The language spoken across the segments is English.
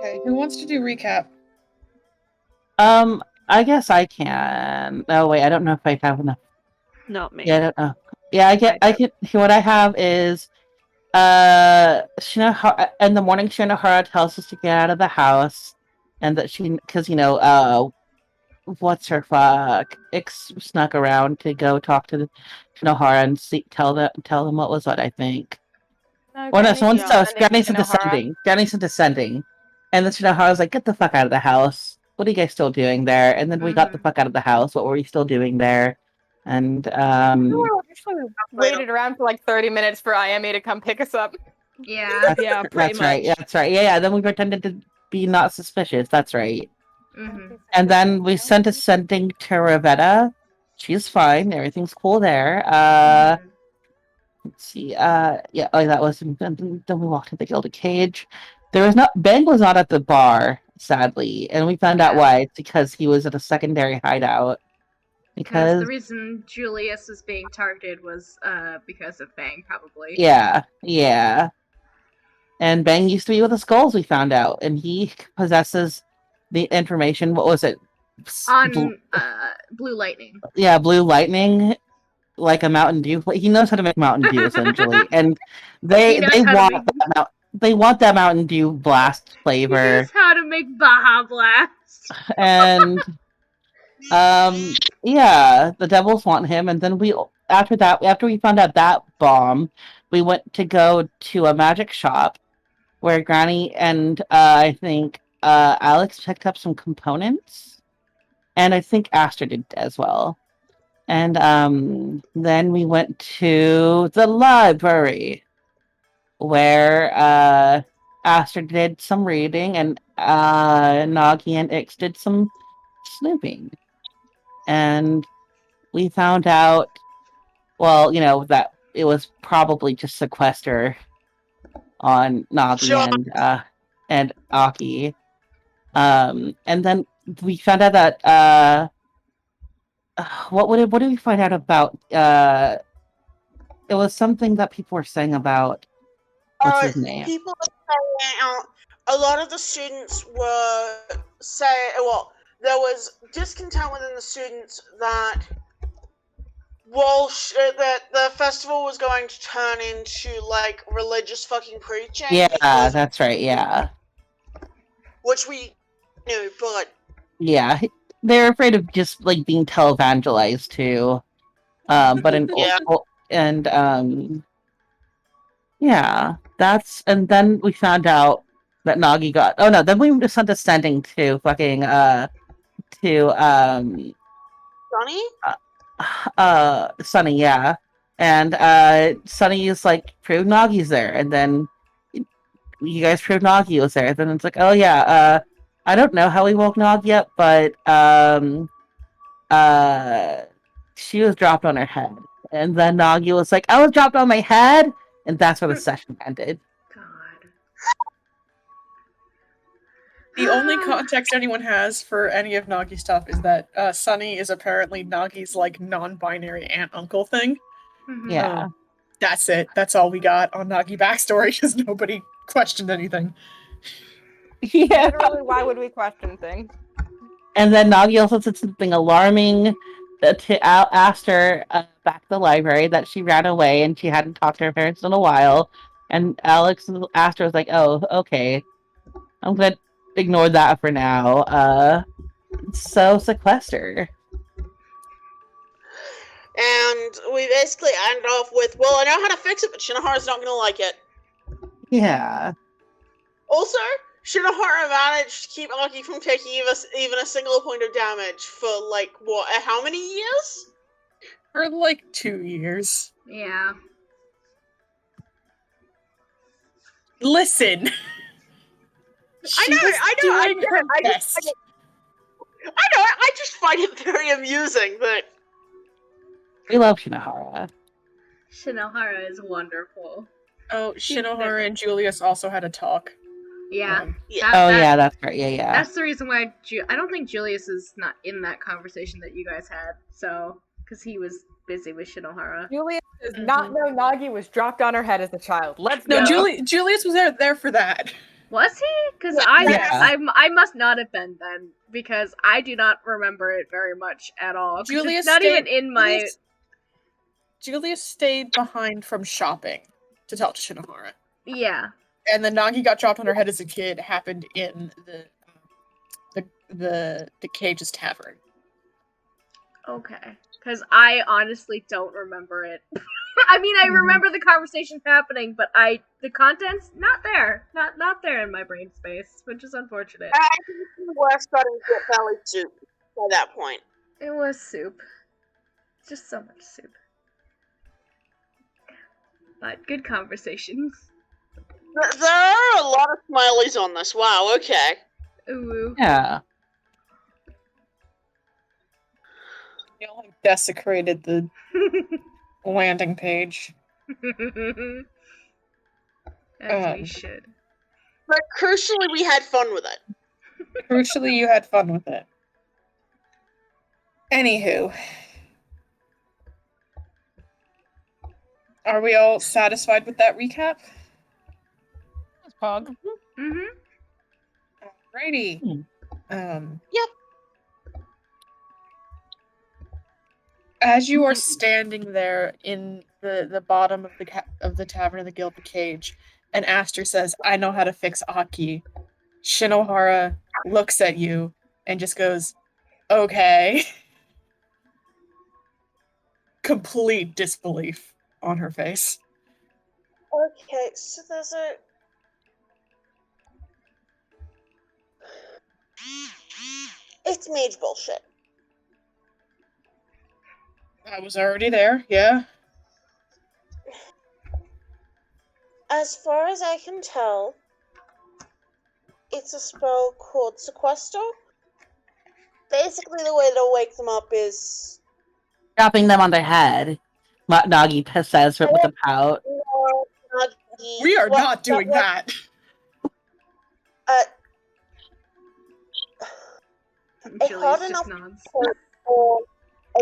Okay, who wants to do recap? I guess I can. Oh wait, I don't know if I have enough. Not me. Yeah, I don't know. Yeah, I can. What I have is, Shinohara in the morning. Shinohara tells us to get out of the house, and that because what's her fuck? Ix snuck around to go talk to the Shinohara and tell them what was what. I think. No, Well, no, Granny's someone just says sending Granny's Shinohara. descending. Granny's descending, and then Shinohara's like, "Get the fuck out of the house! What are you guys still doing there?" And then we got the fuck out of the house. What were we still doing there? And We actually waited around for like 30 minutes for Ayami to come pick us up. Yeah. Yeah, pretty that's right. much. That's right. Yeah. Then we pretended to be not suspicious. That's right. Mm-hmm. And then we sent a sending to Ravetta. She's fine. Everything's cool there. Let's see. Yeah. Oh, that was. Then we walked to the Gilded Cage. There was not. Bang was not at the bar, sadly, and we found out why. It's because he was at a secondary hideout. Because the reason Julius was being targeted was because of Bang, probably. Yeah. And Bang used to be with the Skulls, we found out, and he possesses the information. What was it? On Blue Lightning. Yeah, Blue Lightning, like a Mountain Dew. He knows how to make Mountain Dew, essentially, and they want that Mountain Dew Blast flavor. He knows how to make Baja Blast. And yeah, the devils want him, and then after we found out that bomb, we went to go to a magic shop where Granny and I think Alex picked up some components, and I think Aster did as well. And then we went to the library where Aster did some reading, and Nagi and Ix did some snooping. And we found out, well, that it was probably just sequester on Nagi and Aki. And then we found out that what did we find out about? It was something that people were saying about what's his name? People are saying a lot of the students were saying, well, there was discontent within the students that that the festival was going to turn into like religious fucking preaching. Yeah, that's right. Yeah, which we knew, but yeah, they're afraid of just like being televangelized too. But and then we found out that Nagi got. Oh no, then we just sent a sending to fucking Sunny. Sunny, yeah, and Sunny is like, prove Nagi's there, and then you guys proved Nagi was there. Then it's like, oh yeah, I don't know how we woke Nagi up, but she was dropped on her head, and then Nagi was like, I was dropped on my head, and that's where the session ended. The only context anyone has for any of Nagi's stuff is that Sunny is apparently Nagi's like non-binary aunt-uncle thing. Yeah. That's it. That's all we got on Nagi backstory because nobody questioned anything. Yeah. Literally, why would we question things? And then Nagi also said something alarming to Aster back to the library, that she ran away and she hadn't talked to her parents in a while. And Aster was like, oh, okay. I'm gonna ignore that for now. So sequester. And we basically end off with, well, I know how to fix it, but Shinohara's not gonna like it. Yeah. Also, Shinohara managed to keep Aki from taking even a single point of damage for, like, what, how many years? For, like, 2 years. Yeah. Listen! I just find it very amusing that... We love Shinohara. Shinohara is wonderful. Oh, Shinohara and Julius also had a talk. Yeah. Yeah, that's right. Yeah. That's the reason why I don't think Julius is not in that conversation that you guys had. So, because he was busy with Shinohara. Julius does not know Nagi was dropped on her head as a child. Let's No, go. Julius was there for that. Was he? Because Yes. I must not have been then, because I do not remember it very much at all. 'Cause Julius it's not even stayed- in my. Julius stayed behind from shopping to talk to Shinohara. Yeah. And the Nagi got dropped on her head as a kid happened in the Cage's tavern. Okay. Because I honestly don't remember it. I mean, I remember the conversation happening, but the contents not there, not there in my brain space, which is unfortunate. I think we were starting to get belly soup by that point. It was soup, just so much soup. But good conversations. There are a lot of smileys on this. Wow. Okay. Ooh. Yeah. Y'all have desecrated the landing page. As we should. But crucially, we had fun with it. Crucially, you had fun with it. Anywho. Are we all satisfied with that recap? Pog. Mm-hmm. Alrighty. Yep. As you are standing there in the bottom of the tavern of the Gilded Cage, and Aster says, "I know how to fix Aki," Shinohara looks at you and just goes, "Okay." Complete disbelief on her face. Okay, so there's a. It's mage bullshit. I was already there, yeah. As far as I can tell, it's a spell called Sequester. Basically, the way to wake them up is Dropping them on their head. Nagi says with a pout. We are not doing that. Julius hard just enough nods. or a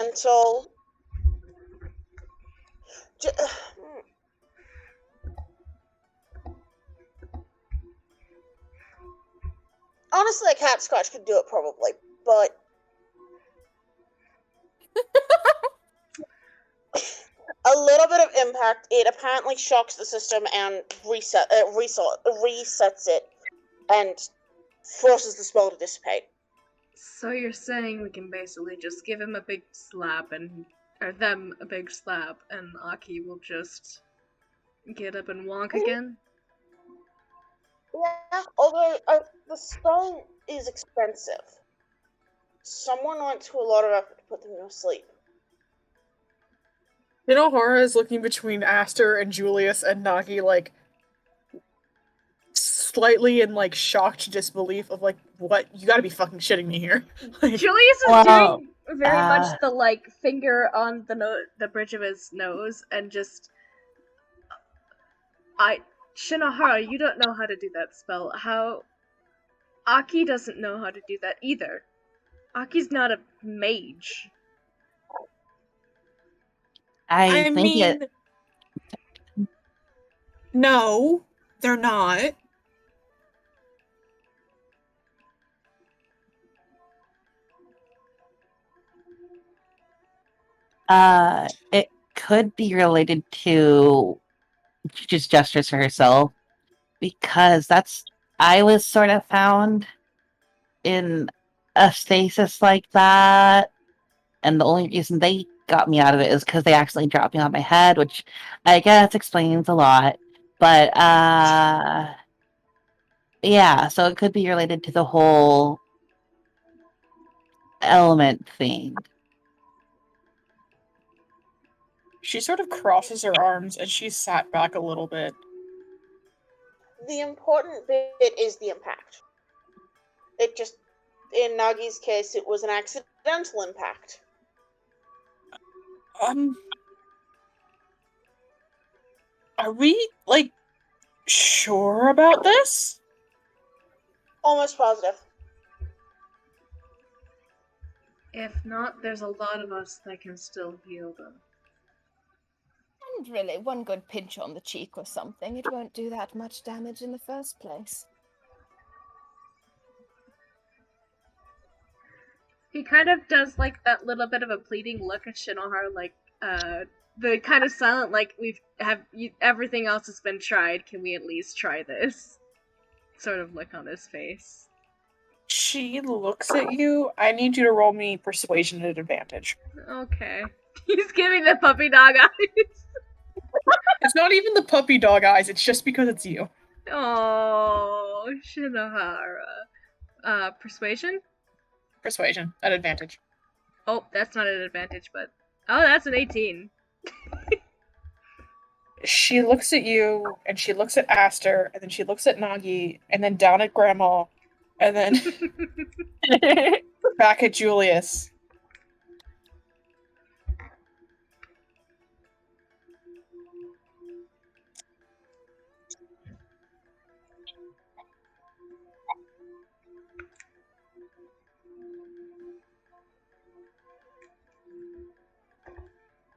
gentle. Honestly, a cat scratch could do it probably, but a little bit of impact. It apparently shocks the system and resets it, and forces the spell to dissipate. So you're saying we can basically just give him a big slap or them a big slap, and Aki will just get up and walk again? Yeah, although the spell is expensive. Someone went to a lot of effort to put them to sleep. Shinohara is looking between Aster and Julius and Nagi, like, slightly in, like, shocked disbelief of, like, what? You gotta be fucking shitting me here. Like, Julius is Wow. doing very much the, like, finger on the bridge of his nose and just... Shinohara, you don't know how to do that spell. Aki doesn't know how to do that either. Aki's not a mage. I think no, they're not. it could be related to just gestures for herself, because I was sort of found in a stasis like that, and the only reason they got me out of it is because they accidentally dropped me on my head, which I guess explains a lot. But yeah, so it could be related to the whole element thing. She sort of crosses her arms and she's sat back a little bit. The important bit is the impact. It just, in Nagi's case, it was an accidental impact. Are we, like, sure about this? Almost positive. If not, there's a lot of us that can still heal them. really, one good pinch on the cheek or something. It won't do that much damage in the first place. He kind of does like that little bit of a pleading look at Shinohara, like the kind of silent, like everything else has been tried. Can we at least try this? Sort of look on his face. She looks at you. I need you to roll me persuasion at advantage. Okay, he's giving the puppy dog eyes. It's not even the puppy dog eyes. It's just because it's you. Oh, Shinohara. Persuasion? Persuasion at advantage. Oh, that's not an advantage, but oh, that's an 18. She looks at you, and she looks at Aster, and then she looks at Nagi, and then down at Grandma, and then back at Julius.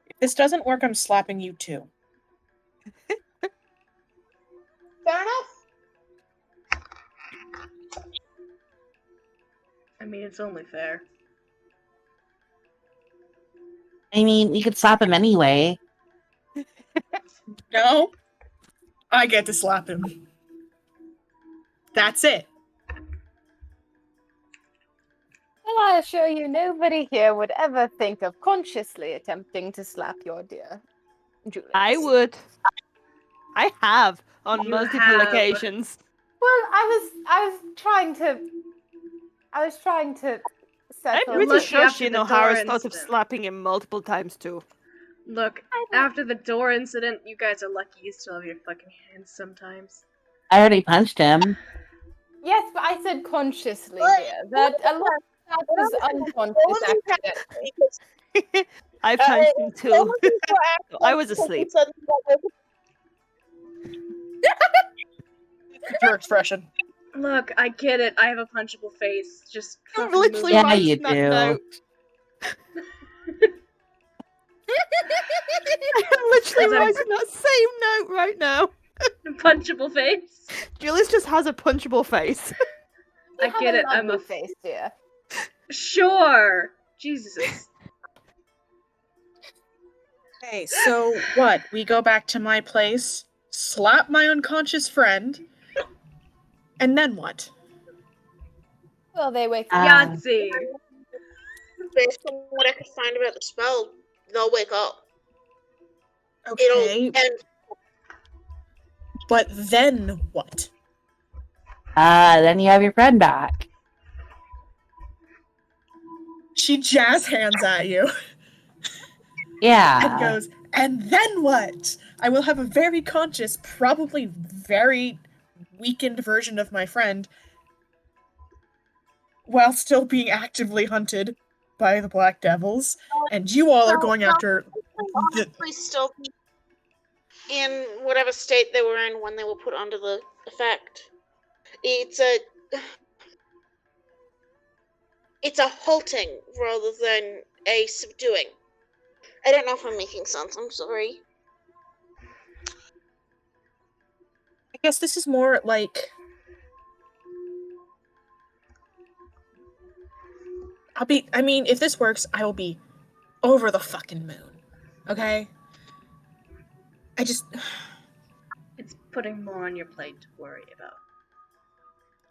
If this doesn't work, I'm slapping you too. Fair enough. I mean, it's only fair. I mean, we could slap him anyway. No, I get to slap him. That's it. Well, I assure you, nobody here would ever think of consciously attempting to slap your dear Julius. I would. I have on You multiple have. occasions. Well, I was trying to I'm settle. pretty lucky sure after the Shinohara's door thought of incident. slapping him multiple times too. Look, after the door incident, you guys are lucky you still have your fucking hands sometimes. I already punched him. Yes, but I said consciously, But- dear. That a lot of that was What unconscious was accident. because I punched him too. I was because he asleep. said that Your expression. Look, I get it. I have a punchable face. Just I'm fucking literally Yeah, writing you that do. note. I'm literally As I'm- writing that same note right now. move. Punchable face. Julius just has a punchable face. I You have get it. I'm a lovely face, dear. Sure. Jesus. Okay, so what? We go back to my place, slap my unconscious friend, and then what? Well, they wake Uh, up. Yahtzee. based on what I could find about the spell, they'll wake up. Okay, And but then what? Then you have your friend back. She jazz hands at you and Yeah. goes, and then what? I will have a very conscious, probably very weakened version of my friend while still being actively hunted by the Black Devils, and you all are going after the... honestly still be in whatever state they were in when they were put under the effect. It's a halting rather than a subduing. I don't know if I'm making sense, I'm sorry. I guess this is more like... I mean, if this works, I will be over the fucking moon. Okay? It's putting more on your plate to worry about.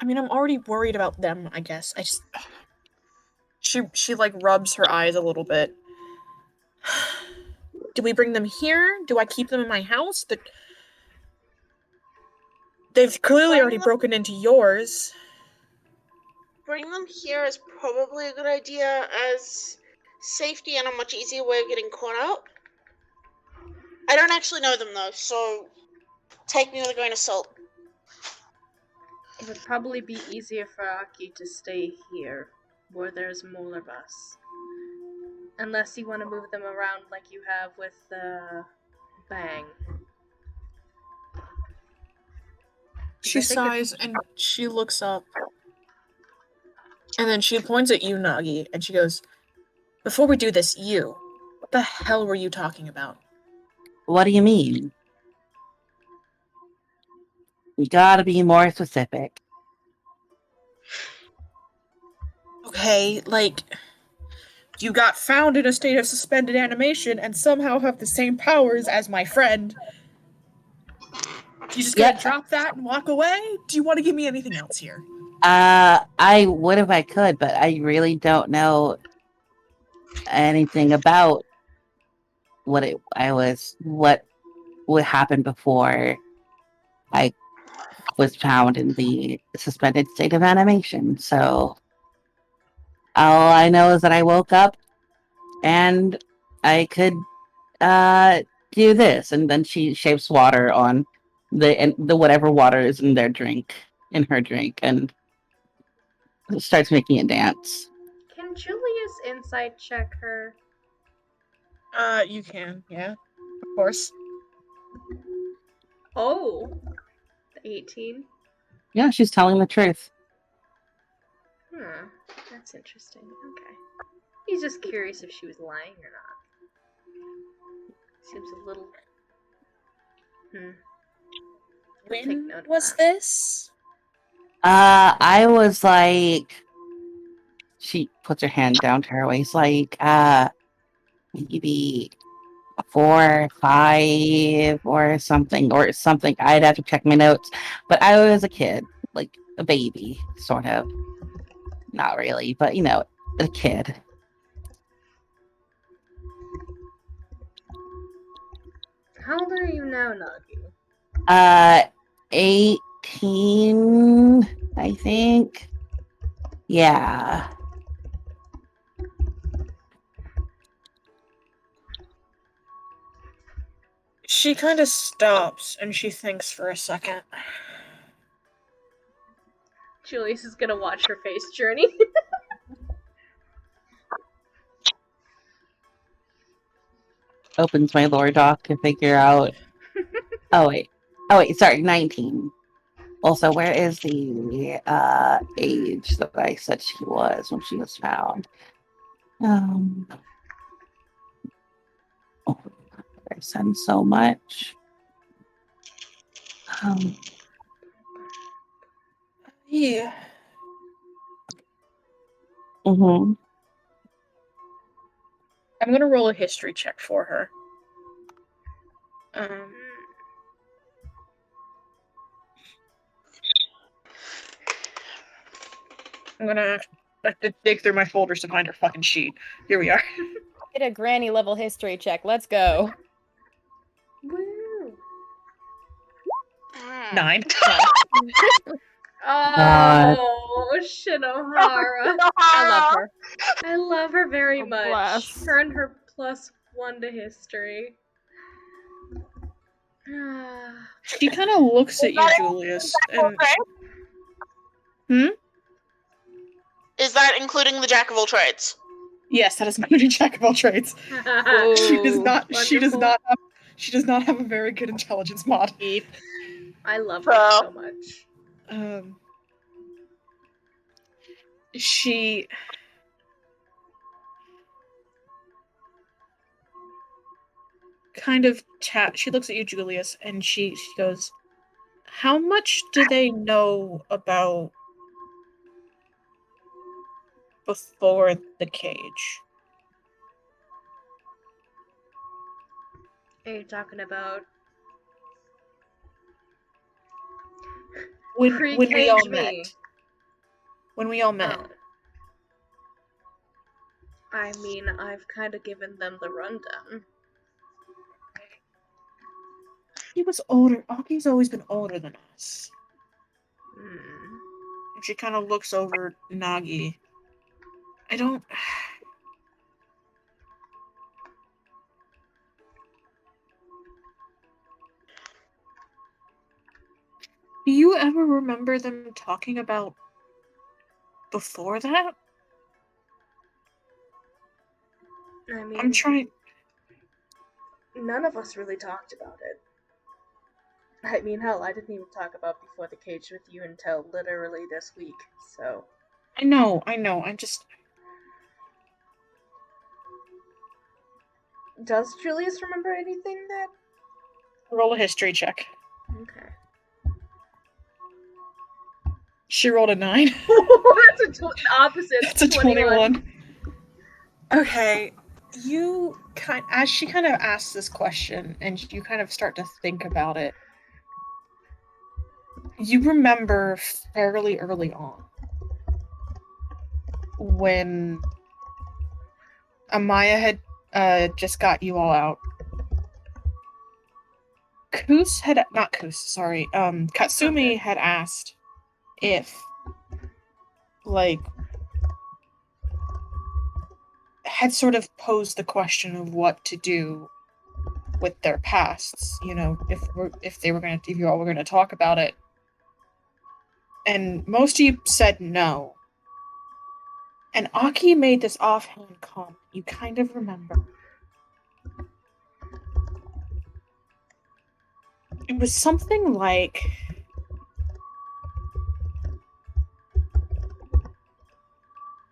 I mean, I'm already worried about them, I guess. She like rubs her eyes a little bit. Do we bring them here? Do I keep them in my house? They've clearly already broken into yours. Bring them here is probably a good idea as safety and a much easier way of getting caught up. I don't actually know them though, so take me with a grain of salt. It would probably be easier for Aki to stay here, where there's more of us. Unless you want to move them around like you have with Bang. She I think sighs and she looks up. And then she points at you, Nagi, and she goes, before we do this, what the hell were you talking about? What do you mean? You gotta be more specific. Okay, like, you got found in a state of suspended animation and somehow have the same powers as my friend. You just gonna Yeah. drop that and walk away? Do you want to give me anything else here? I would if I could, but I really don't know anything about what would happen before I was found in the suspended state of animation. So all I know is that I woke up and I could do this, and then she shapes water on the whatever water is in her drink, and starts making it dance. Can Julius insight check her? You can, yeah. Of course. Oh, 18. Yeah, she's telling the truth. That's interesting. Okay. He's just curious if she was lying or not. Seems a little. Take When note of was that. this? I was like, she puts her hand down to her waist, like, maybe 4, 5, or something. I'd have to check my notes, but I was a kid, like a baby, sort of. Not really, but a kid. How old are you now, Nagi? 18, I think. Yeah. She kind of stops and she thinks for a second. Julius is gonna watch her face journey. Opens my lore doc to figure out. Oh wait, sorry, 19. Also, where is the age that I said she was when she was found? Oh, I send so much. Yeah. Mm-hmm. I'm gonna roll a history check for her. I'm gonna have to dig through my folders to find her fucking sheet. Here we are. Get a granny level history check. Let's go. Woo! 9. Oh, Shinohara. I love her. I love her very Oh, much. bless. Her and her +1 to history. She kind of looks at you, Julius, and Is that including the jack of all trades? yes, that is my new jack of all trades. She does not. She does Wonderful. not. She does not have a very good intelligence mod. I love her so much. She kind of she looks at you, Julius, and she goes, "How much do they know about before the cage?" Are you talking about When we all pre-cage met. me? When we all met. Oh. I mean, I've kind of given them the rundown. He was older. Aki's always been older than us. And she kind of looks over Nagi. I don't. Do you ever remember them talking about before that? I mean, I'm trying. none of us really talked about it. I mean, hell, I didn't even talk about Before the Cage with you until literally this week, so. I know. I'm just. Does Julius remember anything that Roll a history check. Okay. She rolled a 9. That's opposite. That's a 21. Okay. You as she kind of asks this question and you kind of start to think about it, you remember fairly early on when Amaya had just got you all out. Katsumi had asked if, like, had sort of posed the question of what to do with their pasts, you know, if you all were gonna talk about it. And most of you said no. And Aki made this offhand comment you kind of remember. It was something like,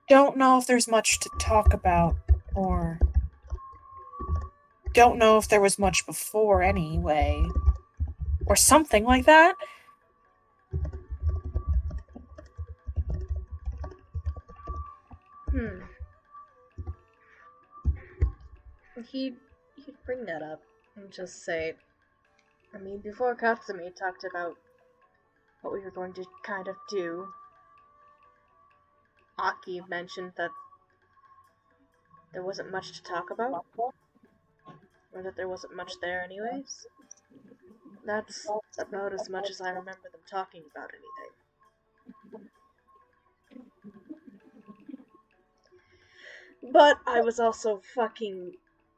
don't know if there's much to talk about, or don't know if there was much before anyway, or something like that. He'd bring that up and just say, I mean, before Katsumi talked about what we were going to kind of do, Aki mentioned that there wasn't much to talk about, or that there wasn't much there anyways. That's about as much as I remember them talking about anything. But I was also fucking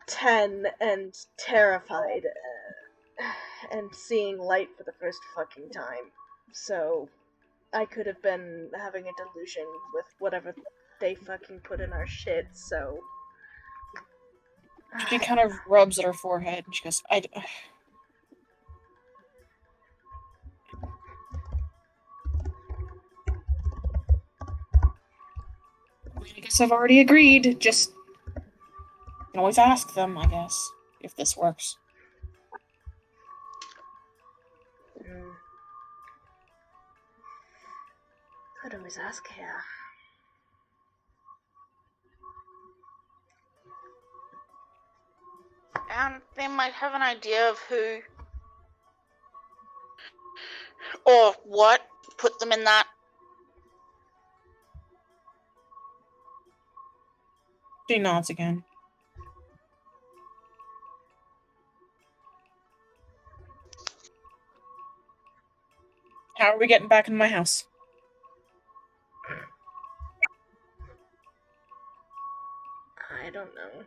10 and terrified, and seeing light for the first fucking time. So I could have been having a delusion with whatever they fucking put in our shit, so... She kind of rubs at her forehead and she goes, I guess I've already agreed. Just you can always ask them, I guess, if this works. Could always ask, yeah. And they might have an idea of who or what put them in that. She nods again. How are we getting back in my house? I don't know.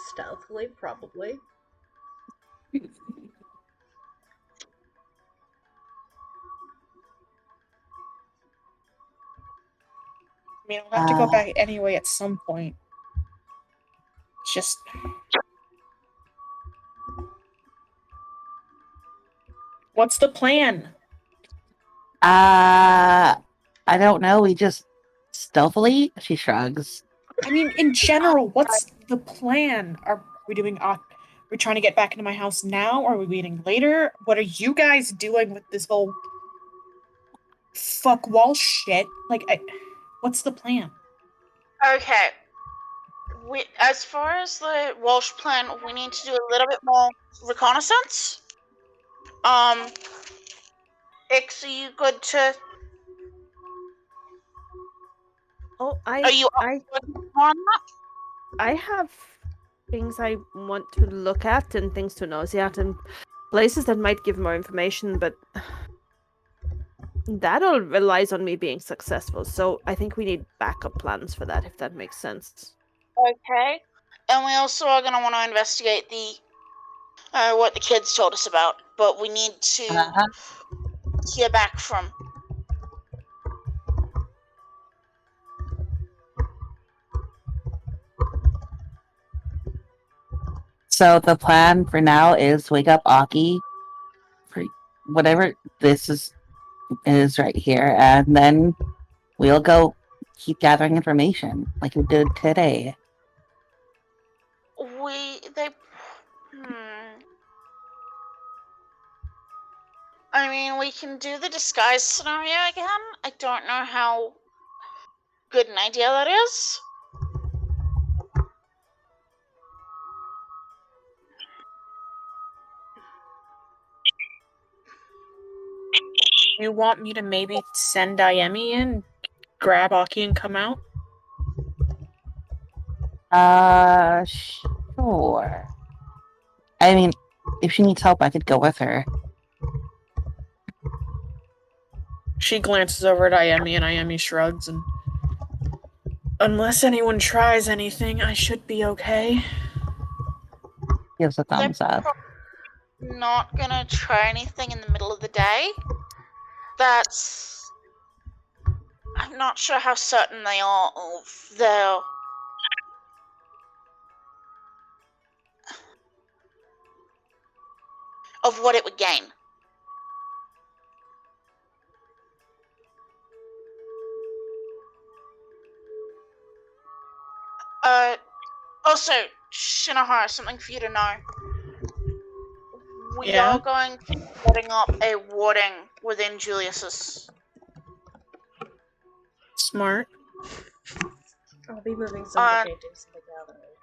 Stealthily, probably. I mean, I'll have to go back anyway at some point. It's just... What's the plan? I don't know. We just stealthily. She shrugs. I mean, in general, what's the plan? Are we doing? We're trying to get back into my house now, or are we waiting later? What are you guys doing with this whole fuck wall shit? Like, what's the plan? Okay. As far as the Walsh plan, we need to do a little bit more reconnaissance. Ix, are you good to... Oh, Are you more on that? I have things I want to look at and things to nosy at and places that might give more information, but that all relies on me being successful, so I think we need backup plans for that, if that makes sense. Okay. And we also are going to want to investigate the what the kids told us about, but we need to hear back from... So the plan for now is wake up Aki for whatever this is right here, and then we'll go keep gathering information like we did today. I mean, we can do the disguise scenario again. I don't know how good an idea that is. You want me to maybe send Diemi in, grab Aki, and come out? Sure. I mean, if she needs help, I could go with her. She glances over at Iemi, and Iemi shrugs, and unless anyone tries anything, I should be okay. Gives a thumbs up. Not gonna try anything in the middle of the day. I'm not sure how certain they are of their of what it would gain. Also, Shinohara, something for you to know. We Yeah? are going to be setting up a warding within Julius's. Smart. I'll be moving some of the paintings in the gallery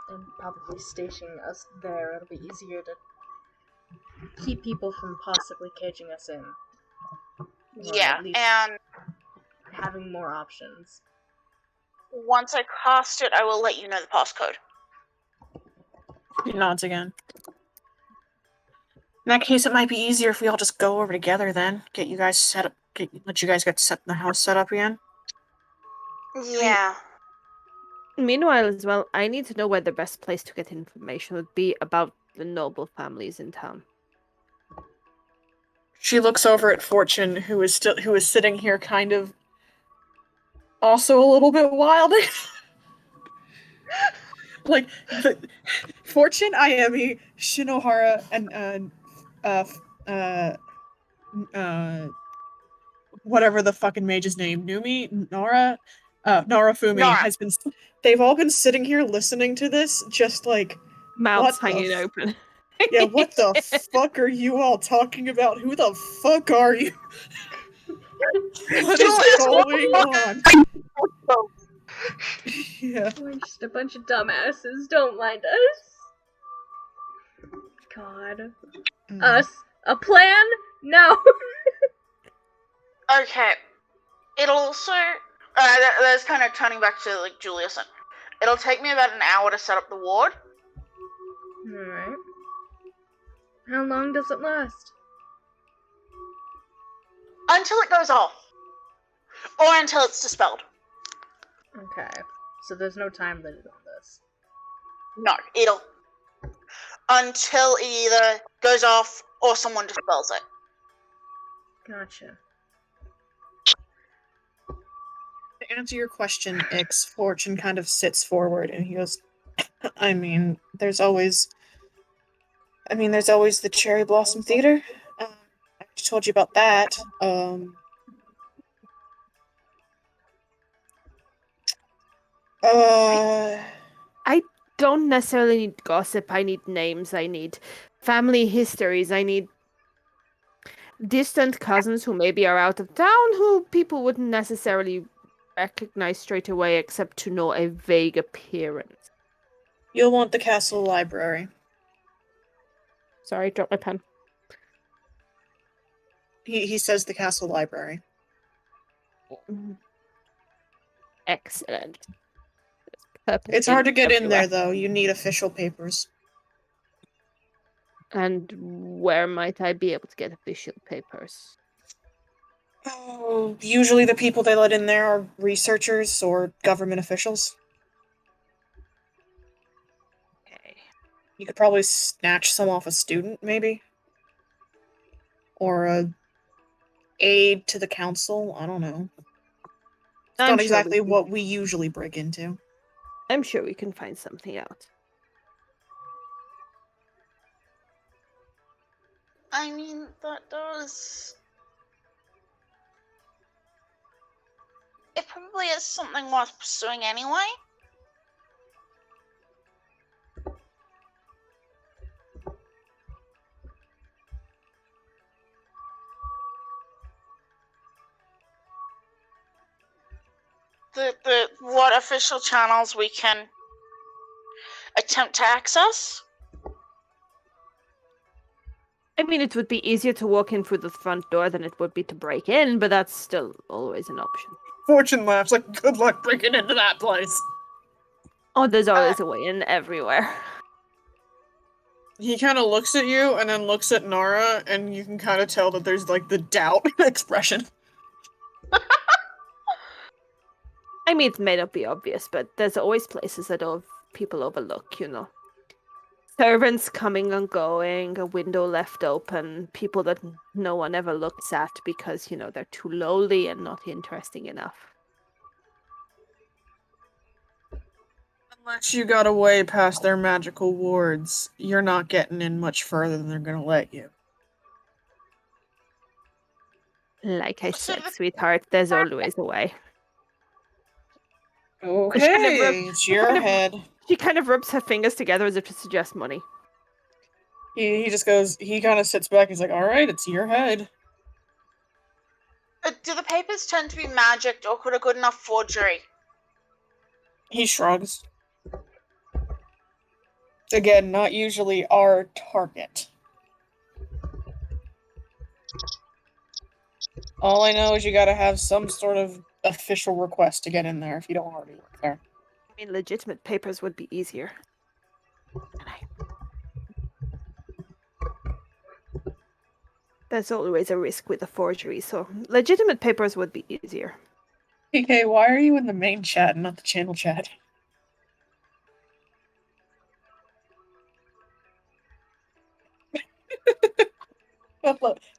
and probably stationing us there. It'll be easier to keep people from possibly caging us in. Or Yeah, at least and having more options. once I cast it, I will let you know the passcode. He nods again. In that case, it might be easier if we all just go over together then. Get you guys set up. Let you guys get the house set up again. Yeah. Meanwhile, as well, I need to know where the best place to get information would be about the noble families in town. She looks over at Fortune, who is sitting here, kind of also a little bit wild. Like Fortune, Iemi, Shinohara, and whatever the fucking mage's name, Numi, Nara Fumi Nora. has been. They've all been sitting here listening to this, just like Mouths what hanging open. Yeah, what the fuck are you all talking about? Who the fuck are you? What is going on? Yeah. We're just a bunch of dumbasses. Don't mind us. God. Us? A plan? No. Okay. It'll also that's kind of turning back to like Juliuson. It'll take me about an hour to set up the ward. Alright. How long does it last? Until it goes off. Or until it's dispelled. Okay. So there's no time limit on this. No, it'll until it either goes off or someone dispels it. Gotcha. To answer your question, Ix, Fortune kind of sits forward and he goes, I mean, there's always the Cherry Blossom Theater. I just told you about that. I don't necessarily need gossip. I need names. I need family histories. I need distant cousins who maybe are out of town who people wouldn't necessarily recognize straight away except to know a vague appearance. You'll want the castle library. Sorry, dropped my pen. He says the castle library. Excellent. It's hard to get in there, though. You need official papers. And where might I be able to get official papers? Oh, usually the people they let in there are researchers or government officials. Okay. You could probably snatch some off a student, maybe? Or a aide to the council? I don't know. It's not exactly what we usually break into. I'm sure we can find something out. I mean, that does... It probably is something worth pursuing anyway. the what official channels we can attempt to access? I mean, it would be easier to walk in through the front door than it would be to break in, but that's still always an option. Fortune laughs like, good luck breaking into that place. Oh, there's always a way in everywhere. He kind of looks at you and then looks at Nara, and you can kind of tell that there's like the doubt expression. I mean, it may not be obvious, but there's always places that people overlook, you know. Servants coming and going, a window left open, people that no one ever looks at because, you know, they're too lowly and not interesting enough. Unless you got away past their magical wards, you're not getting in much further than they're gonna let you. Like I said, sweetheart, there's always a way. Okay, it's your head. She kind of rubs her fingers together as if to suggest money. He just goes, he kind of sits back, he's like, alright, it's your head. Do the papers tend to be magicked, or could a good enough forgery? He shrugs. Again, not usually our target. All I know is you gotta have some sort of official request to get in there if you don't already work there. I mean, legitimate papers would be easier. There's always a risk with a forgery, so legitimate papers would be easier. PK, why are you in the main chat and not the channel chat?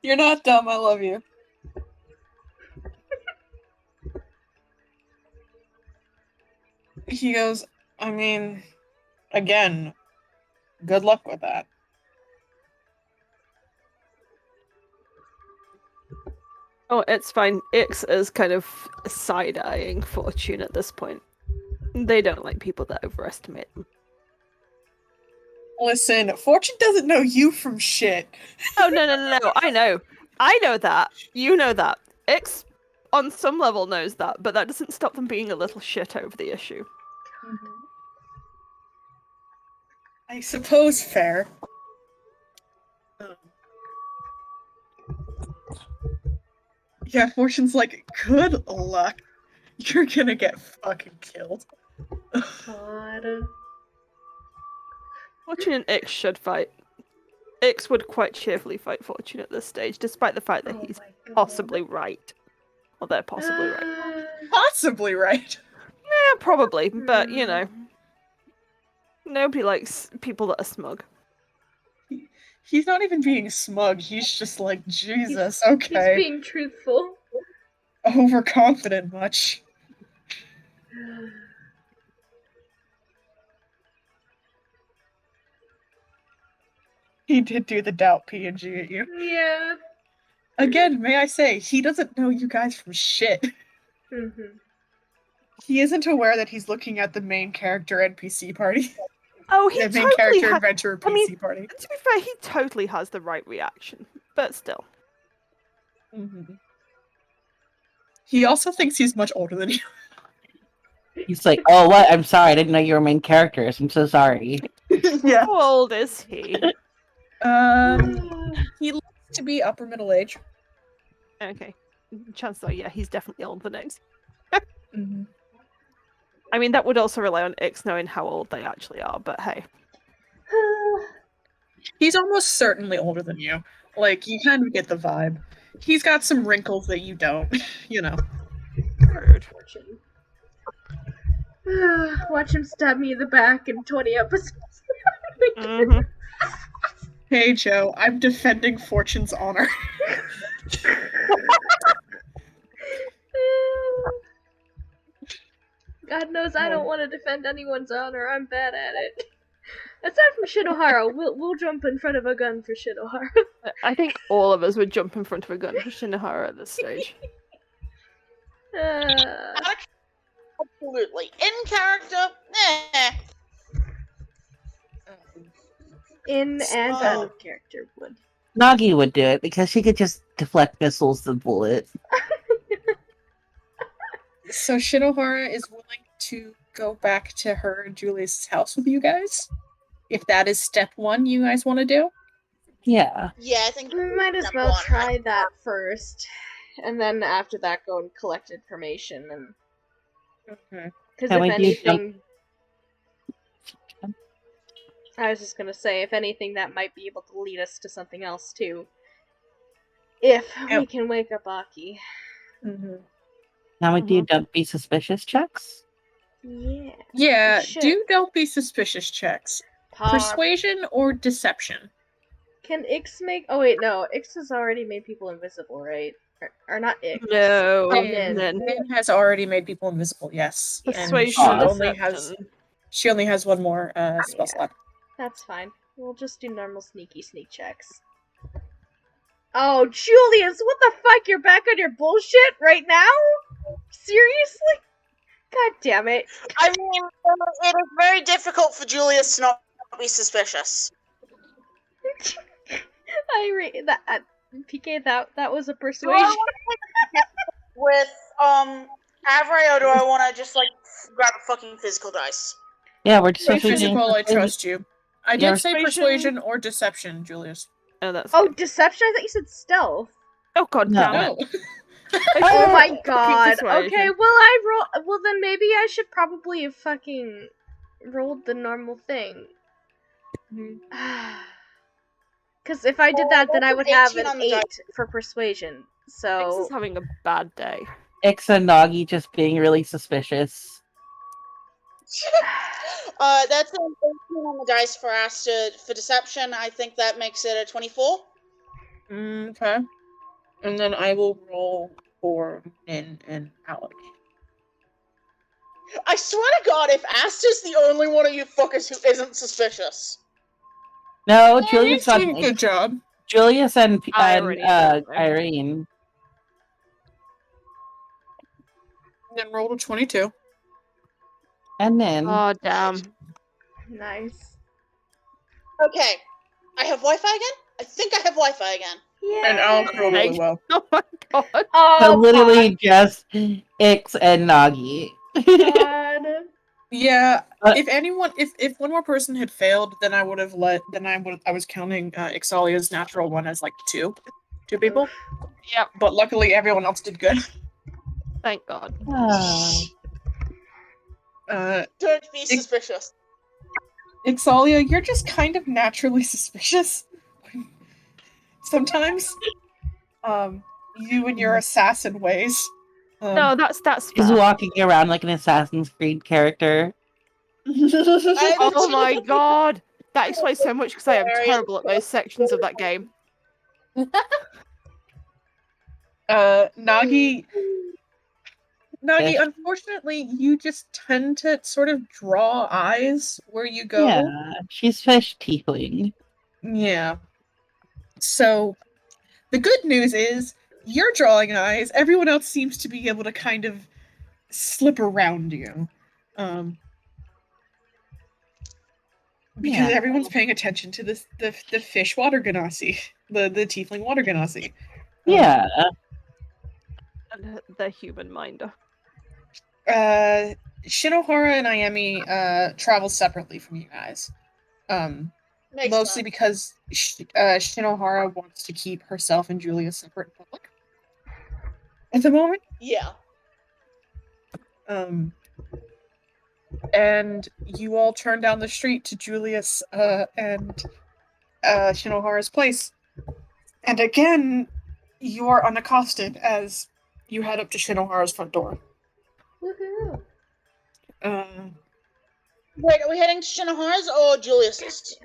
You're not dumb, I love you. He goes, I mean, again, good luck with that. Oh, it's fine. Ix is kind of side-eyeing Fortune at this point. They don't like people that overestimate them. Listen, Fortune doesn't know you from shit. Oh, no. I know. I know that. You know that. Ix, on some level, knows that, but that doesn't stop them being a little shit over the issue. I suppose fair. Yeah, Fortune's like, good luck. You're gonna get fucking killed. God. Fortune and Ix should fight. Ix would quite cheerfully fight Fortune at this stage, despite the fact that he's my God. possibly right. Well, they're possibly right. Possibly right. Yeah, probably, but you know. Nobody likes people that are smug. He's not even being smug, he's just like, Jesus, He's okay. being truthful. Overconfident much. He did do the doubt PNG at you. Yeah. Again, may I say, he doesn't know you guys from shit. Mm-hmm. He isn't aware that he's looking at the main character NPC party. Oh, he The main totally character has. adventure I mean, PC party. To be fair, he totally has the right reaction, but still. Mm-hmm. He also thinks he's much older than you. He's like, oh, what? I'm sorry. I didn't know you were main characters. I'm so sorry. Yeah. How old is he? He looks to be upper middle age. Okay, chances are, yeah, he's definitely older than Ix. Mm-hmm. I mean, that would also rely on Ix knowing how old they actually are, but hey. He's almost certainly older than you. Like, you kind of get the vibe. He's got some wrinkles that you don't, you know. Rude. Watch him stab me in the back in 20 episodes. Mm-hmm. Hey, Joe, I'm defending Fortune's honor. God knows I don't want to defend anyone's honor. I'm bad at it. Aside from Shinohara, we'll jump in front of a gun for Shinohara. I think all of us would jump in front of a gun for Shinohara at this stage. Absolutely. In character, In and out of character would. Nagi would do it because she could just deflect missiles and bullets. So Shinohara is willing to go back to her and Julius's house with you guys. If that is step one you guys want to do. Yeah. Yeah, I think We might as step well one. try that first, and then after that, go and collect information. And because Can if we do jump- anything, I was just gonna say, if anything, that might be able to lead us to something else too. If we Yep. can wake up Aki. Can we do don't be suspicious checks? Yeah. Yeah, should. do don't be suspicious checks. Persuasion or deception? Can Ix make? Oh wait, no. Ix has already made people invisible, right? Or not Ix. No, Nin. Nin. has already made people invisible, yes. And Persuasion she and only has deception. she only has one more spell Yeah. slot. That's fine. We'll just do normal sneak checks. Oh, Julius, what the fuck? You're back on your bullshit right now? Seriously? God damn it. I mean, it is very difficult for Julius to not be suspicious. PK, that was a persuasion. With Avery, or do I want to just like grab a fucking physical dice? Yeah, we're just Say supposed to be doing physical, I persuasion. trust you. I Yeah, did say persuasion- persuasion or deception, Julius. Oh, that's Oh, good. deception? I thought you said stealth. Oh god No. damn No. it. Oh my Fucking god. persuasion. Okay, well then maybe I should probably have fucking rolled the normal thing. Because if I did that, then I would have 18 an on the 8 dice. for persuasion. Ix So is having a bad day. Ix and Nagi just being really suspicious. That's an 18 on the dice for Asta for deception. I think that makes it a 24. Okay. And then I will roll for Nin and Alec. I swear to God, if Asta's the only one of you fuckers who isn't suspicious. No, You're Julius got doing a good job. Julius and Irene, definitely. Irene. Then roll a 22. And then Oh damn. nice. Okay, I have Wi-Fi again? I think I have Wi-Fi again. Yeah. And Alec rolled really well. Oh my god. so Oh, literally just Ix and Nagi. God. Yeah, But- if one more person had failed, then I was counting Ixalia's natural one as like two people. Yep. But luckily everyone else did good. Thank god. Don't be suspicious. Ixalia, you're just kind of naturally suspicious. Sometimes. You and your assassin ways. No, that's He's fair. walking around like an Assassin's Creed character. Oh my god. That explains so much because I am Very- terrible at those sections of that game. Nagi, Fish. unfortunately, you just tend to sort of draw eyes where you go. Yeah, she's fish tiefling. Yeah. So, the good news is, you're drawing eyes. Everyone else seems to be able to kind of slip around you. Because Yeah. everyone's paying attention to the fish water ganassi. The tiefling water ganassi. Yeah. And the human minder. Shinohara and Ayemi travel separately from you guys. Makes Mostly sense. because Shinohara wants to keep herself and Julia separate in public at the moment. Yeah. And you all turn down the street to Julius and Shinohara's place. And again, you are unaccosted as you head up to Shinohara's front door. Woohoo. Wait, are we heading to Shinohara's or Julius's?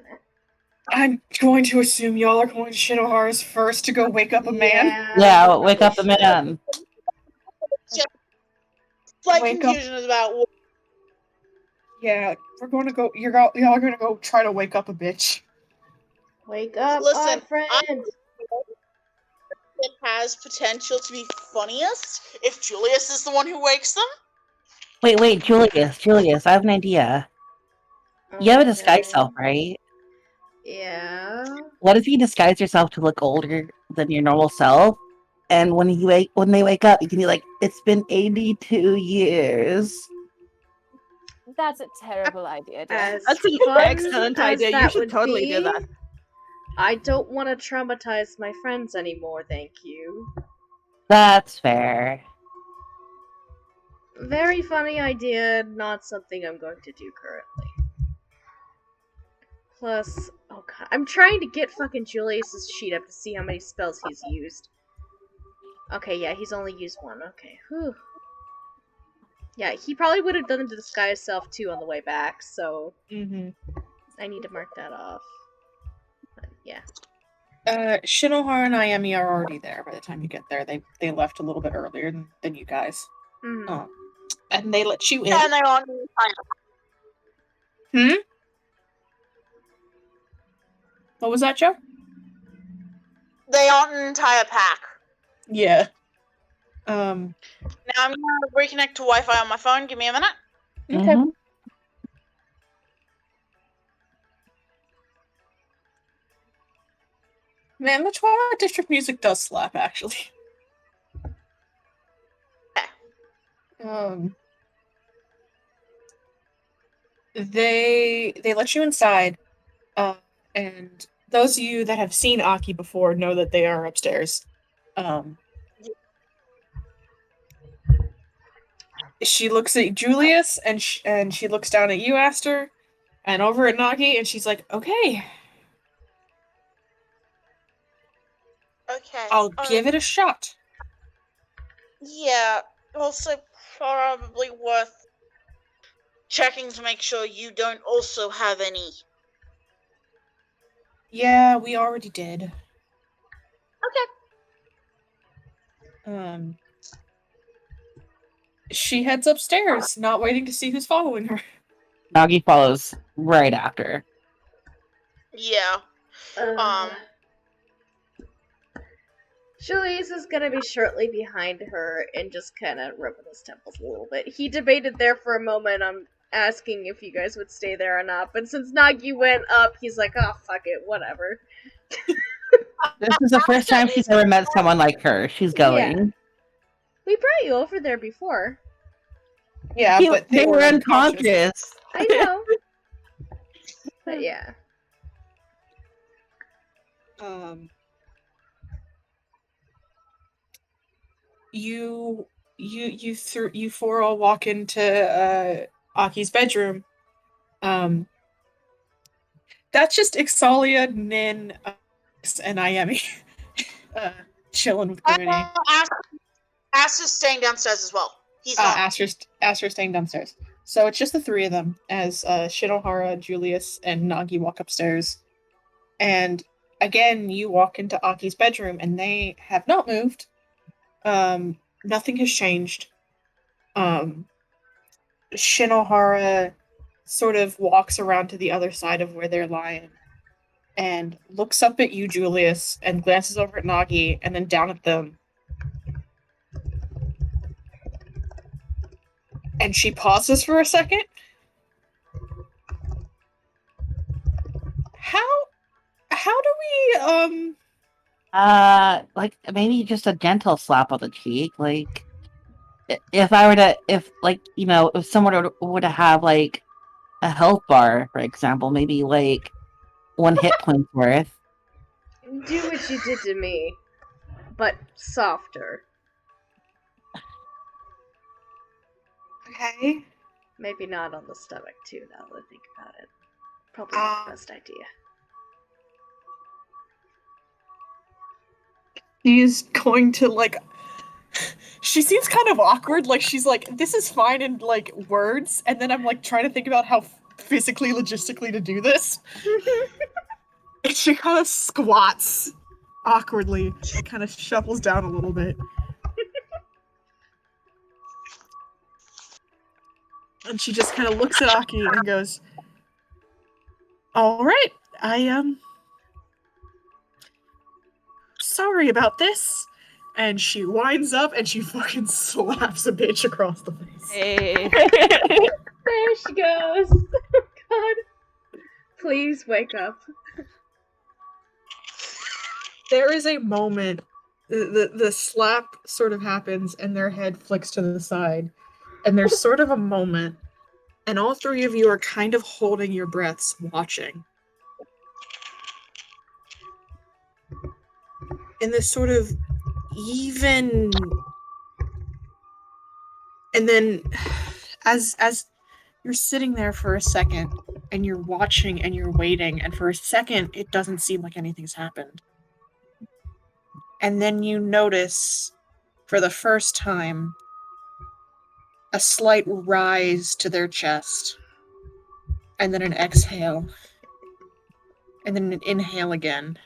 I'm going to assume y'all are going to Shinohara's first to go wake up a man. Yeah, wake up the man. Slight Wake up. confusion is about what. Yeah, we're going to go. Y'all are going to go try to wake up a bitch. Wake up, Listen, our friend. It has potential to be funniest if Julius is the one who wakes them. Wait, Julius, I have an idea. You have a disguise self, right? Yeah. What if you disguise yourself to look older than your normal self? and when they wake up, you can be like, "It's been 82 years." That's a terrible idea, dear. As That's an fun excellent as idea. You that should would totally do be, that. I don't want to traumatize my friends anymore, thank you. That's fair. Very funny idea, not something I'm going to do currently. Plus, oh god, I'm trying to get fucking Julius's sheet up to see how many spells he's used. Okay, yeah, he's only used one. Okay, whew. Yeah, he probably would have done the disguise self too on the way back, so Mm-hmm. I need to mark that off. But, yeah. Shinohara and Ayemi are already there by the time you get there. They left a little bit earlier than you guys. Mhm. And they let you in. And they're on. What was that, Joe? They aren't an entire pack. Yeah. Now I'm gonna reconnect to Wi-Fi on my phone. Give me a minute. Okay. Mhm. Man, the Twilight District music does slap, actually. They let you inside, and those of you that have seen Aki before know that they are upstairs. She looks at Julius, and she looks down at you, Aster, and over at Nagi, and she's like, "Okay, Okay. I'll give it a shot." Yeah. Also, probably worth checking to make sure you don't also have any. Yeah, we already did. Okay. She heads upstairs, not waiting to see who's following her. Nagi follows right after. Yeah. Julius is gonna be shortly behind her and just kind of rubbing his temples a little bit. He debated there for a moment on asking if you guys would stay there or not, but since Nagi went up, he's like, oh, fuck it, whatever. This is the first time she's ever met someone like her. She's going. Yeah. We brought you over there before. Yeah, but they were unconscious. I know. But yeah. You four all walk into Aki's bedroom. That's just Ixalia, Nin, and Ayemi chilling with Granny. Aster's staying downstairs as well. He's not. Aster's staying downstairs. So it's just the three of them as Shinohara, Julius, and Nagi walk upstairs. And again, you walk into Aki's bedroom, and they have not moved. Nothing has changed. Shinohara sort of walks around to the other side of where they're lying and looks up at you, Julius, and glances over at Nagi and then down at them. And she pauses for a second. How do we like maybe just a gentle slap on the cheek. Like if I were to, if someone were to have like a health bar, for example, maybe like 1 hit point worth. Do what you did to me, but softer. Okay. Maybe not on the stomach, too, now that I think about it. Probably not the best idea. She's going to, like... She seems kind of awkward, like, she's like, this is fine in, like, words, and then I'm, like, trying to think about how physically, logistically to do this. And she kind of squats awkwardly and kind of shuffles down a little bit. And she just kind of looks at Aki and goes, all right, sorry about this. And she winds up and she fucking slaps a bitch across the face. Hey. There she goes. God. Please wake up. There is a moment the slap sort of happens, and their head flicks to the side, and there's sort of a moment, and all three of you are kind of holding your breaths, watching. In this sort of even, and then as you're sitting there for a second, and you're watching and you're waiting, and for a second it doesn't seem like anything's happened. And then you notice, for the first time, a slight rise to their chest, and then an exhale, and then an inhale again.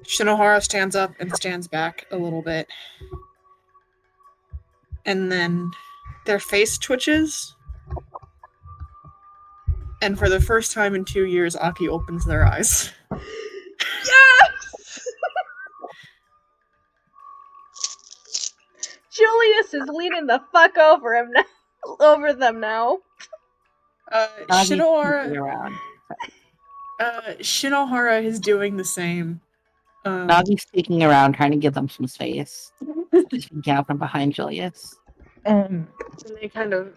Shinohara stands up and stands back a little bit. And then their face twitches. And for the first time in 2 years, Aki opens their eyes. Yes! Julius is leaning the fuck over him now. Over them now. Nagi's peeking Shinohara around. Shinohara is doing the same. Nagi's peeking around, trying to give them some space. Just peeking out from behind Julius. And they kind of,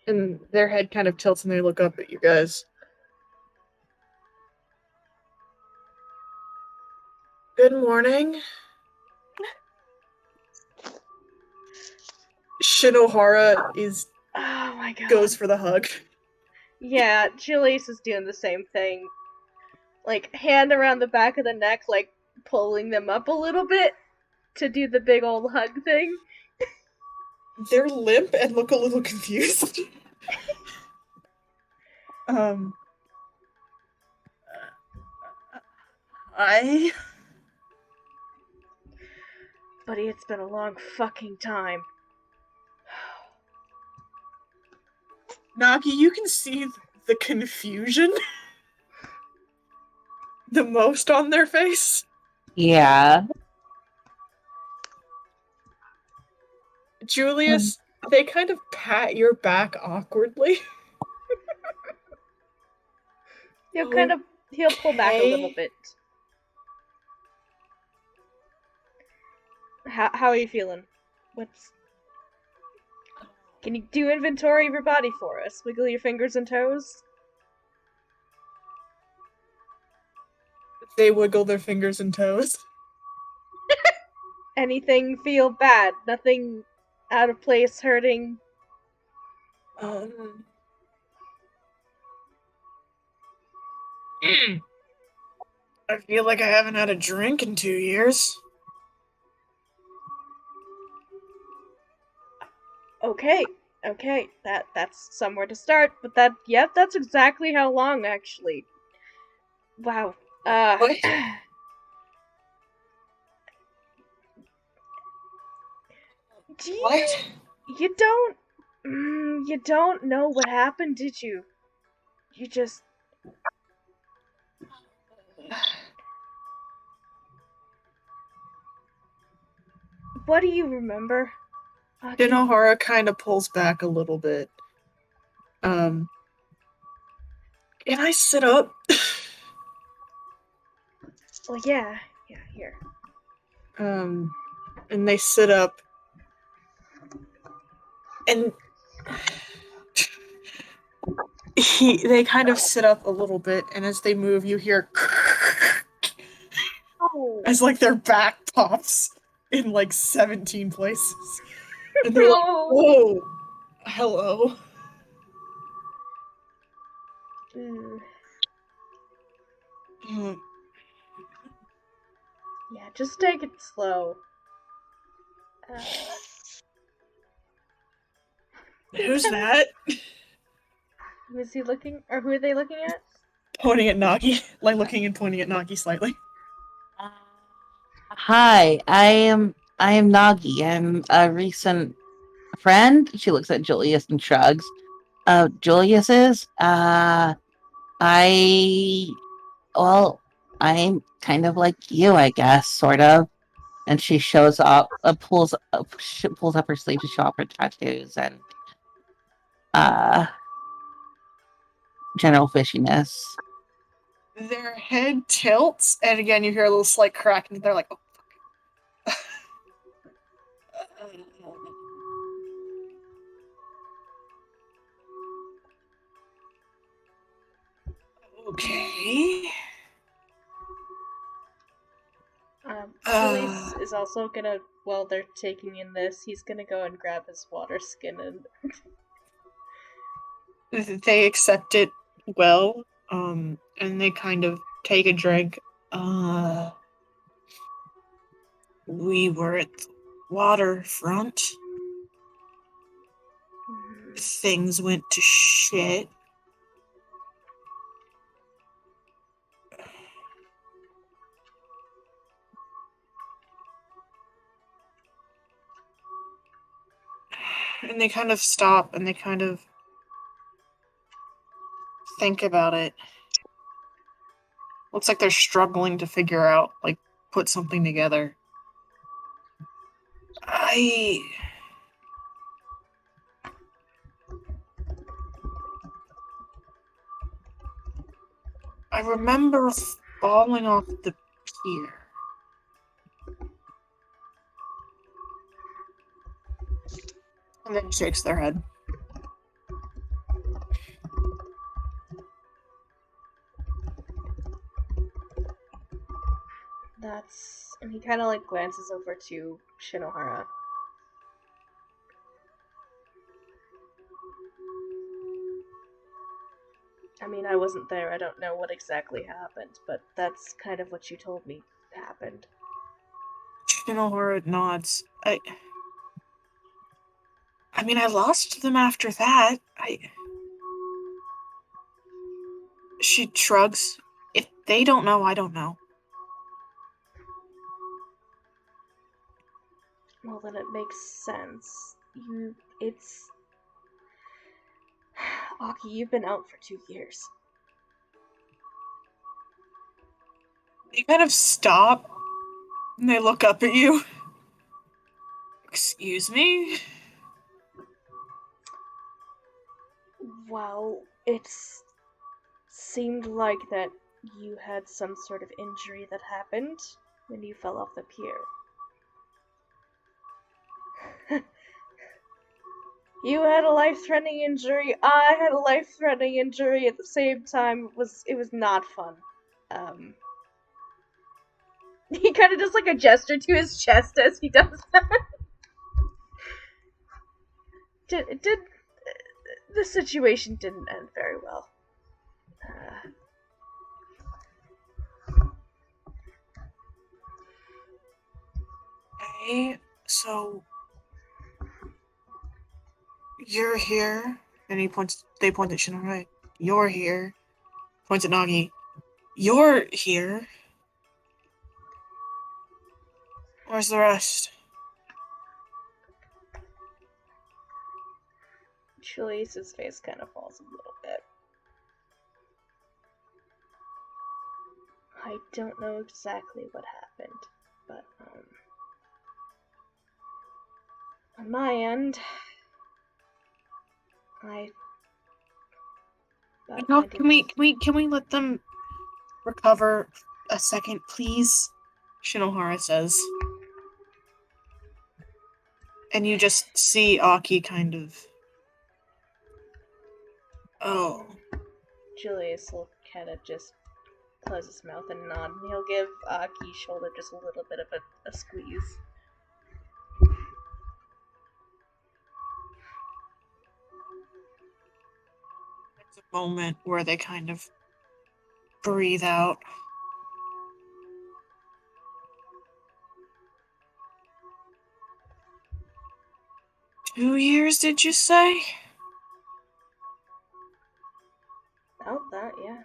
and their head kind of tilts and they look up at you guys. Good morning. Shinohara Oh my god. goes for the hug. Yeah, Julius is doing the same thing. Like, hand around the back of the neck, like, pulling them up a little bit to do the big old hug thing. They're limp and look a little confused. I Buddy, it's been a long fucking time. Nagi, you can see the confusion the most on their face. Yeah. Julius, they kind of pat your back awkwardly. He'll pull back a little Okay. bit. How are you feeling? Can you do inventory of your body for us? Wiggle your fingers and toes? They wiggle their fingers and toes. Anything feel bad? Nothing out of place, hurting? I feel like I haven't had a drink in 2 years. Okay, that's somewhere to start, but that's exactly how long, actually. Wow. What? Do you, What? you don't know what happened, did you? You just... What do you remember? Shinohara kind of pulls back a little bit. Can I sit up? Well, yeah, here. And they sit up. And they kind of sit up a little bit, and as they move, you hear Oh. as like their back pops in like 17 places. And they're like, No. whoa, hello. Mm, Mm, yeah, just take it slow. Who's that? Who is he looking, or who are they looking at? Pointing at Nagi, like looking and pointing at Nagi slightly. Hi, I am Nagi. I'm a recent friend. She looks at Julius and shrugs. Julius's? I'm kind of like you, I guess, sort of. And she shows up, pulls up her sleeve to show off her tattoos and general fishiness. Their head tilts, and again you hear a little slight crack, and they're like, "Oh fuck." Okay. Julius is also gonna, while they're taking in this, he's gonna go and grab his water skin and They accept it well, and they kind of take a drink. We were at the waterfront. Things went to shit. And they kind of stop and they kind of think about it. Looks like they're struggling to figure out, like, put something together. I remember falling off the pier. And then shakes their head. and he kind of like glances over to Shinohara. I mean, I wasn't there. I don't know what exactly happened, but that's kind of what you told me happened. Shinohara nods. I mean, I lost them after that. She shrugs. If they don't know, I don't know. Well, then it makes sense. Aki, you've been out for 2 years. They kind of stop, and they look up at you. Excuse me? Well, it seemed like that you had some sort of injury that happened when you fell off the pier. You had a life-threatening injury. I had a life-threatening injury at the same time. It was not fun. He kind of does like a gesture to his chest as he does that. The situation didn't end very well. Okay, so you're here, and they point at Shinohara. You're here. Points at Nagi. You're here. Where's the rest? Julius's face kind of falls a little bit. I don't know exactly what happened, but on my end, Can we let them recover a second, please? Shinohara says. And you just see Aki kind of. Oh. Julius will kind of just close his mouth and nod, and he'll give Aki's shoulder just a little bit of a squeeze. There's a moment where they kind of breathe out. Two years, did you say? About that, yeah.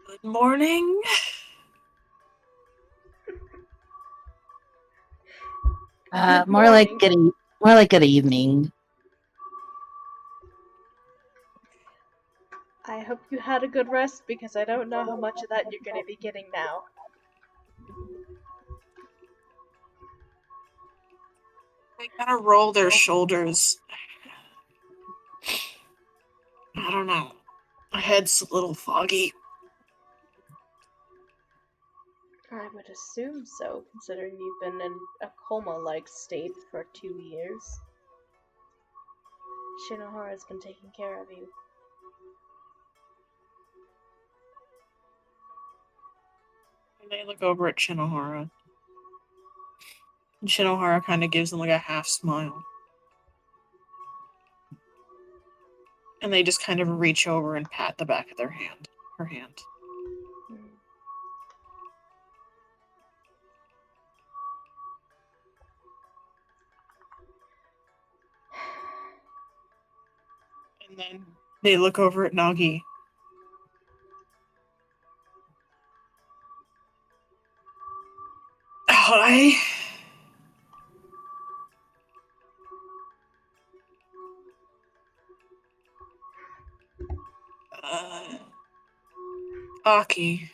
Good morning. More like good evening. I hope you had a good rest because I don't know how much of that you're going to be getting now. They kind of roll their shoulders. I don't know. My head's a little foggy. I would assume so, considering you've been in a coma-like state for 2 years. Shinohara's been taking care of you. And they look over at Shinohara. And Shinohara kind of gives them like a half smile. And they just kind of reach over and pat the back of her hand. And then they look over at Nagi. Hi. Aki.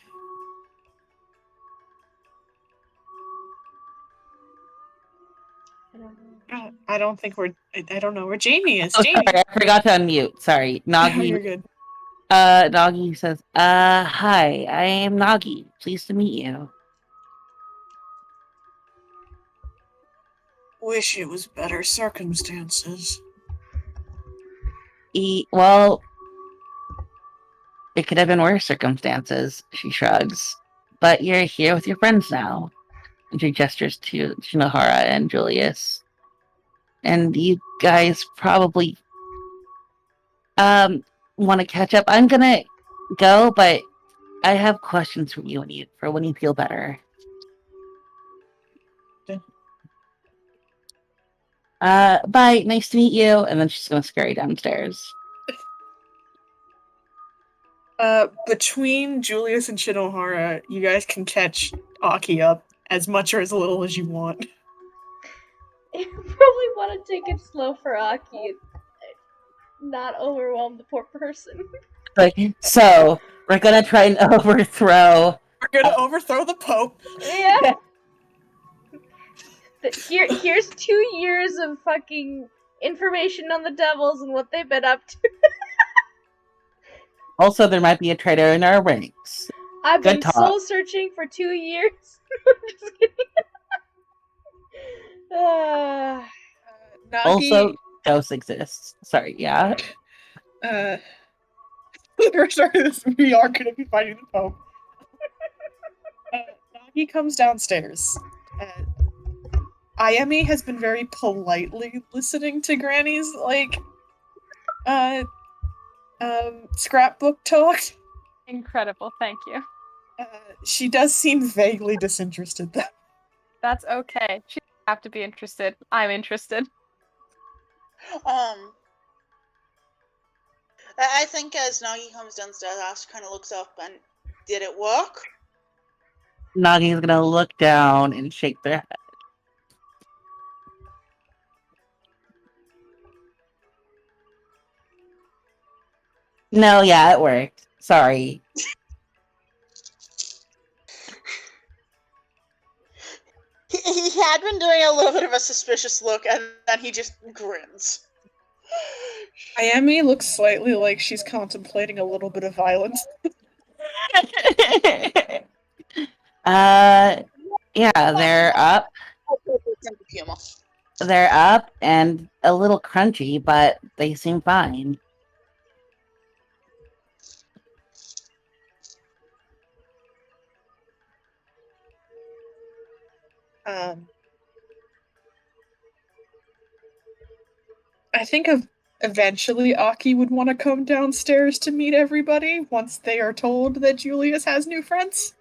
I don't think we're. I don't know where Jamie is. Oh, Jamie. sorry, I forgot to unmute. Sorry, Nagi. You're good. Nagi says, hi, I am Nagi. Pleased to meet you. Wish it was better circumstances. Well, it could have been worse circumstances, she shrugs. But you're here with your friends now. And she gestures to Shinohara and Julius. And you guys probably want to catch up. I'm gonna go, but I have questions for you when you feel better. Okay. Bye, nice to meet you. And then she's gonna scurry downstairs. Between Julius and Shinohara, you guys can catch Aki up as much or as little as you want. You probably want to take it slow for Aki and not overwhelm the poor person. Like, so we're gonna try and overthrow. We're gonna overthrow the Pope. Yeah. Here's 2 years of fucking information on the devils and what they've been up to. Also, there might be a traitor in our ranks. I've Good been talk. soul searching for 2 years. Just kidding. Nagi, Also, ghosts exist. Sorry, yeah. we're starting this. We are gonna be fighting the Pope. Nagi comes downstairs. Ayami has been very politely listening to Granny's scrapbook talk. Incredible, thank you. She does seem vaguely disinterested though. That's okay. She doesn't have to be interested. I'm interested. I think as Nagi comes downstairs, Ash kind of looks up and did it work? Nagi's gonna look down and shake their head. No, yeah, it worked. Sorry. He had been doing a little bit of a suspicious look, and then he just grins. Ayami looks slightly like she's contemplating a little bit of violence. Yeah, they're up. They're up and a little crunchy, but they seem fine. I think eventually Aki would want to come downstairs to meet everybody once they are told that Julius has new friends.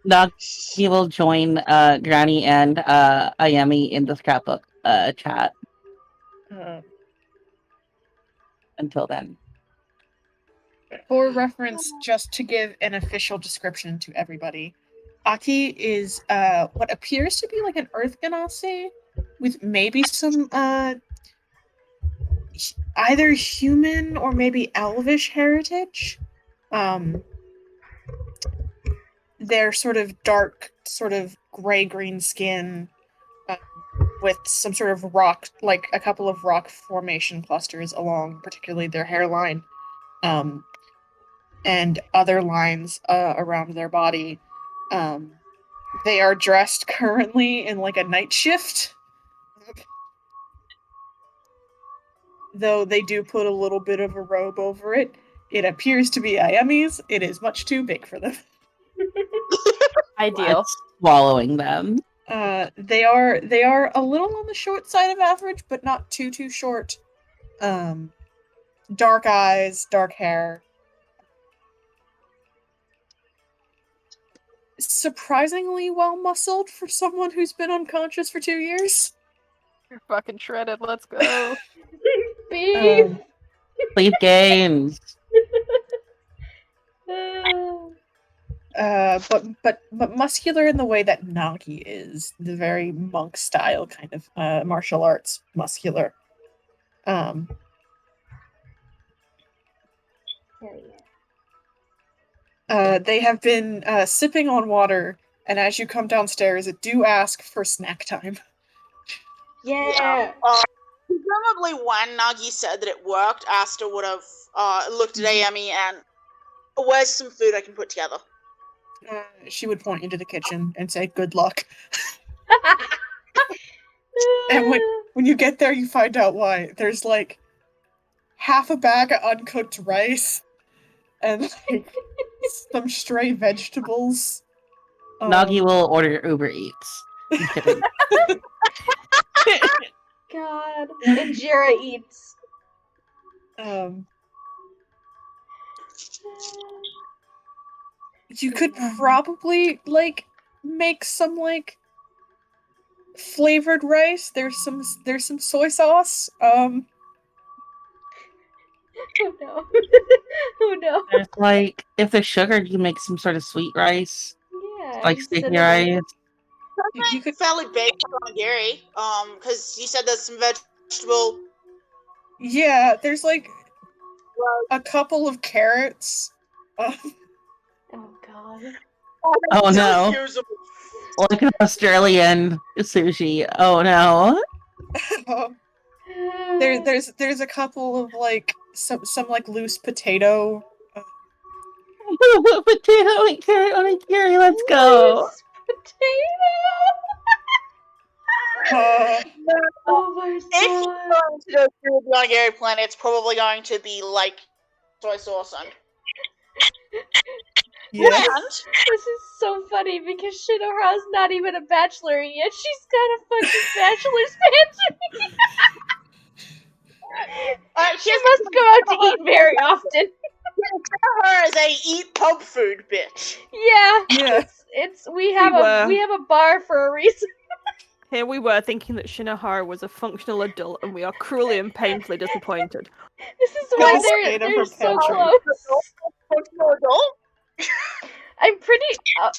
Nagi will join Granny and Ayami in the scrapbook chat. Until then. For reference, just to give an official description to everybody, Aki is what appears to be like an Earth Ganassi with maybe some either human or maybe elvish heritage. They're sort of dark, sort of gray-green skin, with some sort of rock, like a couple of rock formation clusters along, particularly their hairline, and other lines around their body. They are dressed currently in like a night shift, though they do put a little bit of a robe over it. It appears to be Ayami's. It is much too big for them. Ideal. That's swallowing them. They are a little on the short side of average, but not too short. Dark eyes, dark hair. Surprisingly well muscled for someone who's been unconscious for 2 years. You're fucking shredded. Let's go. Beef. Leave games. But muscular in the way that Nagi is, the very monk style kind of martial arts muscular. Hell yeah. They have been sipping on water, and as you come downstairs, do ask for snack time. Yeah. Presumably when Nagi said that it worked, Asta would have looked at Ayami and, where's some food I can put together? She would point into the kitchen and say, "Good luck." And when you get there, you find out why. There's like half a bag of uncooked rice and like some stray vegetables. Nagi will order Uber Eats. I'm kidding. God. And Jira eats. You could probably like make some like flavored rice. There's some soy sauce. Oh no. Oh no. There's like, if there's sugar, you can make some sort of sweet rice, Yeah. like sticky rice. You could Fairly big on Gary, because you said there's some vegetable. Yeah, there's like a couple of carrots. Oh god. Oh no. Usable. Like an Australian sushi. Oh no. There's a couple of like some like loose potato. Potato and carrot on a curry. Let's go. Oh my If you're god. going to go through the Onigiri planet, it's probably going to be like soy sauce and. Yeah. And This is so funny because Shinohara's not even a bachelor and yet she's got a fucking bachelor's pantry. She must go out to eat very often. her as a eat pub food bitch. Yeah. Yeah. It's we have a bar for a reason. Here we were thinking that Shinohara was a functional adult, and we are cruelly and painfully disappointed. This is why Guys, made of they're her so pantry. close. Functional adult? I'm pretty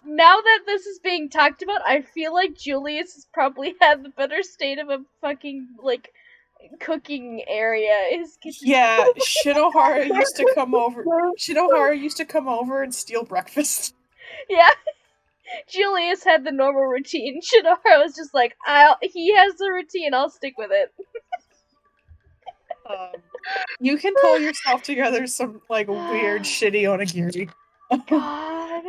now that this is being talked about, I feel like Julius has probably had the better state of a fucking like cooking area. His kitchen. Yeah, Shinohara used to come over. Shinohara used to come over and steal breakfast. Yeah. Julius had the normal routine. Shinohara was just like, he has the routine, I'll stick with it. You can pull yourself together some like weird shitty onigiri. God.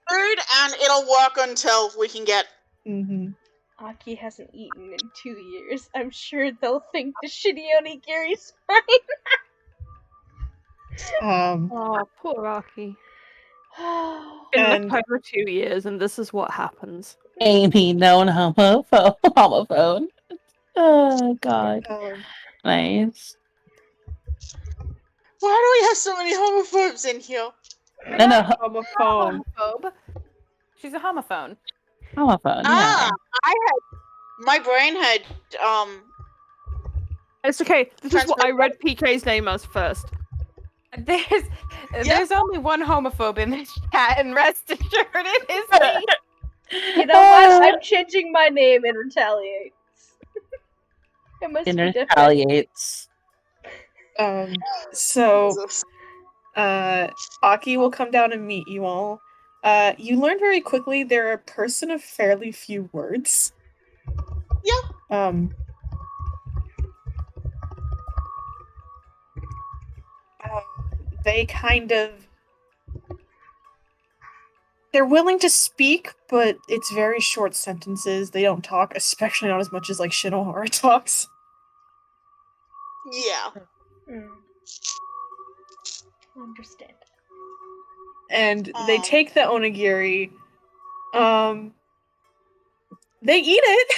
Food, and it'll work until we can get. Mm-hmm. Aki hasn't eaten in 2 years. I'm sure they'll think the shitty onigiri's Oh, poor Aki. fine. Been And- left over 2 years, and this is what happens. Amy, known homophone. Oh god. Nice. Why do we have so many homophobes in here? No, Homophone. Homophobe. She's a homophone. homophone. Ah, Yeah. my brain had It's okay. This is what I Transfer- read PK's name as first. There's only one homophobe in this chat, and rest assured it is me. You know what? I'm changing my name and retaliate. It must Dinner be different. retaliates. So Jesus. Aki will come down and meet you all. You learn very quickly they're a person of fairly few words. Yeah. They kind of... They're willing to speak, but it's very short sentences. They don't talk, especially not as much as like Shinohara talks. Yeah. Understand. And they take the onigiri. They eat it.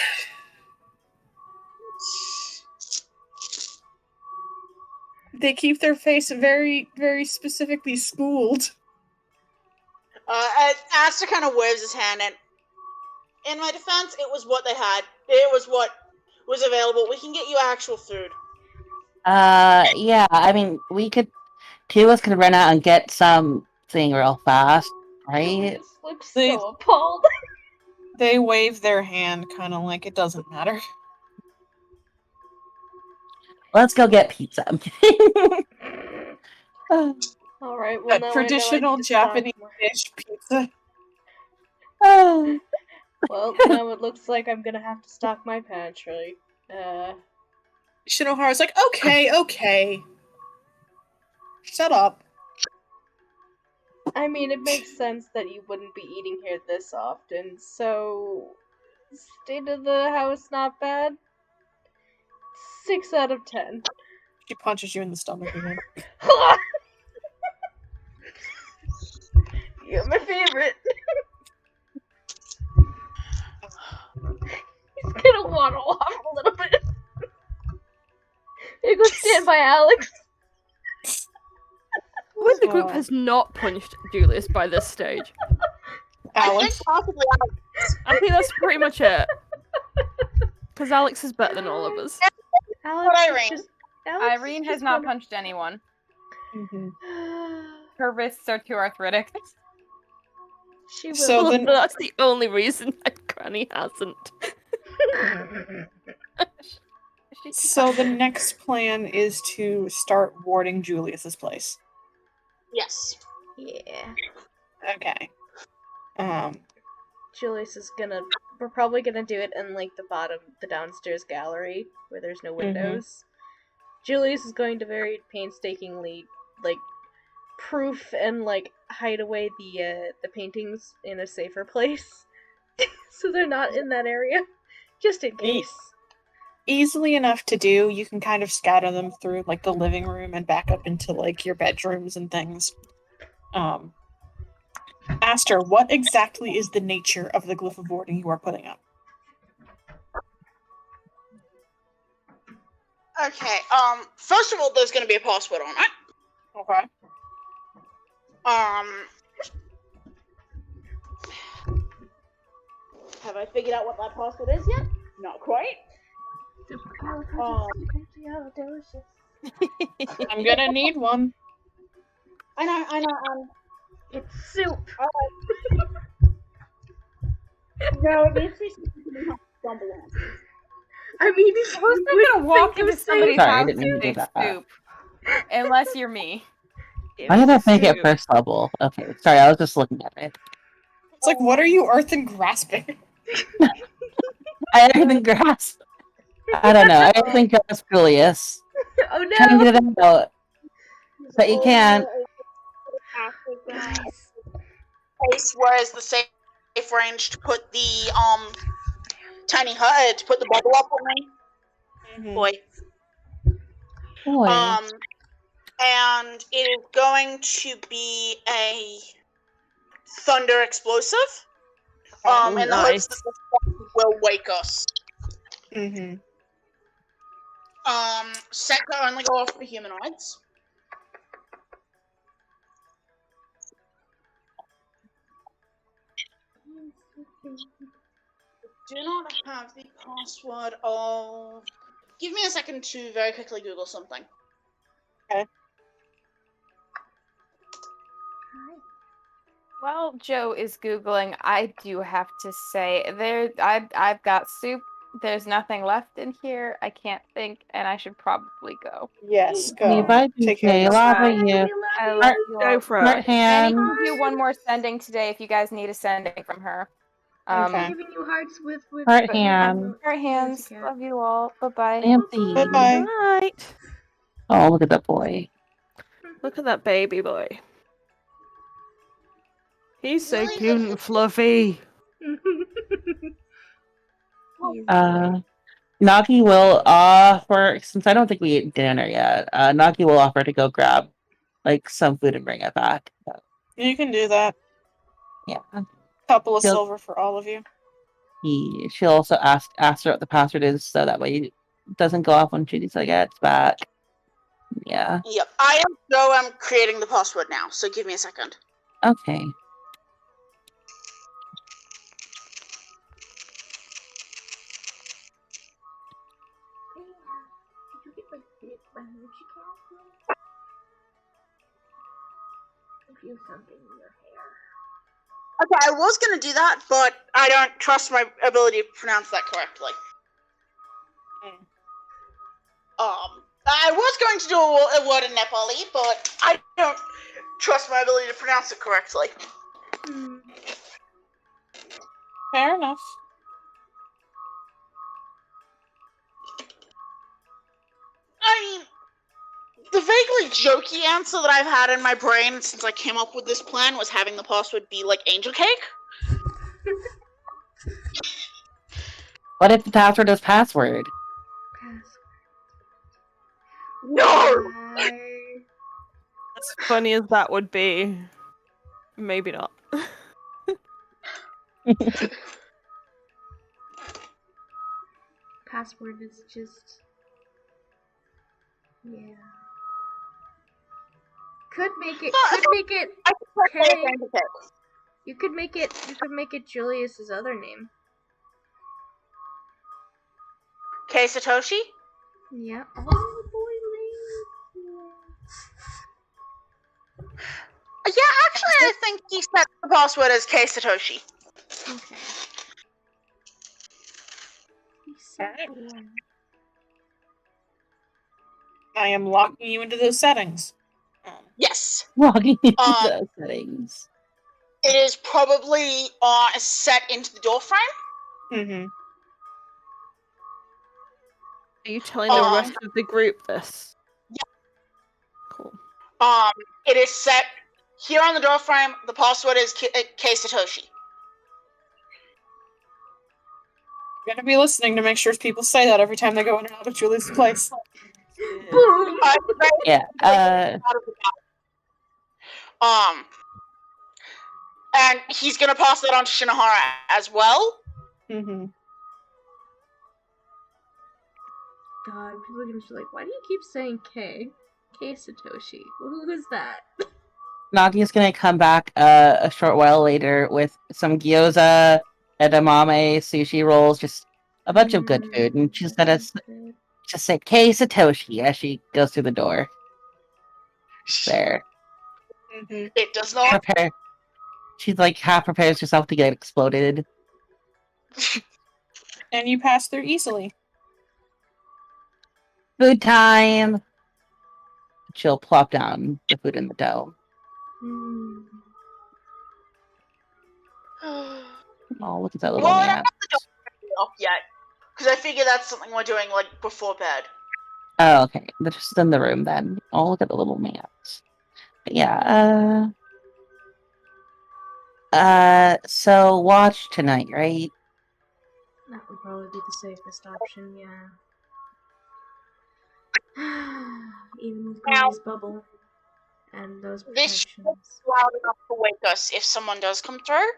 They keep their face very, very specifically schooled. Aster kind of waves his hand, and in my defense, it was what they had. It was what was available. We can get you actual food. Yeah, I mean, two of us could run out and get something real fast, right? Julius looks They- so appalled. They wave their hand, kind of like it doesn't matter. Let's go get pizza. I'm kidding. All right. Well, A now traditional I need to stock Japanese more. dish pizza. Oh. Well, now it looks like I'm gonna have to stock my pantry. Shinohara's like, okay. Shut up. I mean, it makes sense that you wouldn't be eating here this often, so... State of the house not bad? 6 out of 10. She punches you in the stomach again. You're my favorite. He's gonna waddle off a little bit. You go stand by Alex. Who in the group has not punched Julius by this stage? I Alex. think possibly I think that's pretty much it. Because Alex is better than all of us. Alex What is Irene? just- Alex Irene is has just not gonna- punched anyone. Mm-hmm. Her wrists are too arthritic. She will. So then- That's the only reason that Granny hasn't. So the next plan is to start warding Julius's place. yes. Yeah. Okay. Julius is gonna. We're probably gonna do it in like the downstairs gallery where there's no windows. Julius is going to very painstakingly like proof and like hide away the paintings in a safer place, so they're not in that area, just in case. Easily enough to do. You can kind of scatter them through like the living room and back up into like your bedrooms and things. Aster, what exactly is the nature of the glyph of warding you are putting up? Okay. First of all, there's going to be a password on it. Okay. Have I figured out what that password is yet? Not quite. I'm gonna need one. I know. It's soup. No, it needs to be something stumble on. I mean, Who's not gonna walk into somebody's Sorry, I house didn't mean and to say do that. soup? Unless you're me. Why did I make it first level? Okay, sorry, I was just looking at it. It's like, what are you earthen grasping? I didn't grasp. I don't know. I think that's Julius. Oh Trying to no! get it out. But you can't. Guys. Place whereas the safe range to put the tiny hut to put the bubble up on me. Boy. Boy. And it is going to be a thunder explosive. In the hopes that this will wake us. Mm-hmm. Sector only go off for humanoids. Do not have the password of... Give me a second to very quickly Google something. While Joe is googling, I do have to say I've got soup there's nothing left in here. I can't think, and I should probably go. Yes, Okay, go. bye, Take care of BK. yourself. Lava you. I love Heart, you Go all. for heart it. Annie hand. can do one more sending today if you guys need a sending from her. Okay. I'm giving you hearts with Heart but- hand. Her hands. Nancy cat. Love you all. Bye bye. Nancy. Bye-bye. Right. Oh, look at that boy. Look at that baby boy. He's so Really? cute and fluffy. Nagi will offer, since I don't think we ate dinner yet, Nagi will offer to go grab like some food and bring it back. So, You can do that. yeah. Couple of She'll- silver for all of you. She'll also ask her what the password is so that way it doesn't go off when she gets back. Yeah. Yep. I'm creating the password now, so give me a second. Okay. Okay, I was gonna do that, but I don't trust my ability to pronounce that correctly. I was going to do a word in Nepali, but I don't trust my ability to pronounce it correctly. Fair enough. I mean, the vaguely jokey answer that I've had in my brain since I came up with this plan was having the password be like angel cake. What if the password is password? No! As funny as that would be, maybe not. Password is just. Yeah. Could make it. Okay. You could make it Julius's other name. K Satoshi? Yeah. Oh boy, Yeah, actually, I think he set the password as K Satoshi. Okay. I am locking you into those settings. Yes. Logging into Um, the settings. It is probably set into the door frame. Mm-hmm. Are you telling the rest of the group this? Yeah. Cool. It is set here on the door frame. The password is K Satoshi. You're gonna be listening to make sure people say that every time they go in and out of Julie's place. Boom. Yeah. And he's gonna pass that on to Shinohara as well. Mm-hmm. God, people are gonna be like, why do you keep saying K? K Satoshi. Who is that? Nagi's gonna come back a short while later with some gyoza, edamame, sushi rolls, just a bunch of good food, and she's gonna just say K Satoshi as she goes through the door. There. Mm-hmm. It does not. Prepare. She's like half prepares herself to get exploded. And you pass through easily. Food time. She'll plop down the food in the dough. Oh, look at that little Well, I don't man. have the door up yet, because I figure that's something we're doing like before bed. Oh, okay. They're just in the room then. Oh, look at the little man. But yeah, so watch tonight, right? That would probably be the safest option, yeah. Even with Granny's bubble and those This should protections. be loud enough to wake us if someone does come through.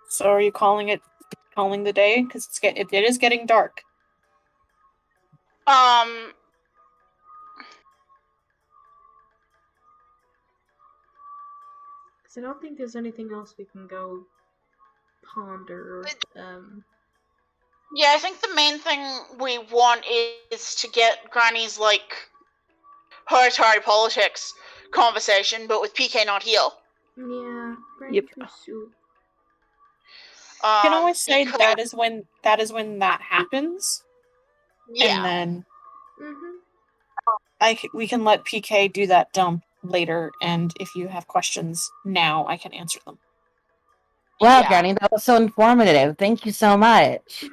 So are you calling the day? Because it is getting dark. Because I don't think there's anything else we can go ponder. Yeah, I think the main thing we want is to get Granny's, like, hereditary politics conversation, but with PK not here. Yeah. Brain Yep. too soup. You can always say because- that is when that happens, Yeah. and then Mm-hmm. we can let PK do that dump later, and if you have questions now, I can answer them. Wow, Yeah. Granny, that was so informative. Thank you so much.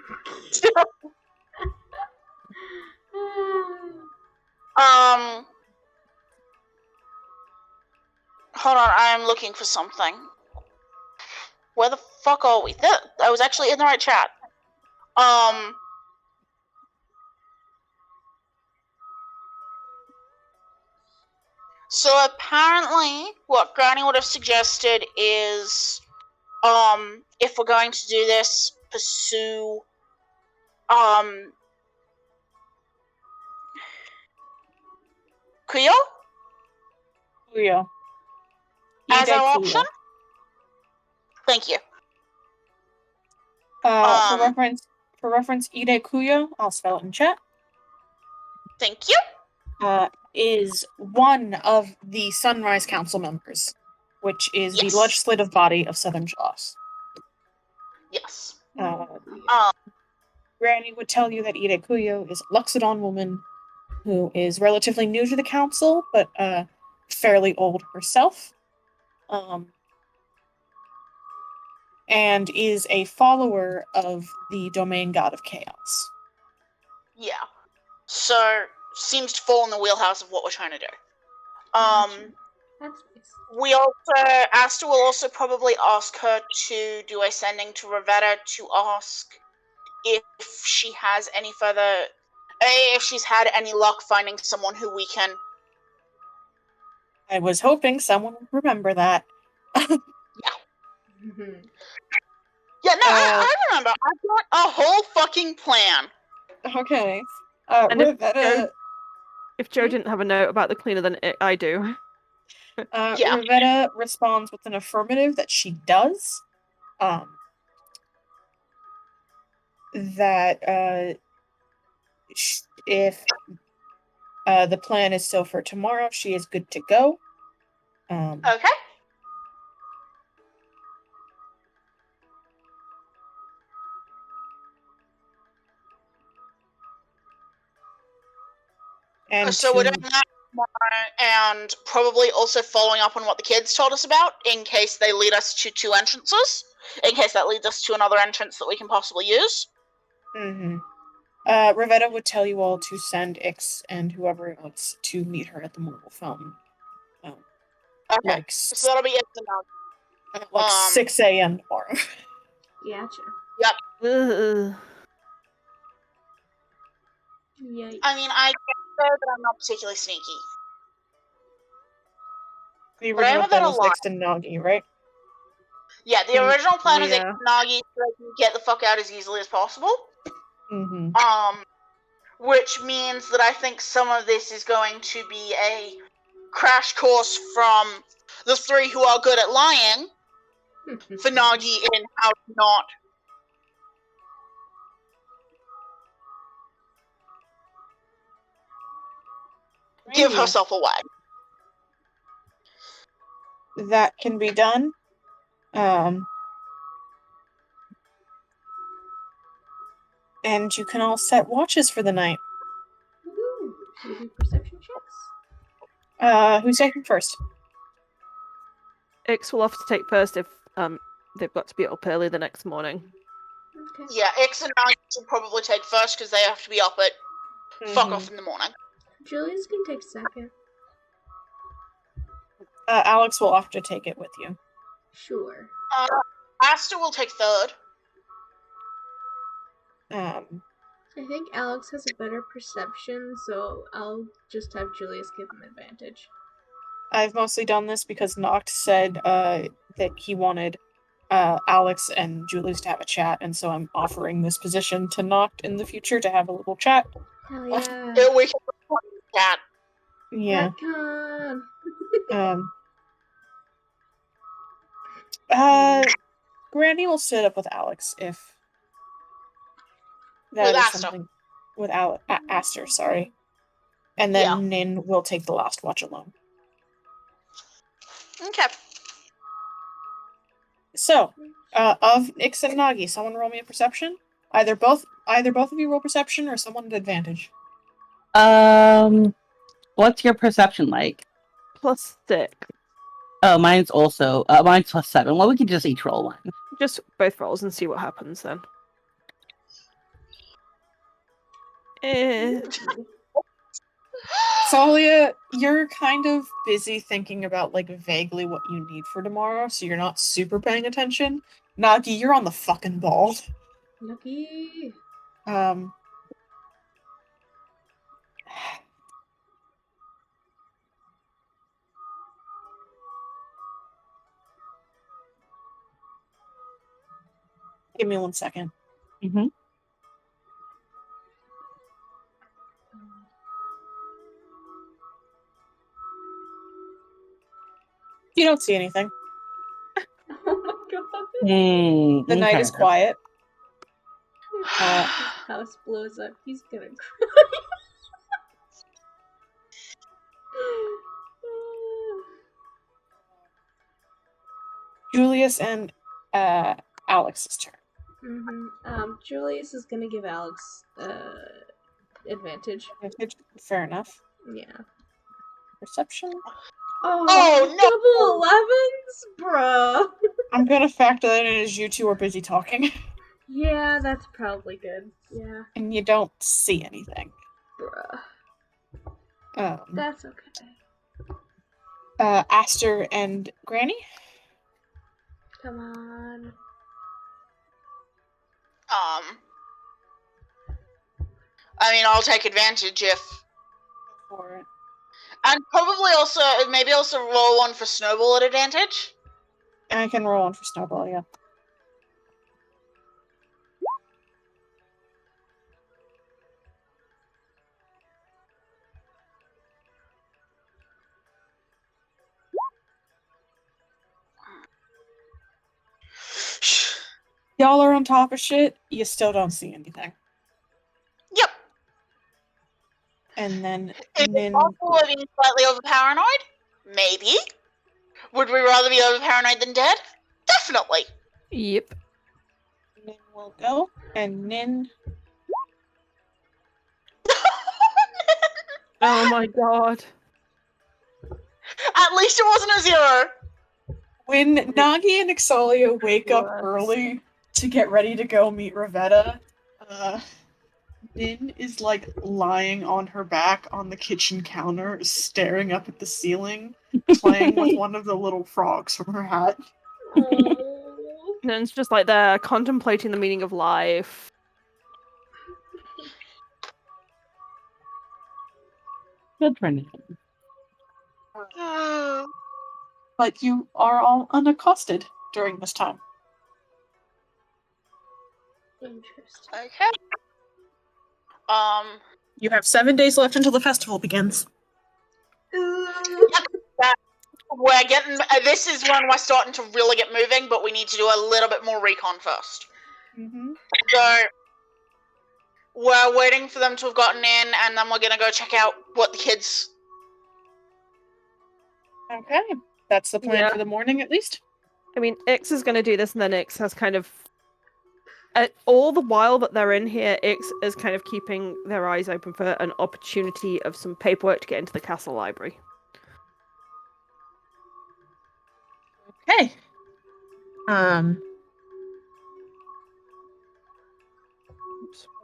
Hold on, I am looking for something. Where the fuck are we? I was actually in the right chat. So apparently, what Granny would have suggested is, if we're going to do this, pursue, Kuyo Kuyo. as Ide our Kuyo. option. Thank you. For reference, Ide Kuyo, I'll spell it in chat, Thank you. is one of the Sunrise Council members, which is Yes. the legislative body of Southern Jaws. Yes. Granny would tell you that Ide Kuyo is a Luxodon woman who is relatively new to the council, but fairly old herself. And is a follower of the Domain God of Chaos. Yeah. So seems to fall in the wheelhouse of what we're trying to do. That's nice. We also, Asta will also probably ask her to do a sending to Rivetta to ask if she has any further, if she's had any luck finding someone who we can. I was hoping someone would remember that. Mm-hmm. Yeah, no, I remember. I've got a whole fucking plan. Okay. And if Rivetta, If Joe didn't have a note about the cleaner, then I do. Yeah. Rivetta responds with an affirmative that she does. That if the plan is still for tomorrow, she is good to go. Okay. And So we're doing that tomorrow, and probably also following up on what the kids told us about, in case they lead us to 2 entrances, in case that leads us to another entrance that we can possibly use. Rivetta would tell you all to send Ix and whoever else to meet her at the Marble Fountain. Okay. So that'll be it for now. 6 a.m. tomorrow. Gotcha. Ugh. Yikes. I mean, I can say that I'm not particularly sneaky. The But I original have that plan a was lot. Ix and Nagi, right? Yeah, the original plan is Yeah. Nagi so I can get the fuck out as easily as possible. Mm-hmm. Which means that I think some of this is going to be a crash course from the 3 who are good at lying for Nagi in how to not give herself away. That can be done. And you can all set watches for the night. Woohoo! Should we do perception checks? Who's taking first? Ix will have to take first if they've got to be up early the next morning. Okay. Yeah, Ix and Nagi should probably take first because they have to be up at fuck off in the morning. Julius can take second. Alex will have to take it with you. Sure. Asta will take third. I think Alex has a better perception, so I'll just have Julius give him advantage. I've mostly done this because Noct said that he wanted Alex and Julius to have a chat, and so I'm offering this position to Noct in the future to have a little chat. Hell yeah. Yeah, we can record that. Yeah. Retcon. Granny will sit up with Alex if that With is Asta. something with Aster, sorry. And then Yeah. Nin will take the last watch alone. Okay. So, of Ix and Nagi, someone roll me a perception. Either both of you roll perception, or someone at advantage. What's your perception like? +6. Oh, mine's also mine's +7. Well, we could just each roll one. Just both rolls and see what happens then. Salia, you're kind of busy thinking about like vaguely what you need for tomorrow, so you're not super paying attention. Nagi, you're on the fucking ball. Lucky. Give me 1 second. Mm-hmm. You don't see anything. Oh my god. The night is quiet. His house blows up. He's gonna cry. Julius and Alex's turn. Julius is gonna give Alex advantage. Fair enough. Yeah. Perception. Oh, no! Double 11s? Bruh. I'm gonna factor that in as you two are busy talking. Yeah, that's probably good. Yeah. And you don't see anything. Bruh. That's okay. Aster and Granny? Come on. I mean, I'll take advantage if... For it. And probably also, maybe also roll one for Snowball at advantage. I can roll one for Snowball, yeah. Y'all are on top of shit, you still don't see anything. Yep. And then Is it possible of being slightly over-paranoid? Maybe. Would we rather be over-paranoid than dead? Definitely. Yep. Nin will go, and Nin... Oh my god. At least it wasn't a 0. When Nagi and Ixalia wake up What? early to get ready to go meet Ravetta, Nin is like lying on her back on the kitchen counter, staring up at the ceiling, playing with one of the little frogs from her hat. And it's just like they're contemplating the meaning of life. Good for Nin. But you are all unaccosted during this time. Interesting. Okay. You have 7 days left until the festival begins. We're getting... this is when we're starting to really get moving, but we need to do a little bit more recon first. Mm-hmm. So, we're waiting for them to have gotten in, and then we're gonna go check out what the kids... Okay. That's the plan Yeah. for the morning, at least. I mean, Ix is going to do this, and then Ix has kind of... all the while that they're in here, Ix is kind of keeping their eyes open for an opportunity of some paperwork to get into the castle library. Okay.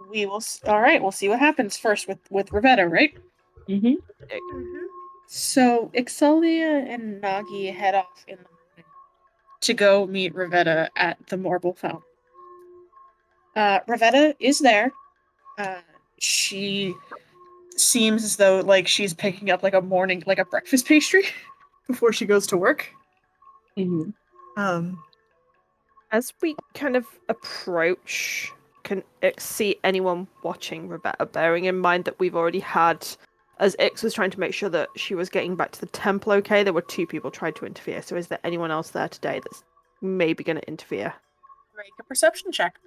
We will. All right. We'll see what happens first with Ravetta, right? Mm-hmm. So Ixalia and Nagi head off in the morning to go meet Ravetta at the Marble Fountain. Ravetta is there. She seems as though like she's picking up like a breakfast pastry before she goes to work. Mm-hmm. As we kind of approach, can Ix see anyone watching Ravetta, bearing in mind that we've already had, as Ix was trying to make sure that she was getting back to the temple okay, there were 2 people trying to interfere, so is there anyone else there today that's maybe going to interfere? Make a perception check.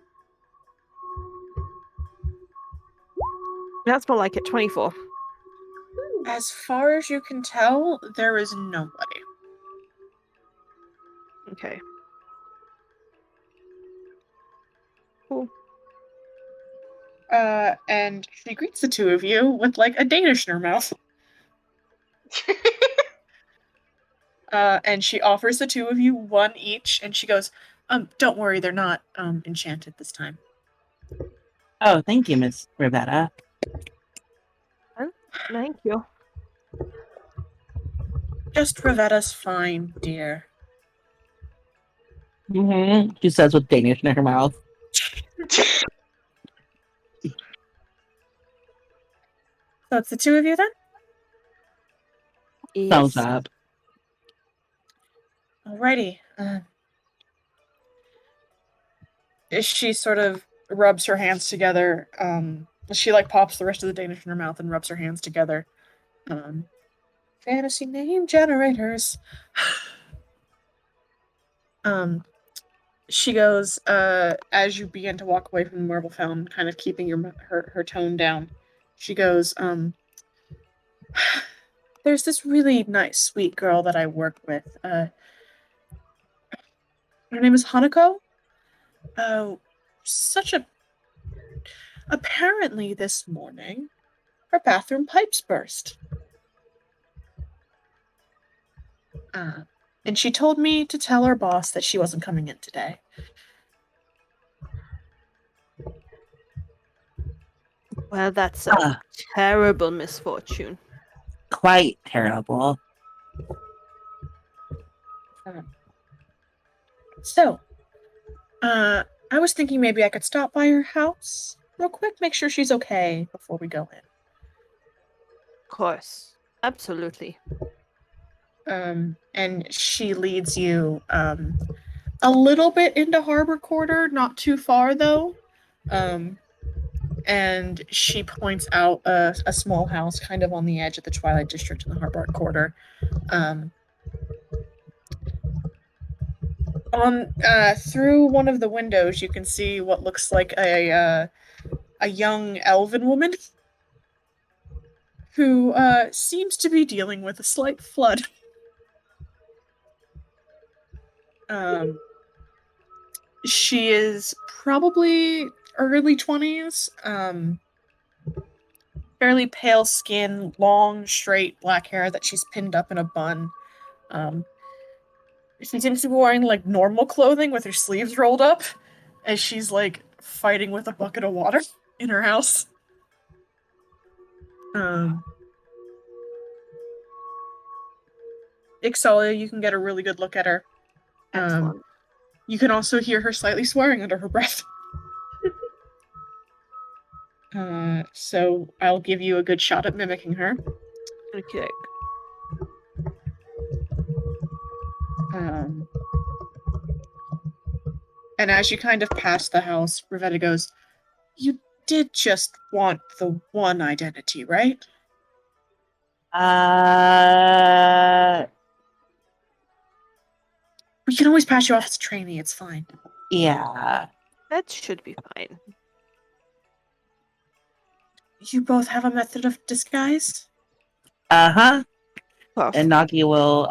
That's more like it, 24. As far as you can tell, there is nobody. Okay. Cool. And she greets the two of you with like a Danish in her mouth. And she offers the two of you one each, and she goes, don't worry, they're not enchanted this time. Oh, thank you, Miss Rivetta. Thank you. Just Rivetta's fine, dear. She says with Danish in her mouth. So it's the two of you then? Thumbs Yes. up. Alrighty. She sort of rubs her hands together. She like pops the rest of the Danish in her mouth and rubs her hands together. Fantasy name generators. She goes, as you begin to walk away from the marble fountain, kind of keeping her tone down. She goes, there's this really nice, sweet girl that I work with. Her name is Hanako. Apparently this morning, her bathroom pipes burst. And she told me to tell her boss that she wasn't coming in today. Well, that's a terrible misfortune. Quite terrible. So, I was thinking maybe I could stop by her house real quick, make sure she's okay before we go in. Of course. Absolutely. And she leads you a little bit into Harbor Quarter, not too far though. And she points out a small house kind of on the edge of the Twilight District in the Harbor Quarter. Through one of the windows, you can see what looks like a young elven woman who seems to be dealing with a slight flood. She is probably early 20s, fairly pale skin, long, straight black hair that she's pinned up in a bun. She seems to be wearing like normal clothing with her sleeves rolled up as she's like fighting with a bucket of water in her house. Ixalia, you can get a really good look at her. Excellent. You can also hear her slightly swearing under her breath. So I'll give you a good shot at mimicking her. Okay. And as you kind of pass the house, Rivetta goes, "You did just want the one identity, right?" We can always pass you off as a trainee, it's fine. Yeah. That should be fine. You both have a method of disguise? Uh-huh. Well, And Nagi will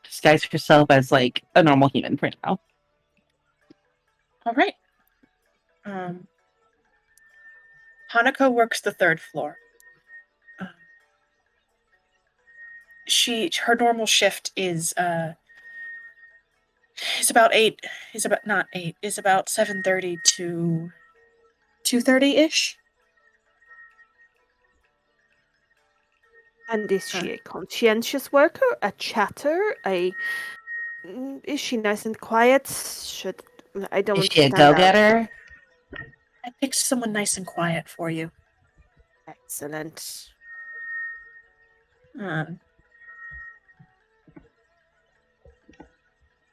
disguise herself as like a normal human for now. Alright. Hanako works the third floor. Her normal shift is about 7:30 to 2:30-ish. and is she a conscientious worker, a chatter, is she nice and quiet? I don't Is she a stand out. go-getter? I picked someone nice and quiet for you. Excellent.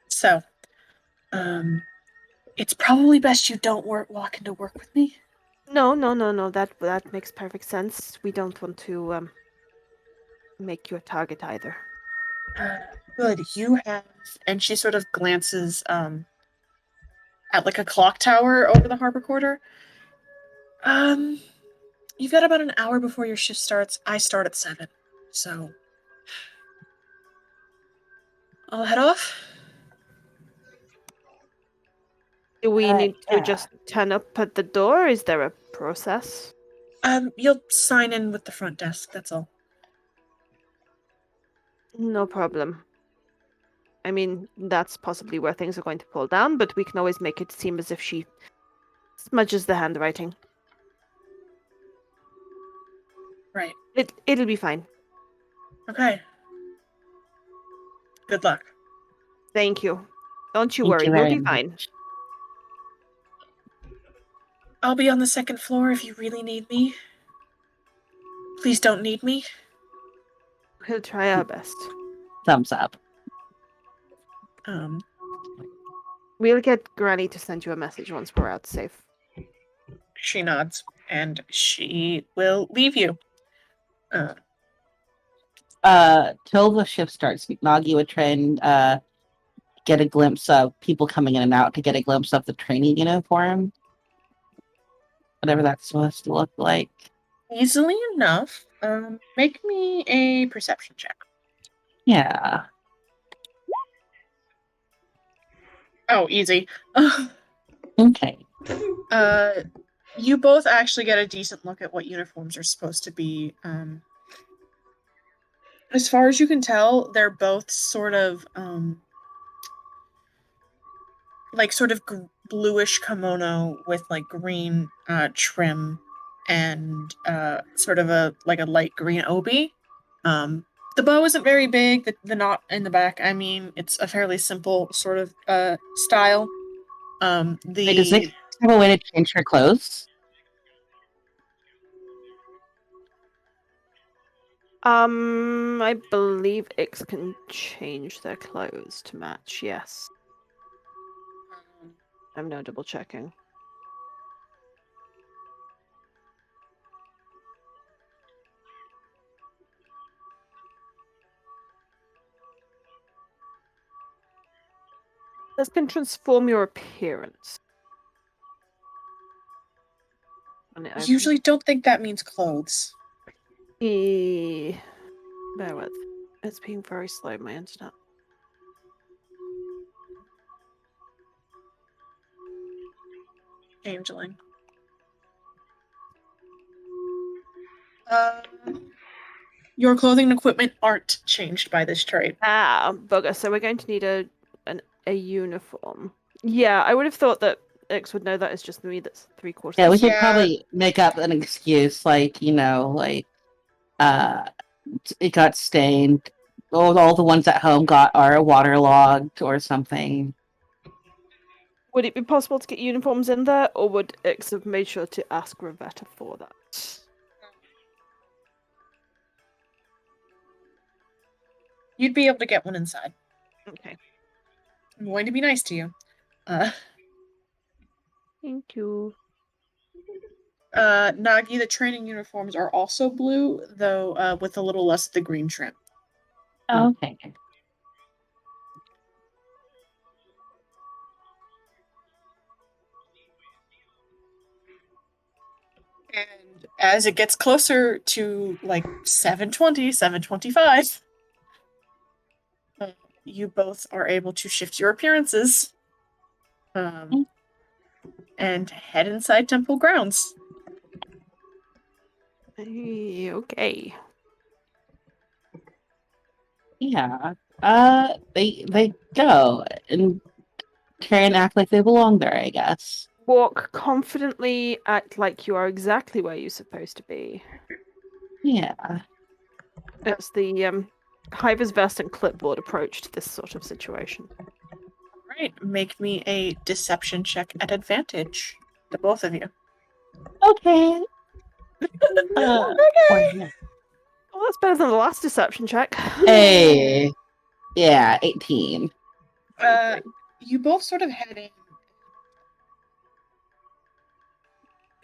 So, it's probably best you don't walk into work with me. No. That makes perfect sense. We don't want to make you a target either. Good. You have, and she sort of glances at like a clock tower over the Harbor Quarter. You've got about an hour before your shift starts. I start at 7, so I'll head off. Do we need to yeah. just turn up at the door? Is there a process? You'll sign in with the front desk, that's all. No problem. I mean, that's possibly where things are going to fall down, but we can always make it seem as if she smudges the handwriting. Right. It'll be fine. Okay. Good luck. Thank you. Don't you Thank worry, you we'll very be fine. much. I'll be on the second floor if you really need me. Please don't need me. We'll try our best. Thumbs up. We'll get Granny to send you a message once we're out safe. She nods, and she will leave you. Till the shift starts, Nagi would try and get a glimpse of people coming in and out to get a glimpse of the training uniform. Whatever that's supposed to look like. Easily enough. Make me a perception check. Yeah. Oh, easy. Okay. You both actually get a decent look at what uniforms are supposed to be. As far as you can tell, they're both sort of bluish kimono with like green trim and sort of a light green obi. The bow isn't very big. The knot in the back, I mean, it's a fairly simple sort of style. Wait, does Nick have a way to change her clothes? I believe Ix can change their clothes to match, yes. I'm now double checking. This can transform your appearance. And I usually don't think that means clothes. Bear with. It's being very slow, my internet. Changeling. Your clothing and equipment aren't changed by this trade. Ah, bugger. So we're going to need a uniform. Yeah, I would have thought that Ix would know that. It's just me that's 3/4. Yeah, we could Yeah. probably make up an excuse, like, it got stained. All the ones at home are waterlogged or something. Would it be possible to get uniforms in there, or would Ix have made sure to ask Ravetta for that? You'd be able to get one inside. Okay. I'm going to be nice to you. Thank you. Nagi, the training uniforms are also blue, though with a little less of the green trim. Okay. And as it gets closer to like 7:20, 7:25, you both are able to shift your appearances and head inside temple grounds. Okay. Yeah. They go and try and act like they belong there, I guess. Walk confidently, act like you are exactly where you're supposed to be. Yeah. It's the Hiver's vest and clipboard approach to this sort of situation. Right, make me a deception check at advantage, the both of you. Okay. Okay. Well, that's better than the last deception check. Hey. Yeah, 18. You both sort of head in.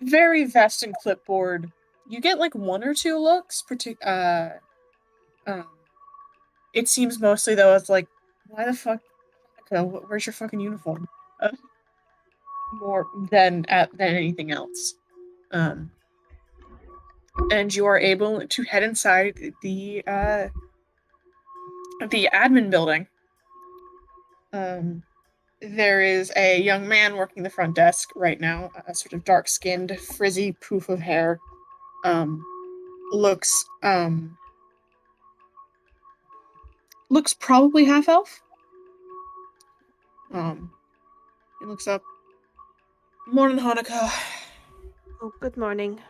Very vest and clipboard. You get like one or two looks. It seems mostly though it's like, why the fuck? Where's your fucking uniform? More than anything else. And you are able to head inside the admin building. there is a young man working the front desk right now, a sort of dark-skinned, frizzy poof of hair. Looks probably half elf. He looks up. Morning, Hanukkah. Oh, good morning.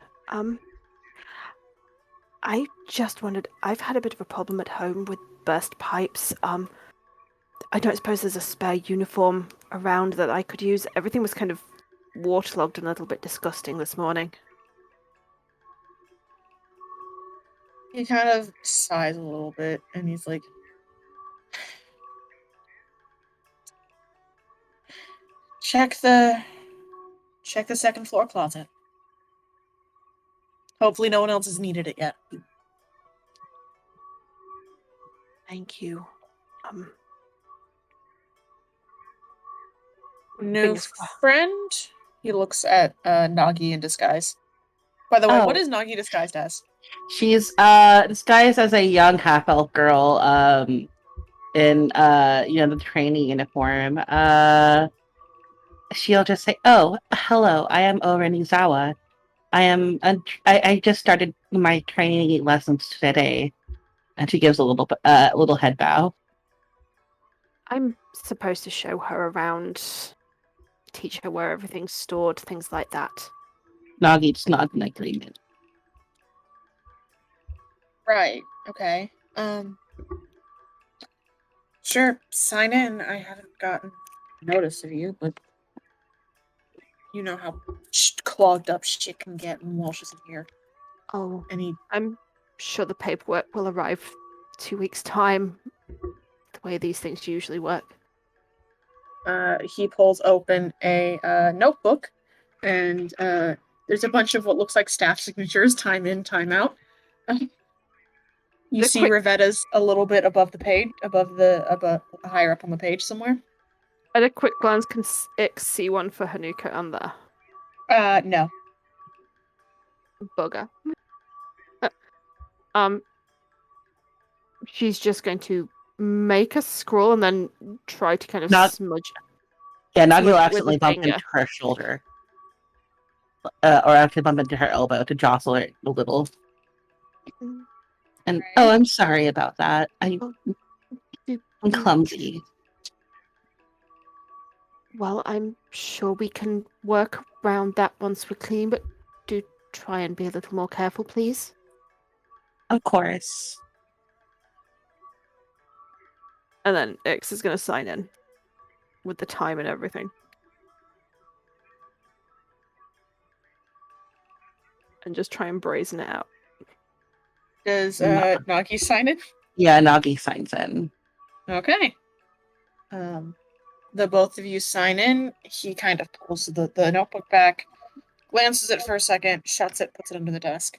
I just wondered, I've had a bit of a problem at home with burst pipes. I don't suppose there's a spare uniform around that I could use. Everything was kind of waterlogged and a little bit disgusting this morning. He kind of sighs a little bit, and he's like, check the second floor closet. Hopefully no one else has needed it yet. Thank you. New Fingers crossed. friend? He looks at Nagi in disguise. By the way, Oh. what is Nagi disguised as? She's disguised as a young half elf girl, in the training uniform. She'll just say, "Oh, hello, I am Oren Izawa. I just started my training lessons today," and she gives a little head bow. I'm supposed to show her around, teach her where everything's stored, things like that. Nagi's not in agreement. Right. Okay. Sure. Sign in. I haven't gotten notice of you, but you know how clogged up shit can get when Walsh isn't here. Oh, And he I'm sure the paperwork will arrive 2 weeks' time, the way these things usually work. he pulls open a notebook, and there's a bunch of what looks like staff signatures, time in, time out. You The see quick- Ravetta's a little bit above the page, above higher up on the page somewhere. At a quick glance, can Ix see one for Hanukkah on there? No. Bugger. She's just going to make a scroll and then try to kind of smudge. Yeah, Nagi will Smudge it with accidentally a bump finger. into her shoulder. Or actually bump into her elbow to jostle it a little. And Right. I'm sorry about that. I'm clumsy. Well, I'm sure we can work around that once we're clean, but do try and be a little more careful, please. Of course. And then Ix is going to sign in with the time and everything. And just try and brazen it out. Does No. Nagi sign it? Yeah, Nagi signs in. Okay. The both of you sign in. He kind of pulls the notebook back, glances at it for a second, shuts it, puts it under the desk.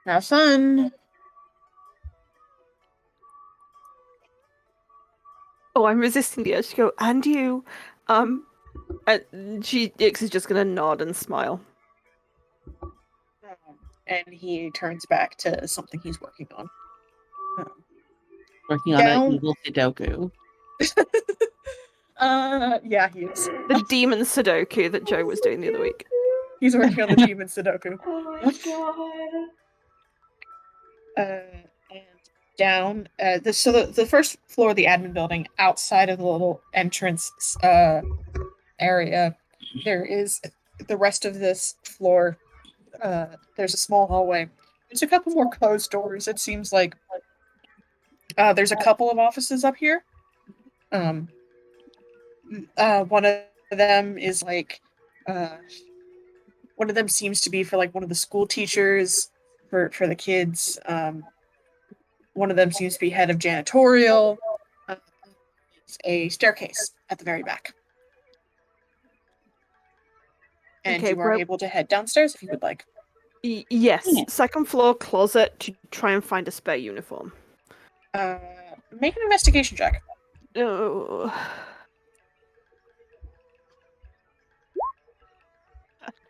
Have fun. Oh, I'm resisting the urge to go, and you. And Ix is just going to nod and smile. And he turns back to something he's working on. Working on Down. an evil Sudoku. Yeah, he is. The demon Sudoku that Joe was doing the other week. He's working on the demon Sudoku. Oh my god. And down, the first floor of the admin building, outside of the little entrance area, there is the rest of this floor. There's a small hallway. There's a couple more closed doors. It seems like there's a couple of offices up here. One of them is like one of them seems to be for like one of the school teachers for the kids. One of them seems to be head of janitorial. It's a staircase at the very back. And Okay, you are able to head downstairs if you would like. Yes, Yeah. second floor closet to try and find a spare uniform. Make an investigation check. Oh.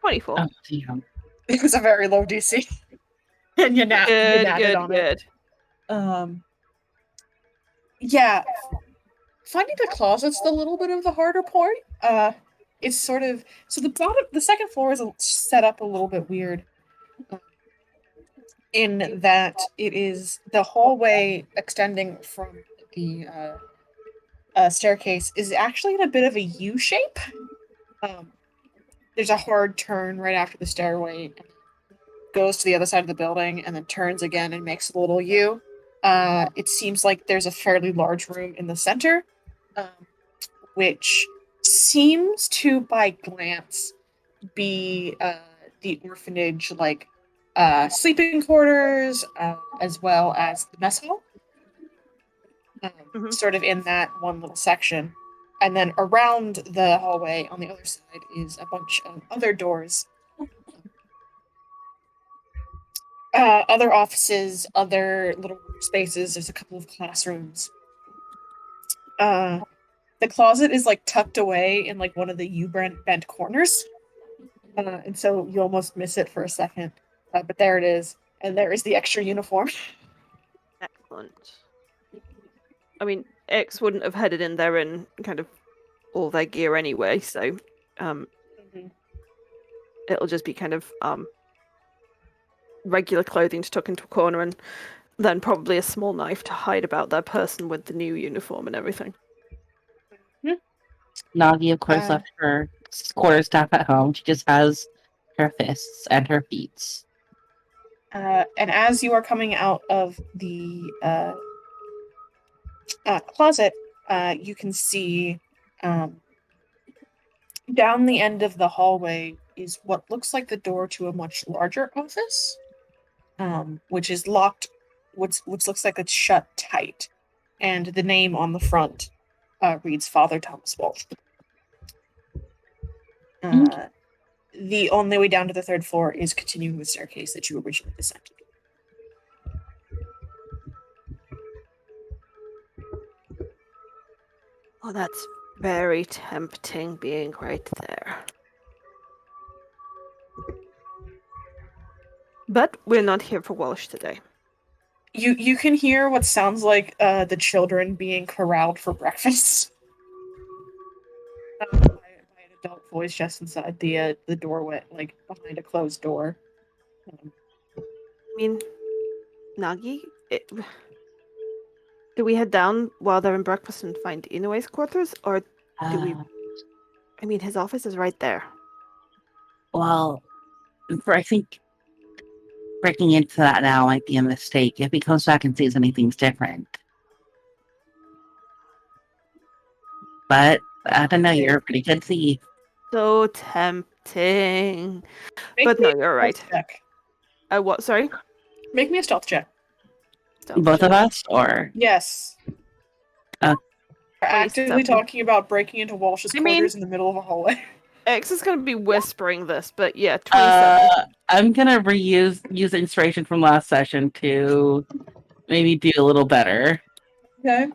24. Oh, damn. It was a very low DC. And you natted on it. Good. Yeah. Finding the closet's the little bit of the harder point. It's sort of so the second floor is set up a little bit weird, in that it is the hallway extending from the staircase is actually in a bit of a U shape. There's a hard turn right after the stairway, goes to the other side of the building, and then turns again and makes a little U. It seems like there's a fairly large room in the center, which seems to, by glance, be the orphanage, like sleeping quarters, as well as the mess hall. Sort of in that one little section. And then around the hallway on the other side is a bunch of other doors. Other offices, other little spaces. There's a couple of classrooms. The closet is like tucked away in like one of the U-bent corners. And so you almost miss it for a second. But there it is. And there is the extra uniform. Excellent. I mean, X wouldn't have headed in there in kind of all their gear anyway, so it'll just be kind of regular clothing to tuck into a corner, and then probably a small knife to hide about their person with the new uniform and everything. Nagi, of course, left her quarterstaff at home. She just has her fists and her feet. And as you are coming out of the closet, you can see down the end of the hallway is what looks like the door to a much larger office, which is locked, which looks like it's shut tight. And the name on the front reads Father Thomas Walsh. The only way down to the third floor is continuing the staircase that you originally descended. Oh, that's very tempting, being right there. But we're not here for Walsh today. You can hear what sounds like the children being corralled for breakfast. By an adult voice just inside the doorway, like behind a closed door. I mean, Nagi, do we head down while they're in breakfast and find Inoue's quarters, or do we? I mean, his office is right there. Well, I think breaking into that now might be a mistake. If he comes back and sees anything's different. But I don't know, you're a pretty good thief. So tempting. But no, you're right. Check. What? Sorry? Make me a stealth check. Both of us, or? Yes. We're actively talking about breaking into Walsh's quarters in the middle of a hallway. X is going to be whispering this, but yeah, 27. I'm going to use inspiration from last session to maybe do a little better. Okay.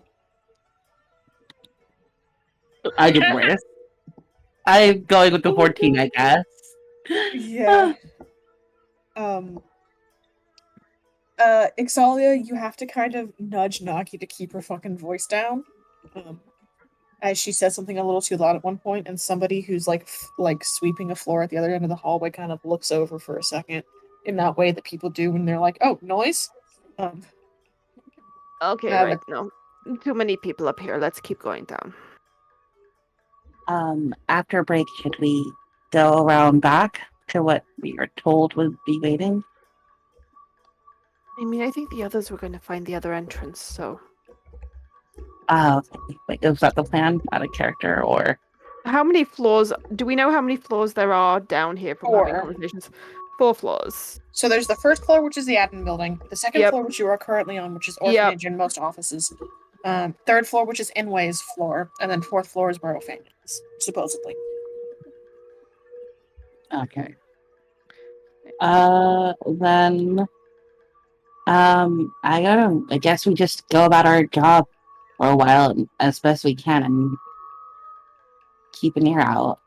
I did worse. I'm going with the 14, I guess. Yeah. Ixalia, you have to kind of nudge Nagi to keep her fucking voice down. As she says something a little too loud at one point, and somebody who's like sweeping a floor at the other end of the hallway kind of looks over for a second in that way that people do when they're like, "Oh, noise." Okay, right. No, too many people up here. Let's keep going down. After break, should we go around back to what we were told would be waiting? I mean, I think the others were going to find the other entrance, so. Wait, is that the plan? Not a character, or? How many floors? Do we know how many floors there are down here from having conversations? 4 floors. So there's the first floor, which is the admin building. The second floor, which you are currently on, which is orphanage and most offices. Third floor, which is Inoue's floor, and then fourth floor is where Ophan is, supposedly. Okay. Then, I guess we just go about our job for a while as best we can and keep an ear out.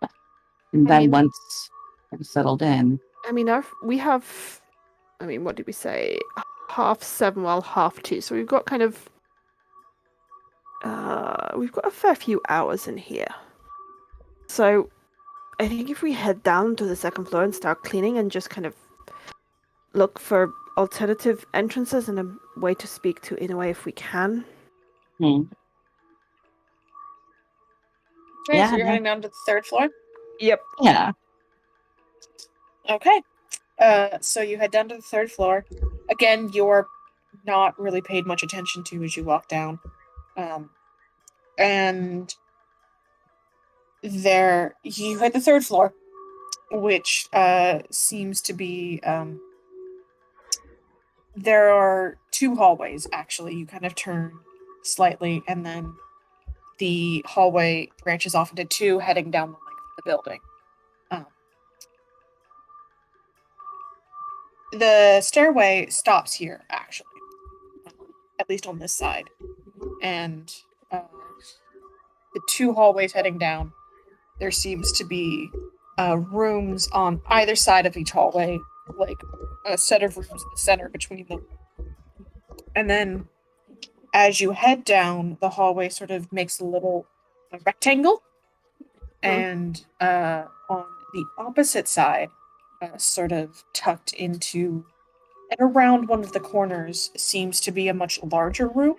And then once we're settled in. I mean, we have, what did we say? 7:30, well, 2:30. So we've got kind of we've got a fair few hours in here. So I think if we head down to the second floor and start cleaning and just kind of look for alternative entrances and a way to speak to Inoue if we can. Hmm. Okay, Yeah, so you're no. heading down to the third floor? Yep. Yeah. Okay. So you head down to the third floor. Again, you're not really paid much attention to as you walk down. And there you hit the third floor, which seems to be there are two hallways actually. You kind of turn slightly and then the hallway branches off into two heading down the length of the building. The stairway stops here, actually, at least on this side. And the two hallways heading down, there seems to be rooms on either side of each hallway, like a set of rooms in the center between them. And then as you head down, the hallway sort of makes a little rectangle. And on the opposite side, sort of tucked into and around one of the corners seems to be a much larger room,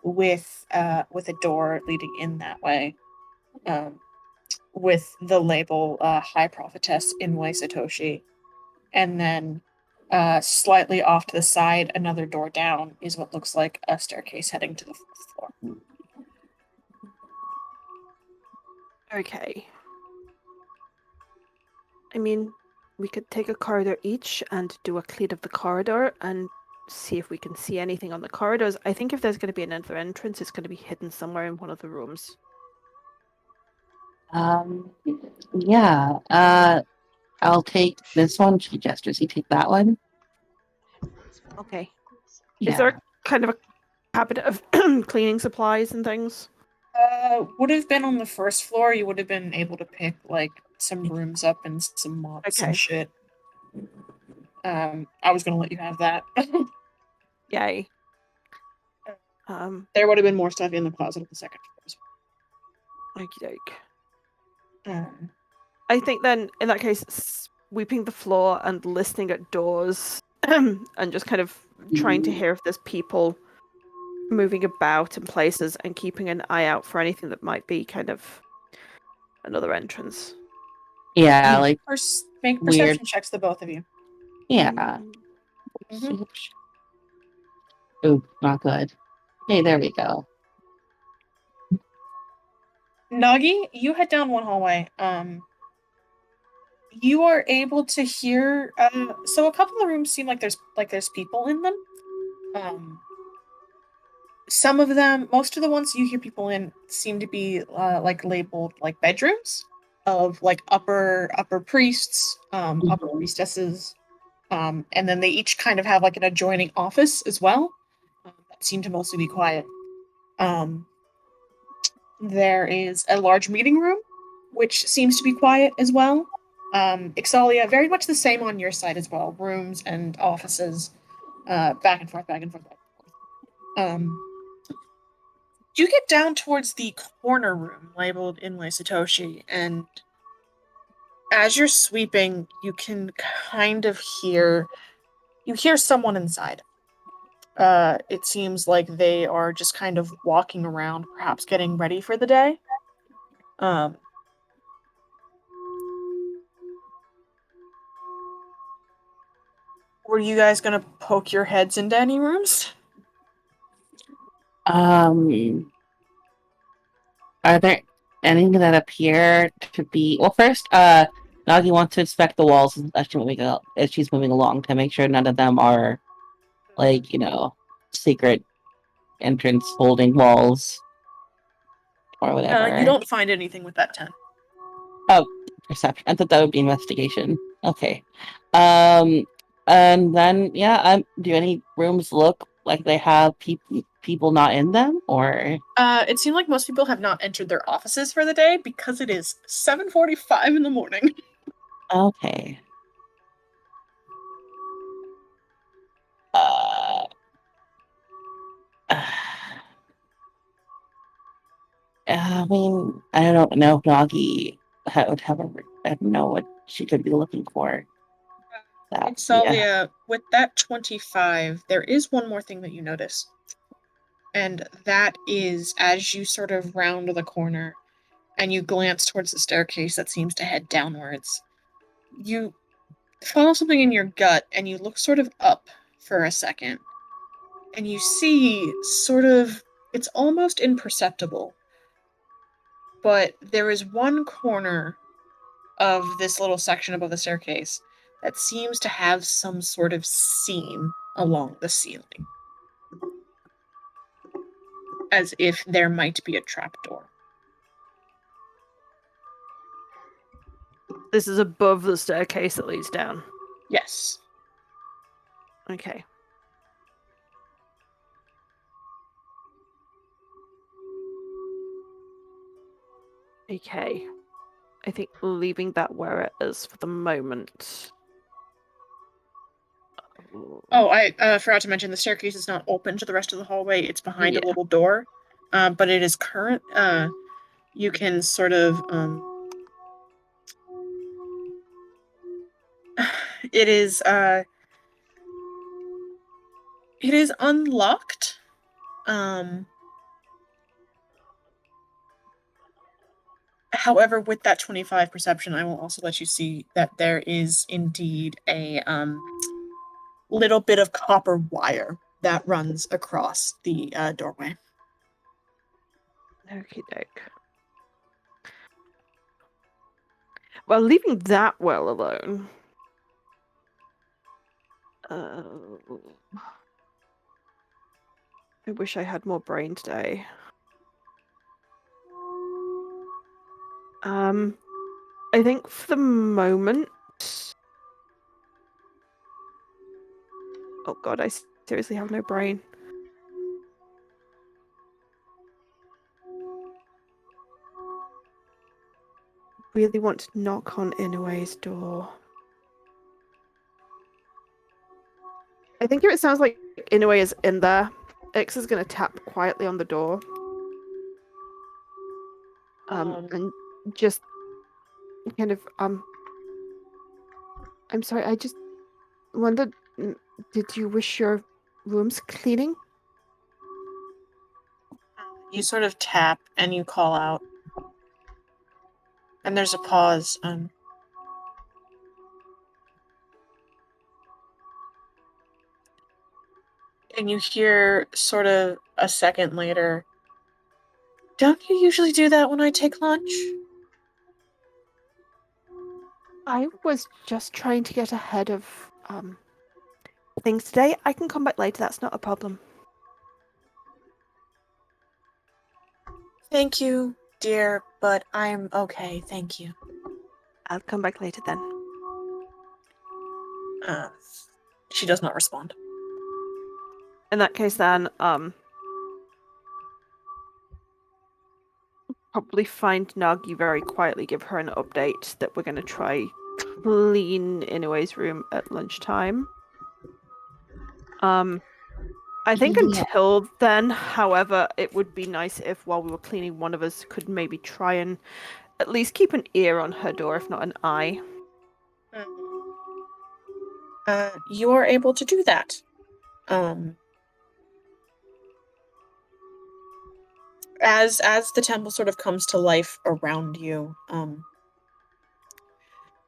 with a door leading in that way, with the label High Prophetess Inoue Satoshi, and then slightly off to the side, another door down is what looks like a staircase heading to the fourth floor. Okay. I mean, we could take a corridor each and do a clean of the corridor and see if we can see anything on the corridors. I think if there's going to be another entrance, it's going to be hidden somewhere in one of the rooms. Yeah. I'll take this one. She gestures. You take that one. Okay. Yeah. Is there a kind of a cabinet of cleaning supplies and things? Would have been on the first floor. You would have been able to pick like some brooms up and some mops Okay. and shit. I was gonna let you have that. Yay. There would have been more stuff in the closet of the second floor. Okie doke. Um, I think then, in that case, sweeping the floor and listening at doors and just kind of trying to hear if there's people moving about in places and keeping an eye out for anything that might be kind of another entrance. Yeah, like make weird. perception checks, the both of you. Yeah. Mhm. Ooh, not good. Okay, there we go. Nagi, you head down one hallway. You are able to hear. So a couple of rooms seem like there's people in them. Some of them, most of the ones you hear people in, seem to be like labeled like bedrooms of like upper priests, upper priestesses, and then they each kind of have like an adjoining office as well. That seem to mostly be quiet. There is a large meeting room, which seems to be quiet as well. Ixalia, very much the same on your side as well. Rooms and offices, back and forth, back and forth, back and forth. You get down towards the corner room labeled Inoue Satoshi, and as you're sweeping, you can kind of hear someone inside. It seems like they are just kind of walking around, perhaps getting ready for the day. Were you guys gonna poke your heads into any rooms? Are there any that appear to be? Well, first, Nagi wants to inspect the walls as she's moving along to make sure none of them are, like, secret entrance holding walls or whatever. You don't find anything with that 10. Oh, perception. I thought that would be investigation. Okay. And then do any rooms look like they have people not in them, or? It seemed like most people have not entered their offices for the day because it is 7:45 in the morning. Okay. I mean, I don't know if Nagi would have a. I don't know what she could be looking for. Yeah. Exalia, with that 25, there is one more thing that you notice. And that is as you sort of round the corner and you glance towards the staircase that seems to head downwards, you follow something in your gut and you look sort of up for a second. And you see sort of, it's almost imperceptible, but there is one corner of this little section above the staircase that seems to have some sort of seam along the ceiling. As if there might be a trapdoor. This is above the staircase that leads down. Yes. Okay. Okay. I think leaving that where it is for the moment. Oh, I forgot to mention the staircase is not open to the rest of the hallway. It's behind Yeah. a little door. But it is current. You can sort of it is unlocked. However, with that 25 perception, I will also let you see that there is indeed a little bit of copper wire that runs across the doorway. Okie doke. Well, leaving that well alone. I wish I had more brain today. I think for the moment. Oh god, I seriously have no brain. Really want to knock on Inoue's door. I think if it sounds like Inoue is in there, Ix is going to tap quietly on the door. And just kind of, I'm sorry, I just wondered, did you wish your rooms cleaning? You sort of tap and you call out. And there's a pause. And you hear sort of a second later, don't you usually do that when I take lunch? I was just trying to get ahead of things today. I can come back later, that's not a problem. Thank you, dear, but I'm okay, thank you. I'll come back later then. She does not respond. In that case then, probably find Nagi very quietly, give her an update that we're going to try clean Inoue's room at lunchtime. I think until then, however, it would be nice if while we were cleaning, one of us could maybe try and at least keep an ear on her door, if not an eye. You are able to do that. As the temple sort of comes to life around you,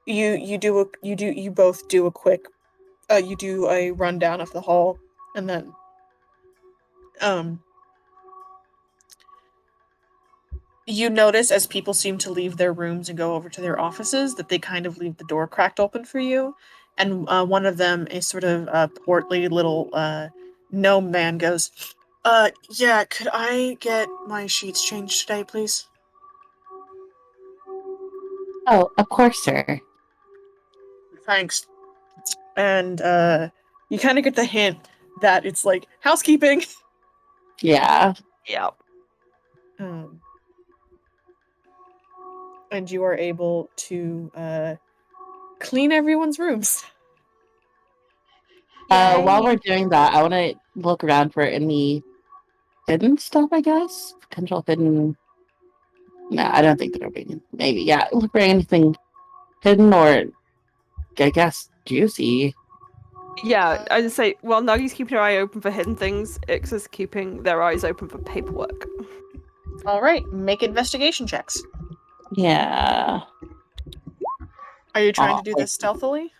you both do a quick you do a rundown of the hall, and then you notice as people seem to leave their rooms and go over to their offices that they kind of leave the door cracked open for you, and one of them, a sort of portly little gnome man, goes, yeah, could I get my sheets changed today, please? Oh, of course, sir. Thanks. And you kind of get the hint that it's like housekeeping. Yeah. Yep. And you are able to clean everyone's rooms. While we're doing that, I want to look around for any hidden stuff, I guess. Potential hidden No, I don't think there'll be. Maybe, yeah. Look for anything hidden or, I guess, juicy. Yeah, I just say, well, Nagi's keeping her eye open for hidden things. Ixa's keeping their eyes open for paperwork. All right, make investigation checks. Yeah. Are you trying to do Oh. this stealthily?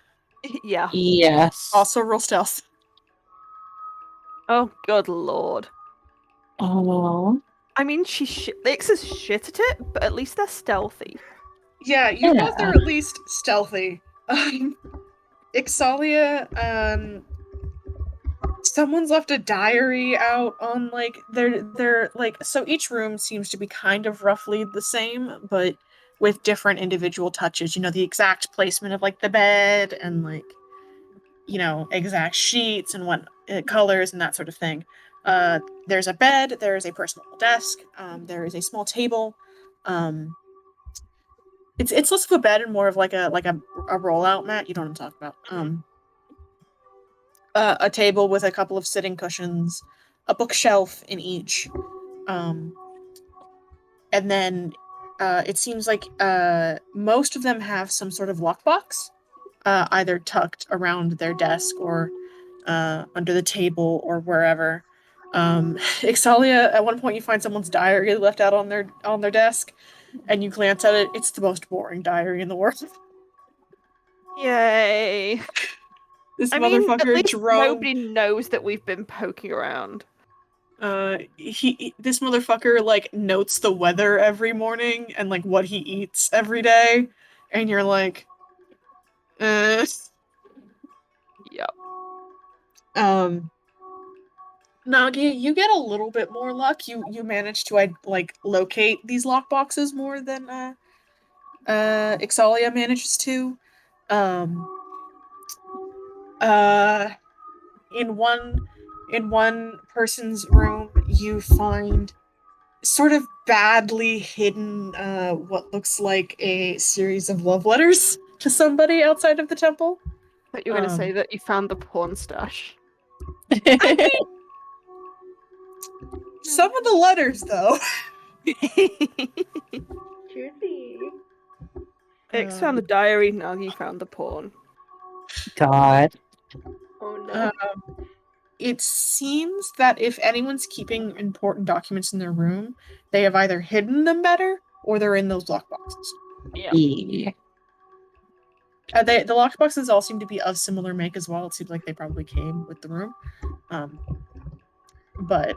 Yeah. Yes. Also, roll stealth. Oh, good lord. Oh. I mean, Ixa's shit at it, but at least they're stealthy. Yeah, you both Yeah. are at least stealthy. Ixalia, someone's left a diary out on like their like so each room seems to be kind of roughly the same, but with different individual touches. You know, the exact placement of like the bed and like exact sheets and what colors and that sort of thing. There's a bed, there is a personal desk, there is a small table. It's less of a bed and more of like a rollout mat. You know what I'm talking about. A table with a couple of sitting cushions, a bookshelf in each, and then it seems like most of them have some sort of lockbox, either tucked around their desk or under the table or wherever. Ixalia, at one point you find someone's diary left out on their desk, and you glance at it. It's the most boring diary in the world. Yay. This I mean, at motherfucker least Jerome. nobody knows that we've been poking around. This motherfucker like notes the weather every morning and like what he eats every day, and you're like, Yep. Nagi, you get a little bit more luck. You manage to like locate these lockboxes more than Ixalia manages to. In one person's room, you find sort of badly hidden what looks like a series of love letters to somebody outside of the temple. But you're gonna say that you found the porn stash. I mean, some of the letters, though. Juicy. Ix found the diary, Nagi found the porn. God. Oh no. It seems that if anyone's keeping important documents in their room, they have either hidden them better or they're in those lockboxes. Yeah. The lockboxes all seem to be of similar make as well. It seems like they probably came with the room. But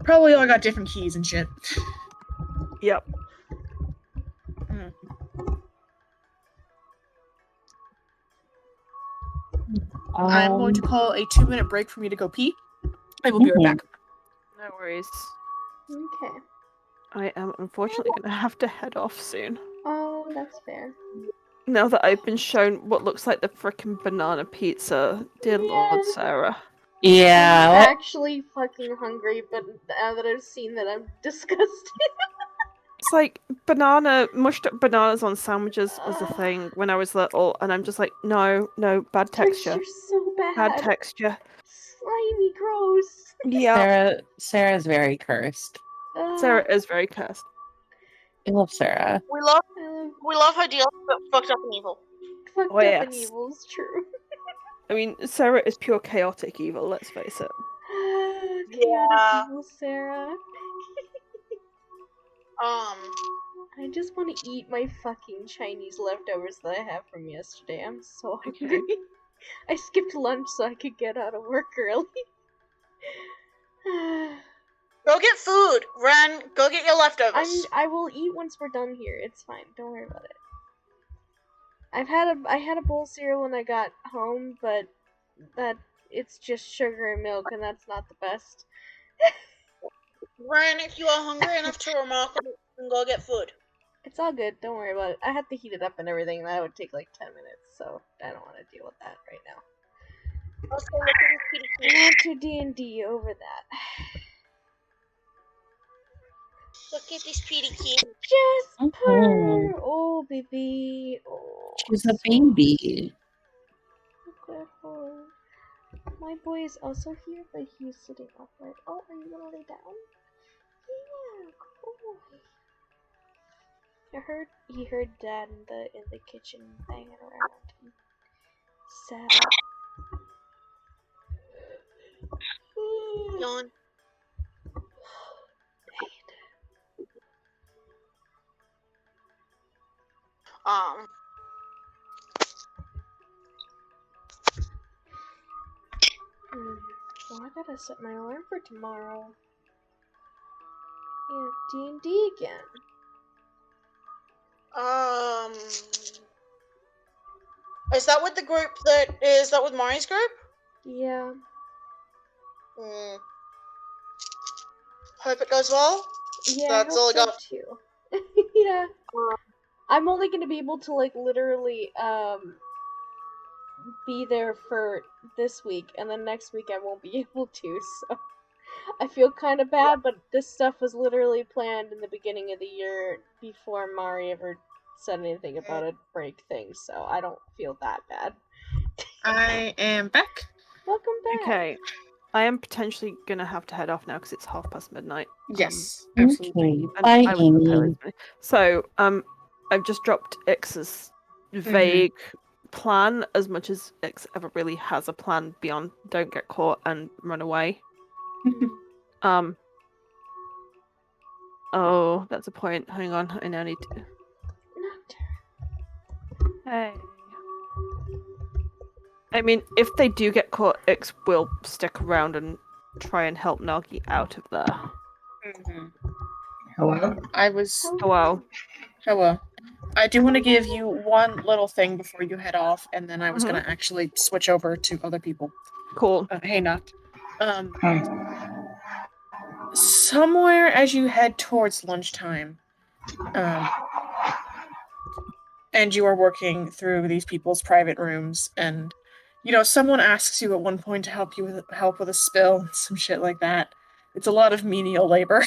probably all got different keys and shit. Yep. I'm going to call a 2-minute break for me to go pee. I will be right back. No worries. Okay. I am unfortunately gonna have to head off soon. Oh, that's fair. Now that I've been shown what looks like the frickin' banana pizza, dear Lord, Sarah. Yeah. I'm What? actually fucking hungry, but now that I've seen that, I'm disgusted. It's like mushed up bananas on sandwiches was a thing when I was little, and I'm just like, no, bad texture. Texture's so bad. Bad texture. Slimy, gross. Yeah. Sarah's very cursed. Sarah is very cursed. I love Sarah. We love her deal, but fucked up and evil. Fucked Oh, up yes. and evil's true. I mean, Sarah is pure chaotic evil, let's face it. Chaotic evil, Sarah. I just want to eat my fucking Chinese leftovers that I have from yesterday. I'm so hungry. I skipped lunch so I could get out of work early. Go get food, Ren. Go get your leftovers. I will eat once we're done here. It's fine. Don't worry about it. I had a bowl of cereal when I got home, but it's just sugar and milk, and that's not the best. Ren, if you are hungry enough to remark on it, then go get food. It's all good. Don't worry about it. I had to heat it up and everything, and that would take like 10 minutes, so I don't want to deal with that right now. Also, look at this kitty I want to D&D over that. Look at this pretty kid. Jasper! Oh, baby. Oh, She's a baby. look at her. My boy is also here, but he's sitting upright. Oh, are you gonna lay down? Yeah, cool. he heard Dad in the kitchen banging around and sat up. Yawn. Well, I gotta set my alarm for tomorrow. Yeah, D&D again. Is that with the group is that with Mari's group? Yeah. Hope it goes well. Yeah, That's I all I hope got. so too. Yeah. I'm only gonna be able to like literally be there for this week, and then next week I won't be able to, so I feel kind of bad, but this stuff was literally planned in the beginning of the year before Mari ever said anything about a break thing, so I don't feel that bad. I am back. Welcome back. Okay. I am potentially gonna have to head off now because it's midnight. Yes, absolutely. Okay. Bye, I was Amy. prepared. So, I've just dropped Ix's vague plan, as much as Ix ever really has a plan beyond don't get caught and run away. Oh, that's a point. Hang on, I now need to. Hey. I mean, if they do get caught, Ix will stick around and try and help Nagi out of there. Hello? Hello. I do want to give you one little thing before you head off, and then I was going to actually switch over to other people. Cool. Hey, Noct. Somewhere as you head towards lunchtime, and you are working through these people's private rooms, and someone asks you at one point to help with a spill, some shit like that. It's a lot of menial labor.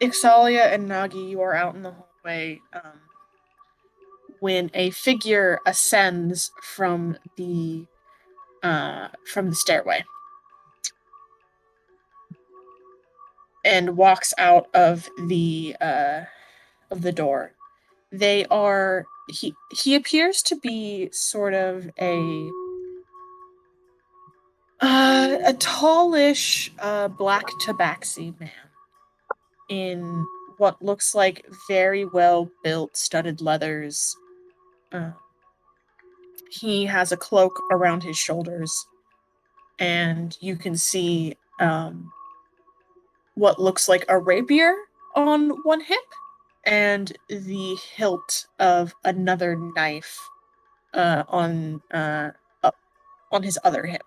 Ixalia and Nagi, you are out in the hallway when a figure ascends from the stairway and walks out of the door. He appears to be sort of a tallish black tabaxi man in what looks like very well built studded leathers. He has a cloak around his shoulders, and you can see what looks like a rapier on one hip and the hilt of another knife on his other hip.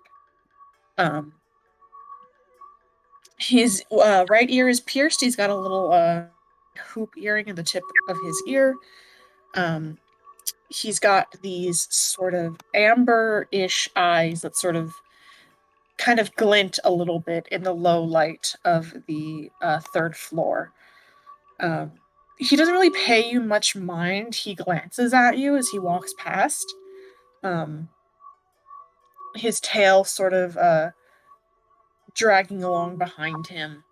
His right ear is pierced. He's got a little hoop earring in the tip of his ear. He's got these sort of amber-ish eyes that sort of kind of glint a little bit in the low light of the third floor. He doesn't really pay you much mind. He glances at you as he walks past. His tail sort of dragging along behind him.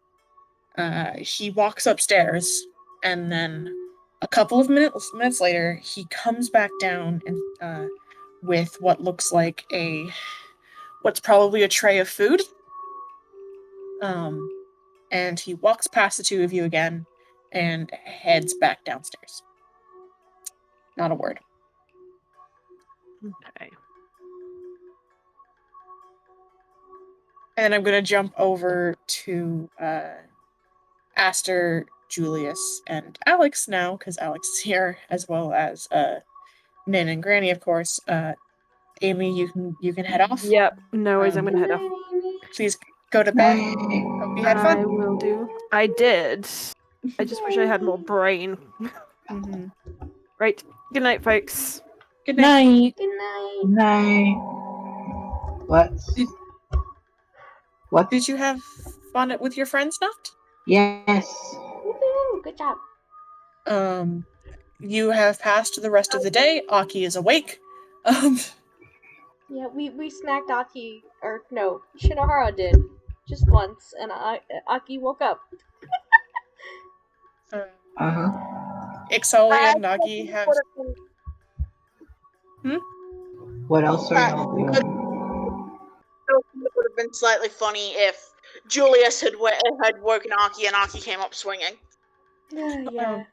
He walks upstairs, and then a couple of minutes later, he comes back down and with what looks like what's probably a tray of food. And he walks past the two of you again and heads back downstairs. Not a word. Okay. And I'm going to jump over to Aster, Julius, and Alex now, because Alex is here, as well as Nan and Granny, of course. Amy, you can head off. Yep, no worries, I'm going to head off. Please go to bed. Hope you had fun. I will do. I did. I just wish I had more brain. Right. Good night, folks. Good night. Good night. Good night. What? Did you have fun with your friends, Noct? Yes. Woohoo, good job. You have passed the rest of the day. Aki is awake. Yeah, we snacked Aki, or no, Shinohara did, just once, and Aki woke up. Uh-huh. Ixalia and Nagi have. What else are That y'all would doing? have been slightly funny if Julius had woken Aki and Aki came up swinging. Yeah.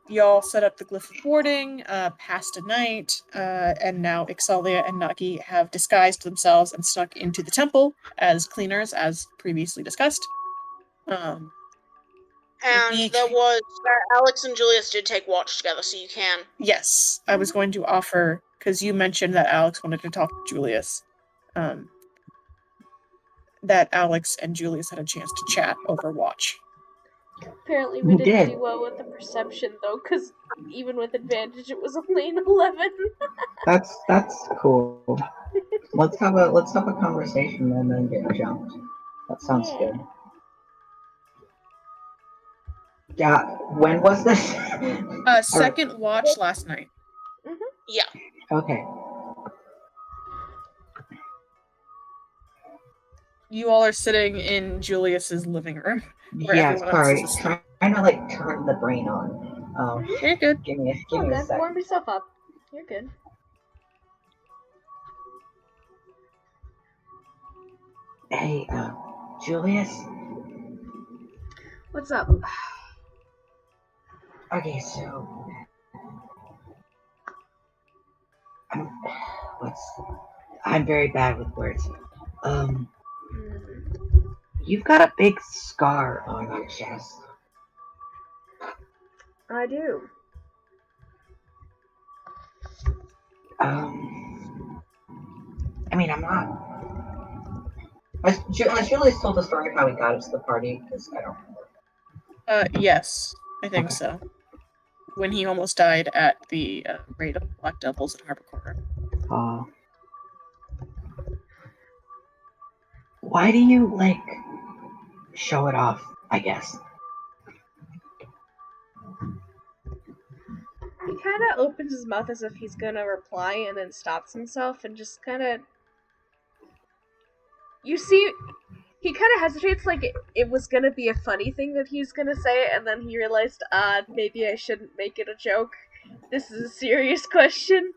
Y'all set up the glyph of warding, passed a night, and now Ixalia and Nagi have disguised themselves and snuck into the temple as cleaners, as previously discussed. And We- there was Alex and Julius did take watch together, so you can. Yes, I was going to offer, because you mentioned that Alex wanted to talk to Julius, that Alex and Julius had a chance to chat over watch. Apparently We we didn't did. do well with the perception though, because even with advantage it was only an 11. That's cool. Let's have a conversation and then get jumped. That sounds Yeah. good. Yeah. When was this? Second watch last night. Yeah. Okay. You all are sitting in Julius's living room. Where Yeah. everyone else Sorry. is asleep. Trying to like turn the brain on. You're good. Give me a Okay, second. warm yourself up. You're good. Hey, Julius. What's up? Okay, so I'm very bad with words. You've got a big scar on your chest. I do. I mean, I'm not. Has Julius told the story of how he got us to the party? Because I don't remember. Yes, I think Okay. so. When he almost died at the raid of Black Devils at Harbor Corner. Why do you, like, show it off, I guess? He kind of opens his mouth as if he's gonna reply and then stops himself and just kind of. You see, he kind of hesitates like it was gonna be a funny thing that he was gonna say, and then he realized, maybe I shouldn't make it a joke. This is a serious question.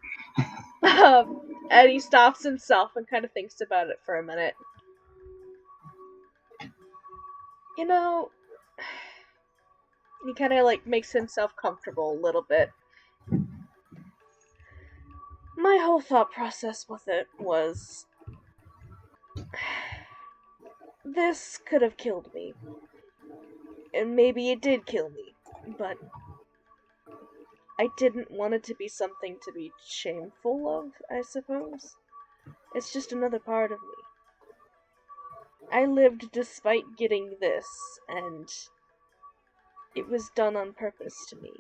And he stops himself and kind of thinks about it for a minute. You know, he kind of like makes himself comfortable a little bit. My whole thought process with it was, this could have killed me. And maybe it did kill me, but I didn't want it to be something to be shameful of, I suppose. It's just another part of me. I lived despite getting this, and it was done on purpose to me.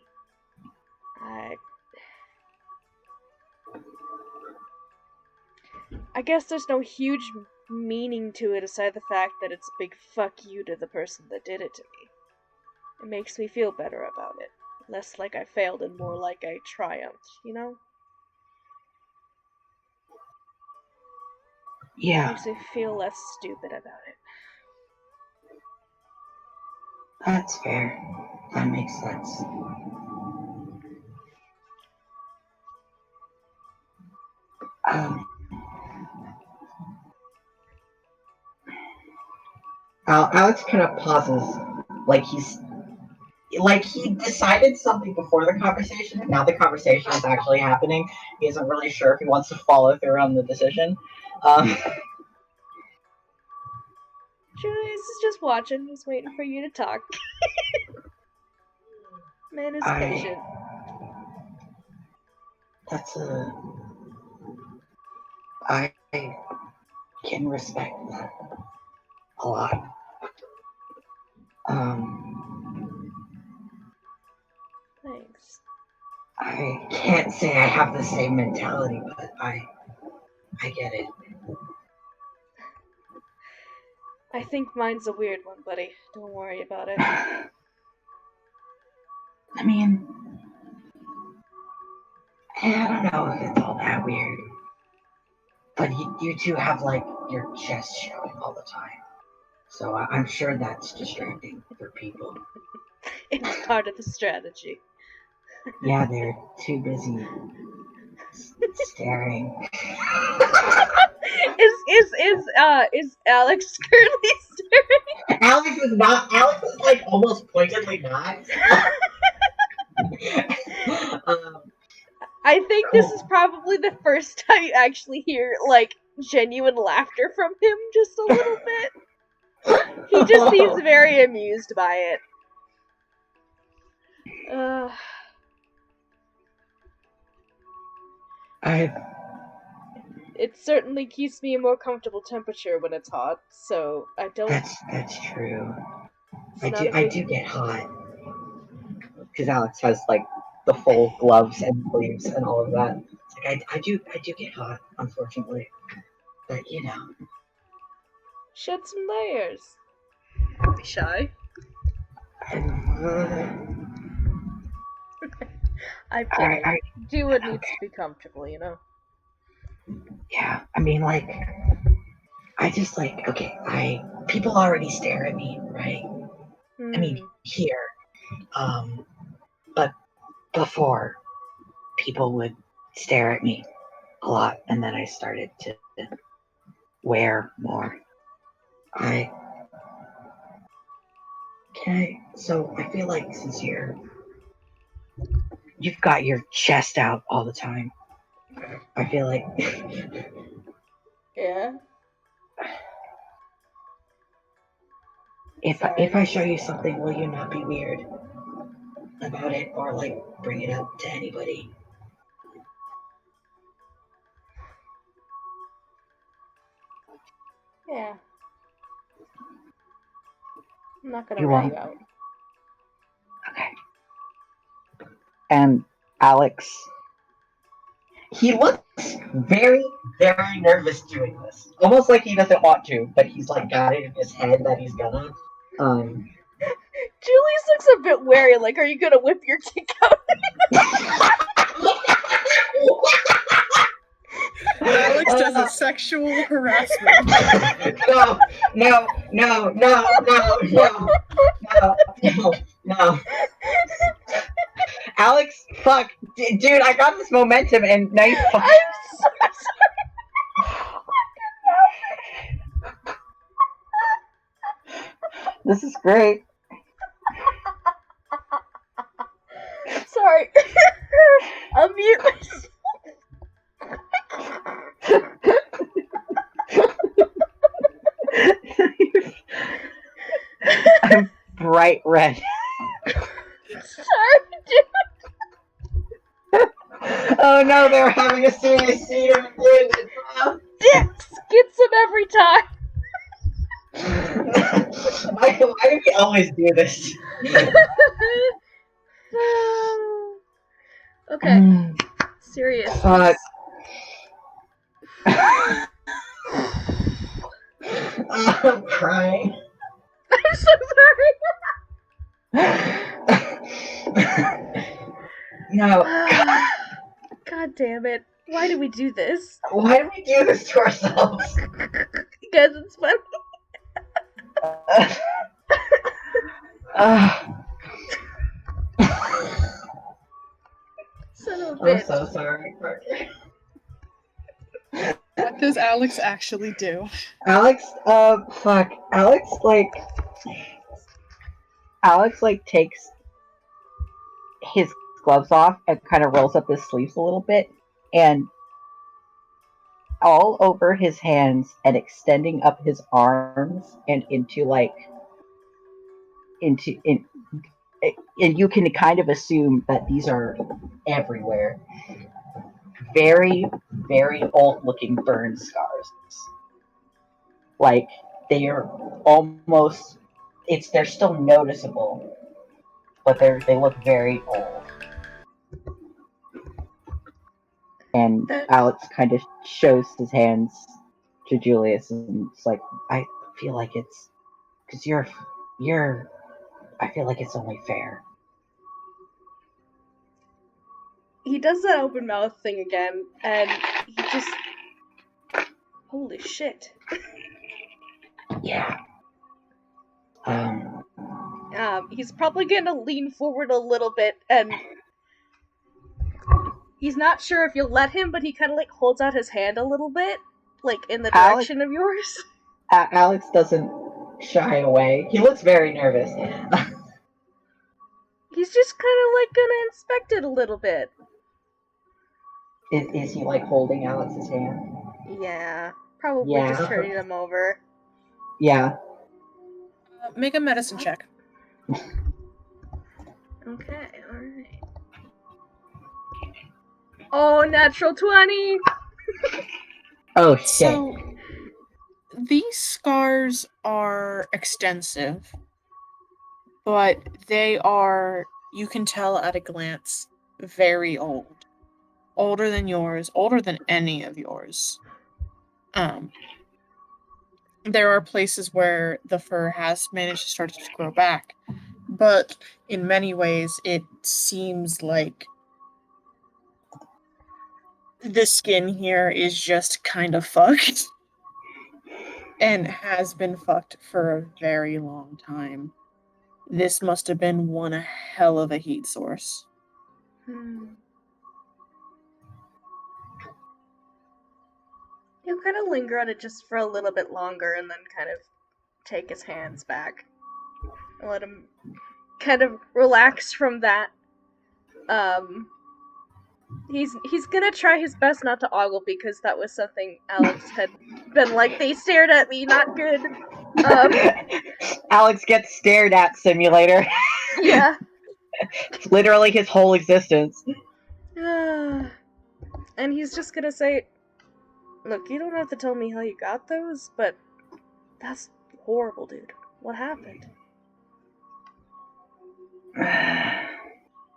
I guess there's no huge meaning to it aside the fact that it's a big fuck you to the person that did it to me. It makes me feel better about it. Less like I failed and more like I triumphed, you know? Yeah, Makes me feel less stupid about it. that's fair. That makes sense. Alex kind of pauses, like he decided something before the conversation, and now the conversation is actually happening. He isn't really sure if he wants to follow through on the decision. Julius is just watching. He's waiting for you to talk. Man is patient. I can respect that a lot. Thanks. I can't say I have the same mentality, but I get it. I think mine's a weird one, buddy. Don't worry about it. I mean, I don't know if it's all that weird. But you two have, like, your chest showing all the time. So I'm sure that's distracting for people. It's part of the strategy. Yeah, they're too busy staring. Is Alex currently staring? Alex is not. Alex is like almost pointedly not. I think this Cool. is probably the first time you actually hear like genuine laughter from him, just a little bit. He just seems very amused by it. It certainly keeps me a more comfortable temperature when it's hot, so I don't. That's true. It's not a I big- do get hot because Alex has like the full gloves and sleeves and all of that. It's like I do get hot, unfortunately. But you know. Shed some layers. Don't be shy. I do what needs to be comfortable, you know. Yeah, I mean, like, I just like, okay, people already stare at me, right? I mean, here, but before, people would stare at me a lot, and then I started to wear more. So I feel like since you've got your chest out all the time, I feel like Yeah. if I show you something, will you not be weird about it or like bring it up to anybody? Yeah. I'm not gonna You rat won't? you out. Okay. And Alex, he looks very, very nervous doing this. Almost like he doesn't want to, but he's like got it in his head that he's gonna. Julius looks a bit wary, like, are you gonna whip your kick out? Alex does a sexual harassment. No. Alex, fuck. Dude, I got this momentum and now you fuck. I'm so sorry. This is great. Sorry. I'll mute myself. I'm bright red. Sorry, dude. Oh no, they're having a serious scene of Dicks gets him every time. Why do we always do this? Okay. Serious. Fuck. I'm crying. I'm so sorry. No. God damn it. Why do we do this? Why do we do this to ourselves? Because it's funny. Son of a bitch. I'm so sorry, Parker. What does Alex actually do? Alex, fuck. Alex, takes his gloves off and kind of rolls up his sleeves a little bit, and all over his hands and extending up his arms and and you can kind of assume that these are everywhere. Very, very old looking burn scars. Like they are almost they're still noticeable, but they look very old. And Alex kind of shows his hands to Julius and it's like, I feel like it's because I feel like it's only fair. He does that open mouth thing again, and he just. Holy shit. Yeah. He's probably gonna lean forward a little bit, and he's not sure if you'll let him, but he kind of like holds out his hand a little bit, like in the Alex- direction of yours. Alex doesn't shy away. He looks very nervous. He's just kind of like gonna inspect it a little bit. Is he like holding Alex's hand? Yeah, probably Yeah. just turning him over. Yeah. Make a medicine check. Okay, alright. Oh, natural 20! Oh shit. So, these scars are extensive, but they are, you can tell at a glance, very old. Older than yours, older than any of yours. There are places where the fur has managed to start to grow back, but in many ways it seems like the skin here is just kind of fucked and has been fucked for a very long time. This must have been one hell of a heat source. He'll kind of linger on it just for a little bit longer and then kind of take his hands back. And let him kind of relax from that. He's gonna try his best not to ogle because that was something Alex had been like, they stared at me, not good. Alex gets stared at simulator. Yeah. It's literally his whole existence. And he's just gonna say, look, you don't have to tell me how you got those, but that's horrible, dude. What happened?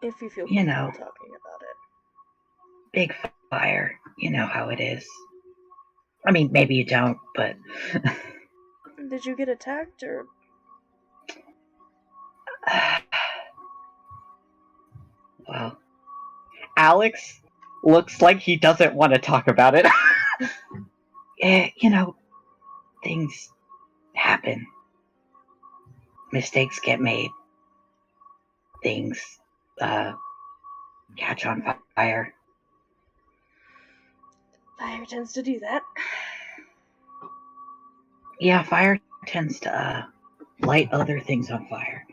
If you feel You comfortable know. talking about it. Big fire. You know how it is. I mean, maybe you don't, but... Did you get attacked, or...? Well, Alex looks like he doesn't want to talk about it. You know, things happen. Mistakes get made. Things, catch on fire. Fire tends to do that. Yeah, fire tends to, light other things on fire.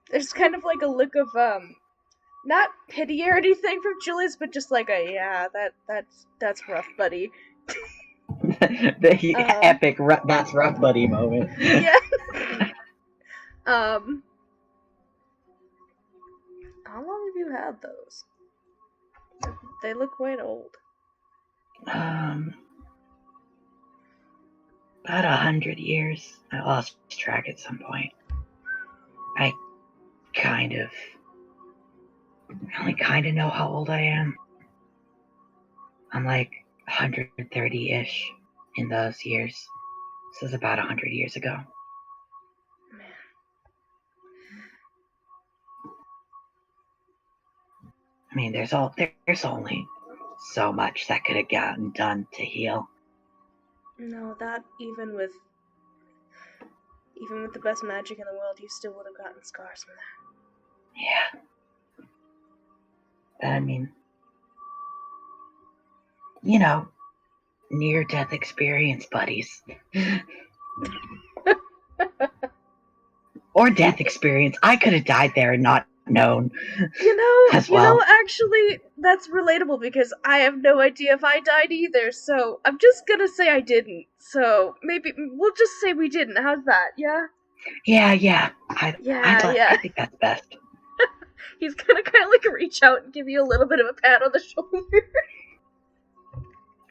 There's kind of like a look of, not pity or anything from Julius, but just like a, yeah, that's rough, buddy. The epic that's rough buddy moment. Yeah. How long have you had those? They look quite old. About 100 years. I lost track at some point. I only kind of know how old I am. I'm like 130-ish in those years. This is about 100 years ago. Man. I mean, there's only so much that could have gotten done to heal. No, that even with the best magic in the world, you still would have gotten scars from that. Yeah. But I mean, you know, near-death experience buddies. Or death experience. I could have died there and not known. Actually, that's relatable because I have no idea if I died either, so I'm just gonna say I didn't. So maybe we'll just say we didn't. How's that? Yeah? Yeah. I think that's best. He's gonna kind of like reach out and give you a little bit of a pat on the shoulder.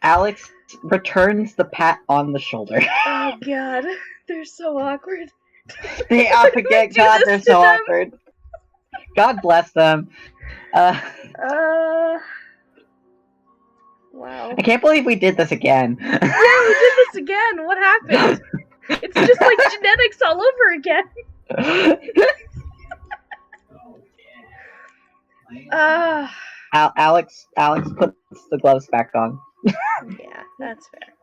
Alex returns the pat on the shoulder. Oh god, they're so awkward. They forget God, they're so awkward. God bless them. Wow. I can't believe we did this again. Yeah, we did this again. What happened? It's just like genetics all over again. Alex puts the gloves back on. Yeah, that's fair.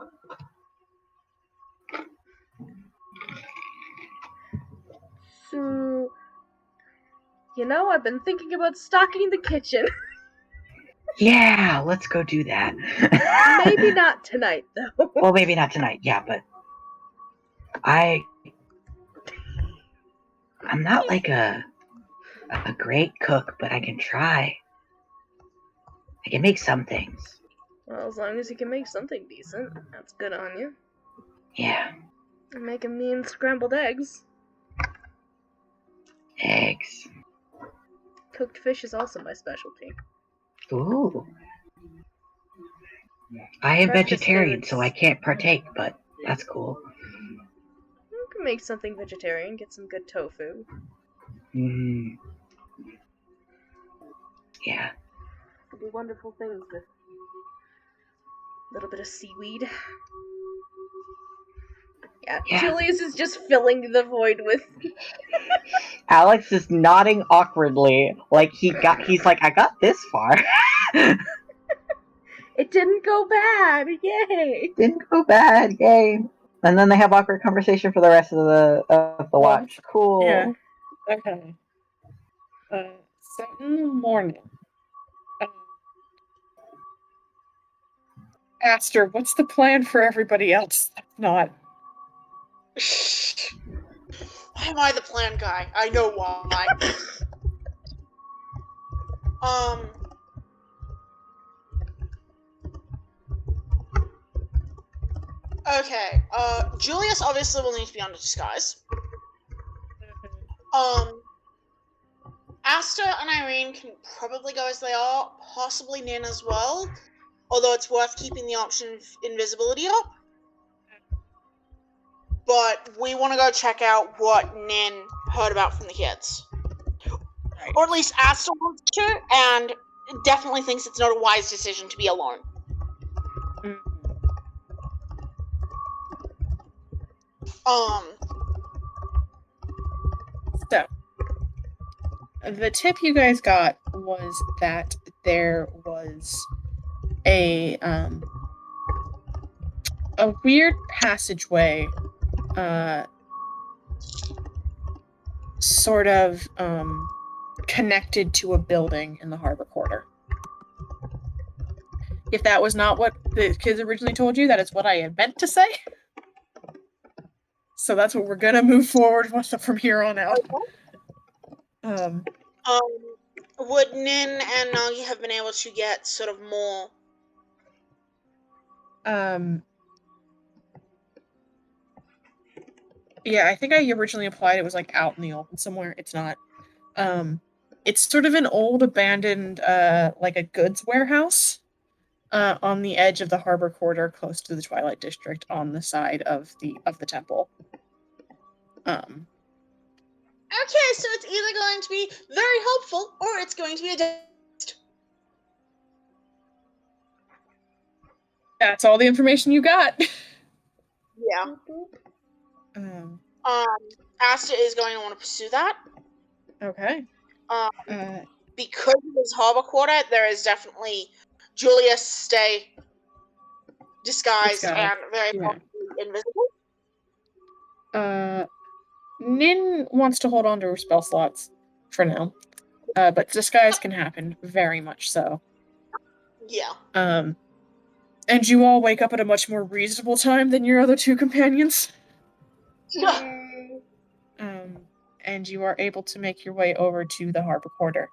You know, I've been thinking about stocking the kitchen. Yeah, let's go do that. Maybe not tonight, though. Well, maybe not tonight. Yeah, but I'm not like a great cook, but I can try. I can make some things. Well, as long as you can make something decent, that's good on you. Yeah, I'm making mean scrambled eggs. eggs. Cooked fish is also my specialty. Ooh. I am Breakfast vegetarian, foods. so I can't partake, but that's cool. You can make something vegetarian, get some good tofu. Mm. Yeah. Could do wonderful things with a little bit of seaweed. Yeah, Yeah. Julius is just filling the void with. Alex is nodding awkwardly, like he's like, I got this far. It didn't go bad! Yay! Didn't go bad, yay. And then they have awkward conversation for the rest of the watch. Cool. Yeah. Okay. So in the morning, Aster, what's the plan for everybody else that's not? Why am I the plan guy? I know why. Okay, Julius obviously will need to be under disguise. Asta and Irene can probably go as they are, possibly Nin as well, although it's worth keeping the option of invisibility up. But we want to go check out what Nin heard about from the kids. Right. Or at least Asta wants to, and definitely thinks it's not a wise decision to be alone. So, the tip you guys got was that there was a weird passageway, sort of connected to a building in the harbor quarter. If that was not what the kids originally told you, that is what I had meant to say. So that's what we're gonna move forward with from here on out. Would Nin and Nagi have been able to get sort of more? Yeah, I think I originally applied it was like out in the open somewhere. It's not. It's sort of an old abandoned like a goods warehouse on the edge of the harbor quarter close to the Twilight District on the side of the temple. Okay, so it's either going to be very helpful or it's going to be a test. That's all the information you got. Yeah. Asta is going to want to pursue that. Okay. Because of his harbor quarter, there is definitely Julius stay disguised and very possibly invisible. Nin wants to hold on to her spell slots for now, but disguise can happen, very much so. Yeah. And you all wake up at a much more reasonable time than your other two companions. And you are able to make your way over to the harbor quarter.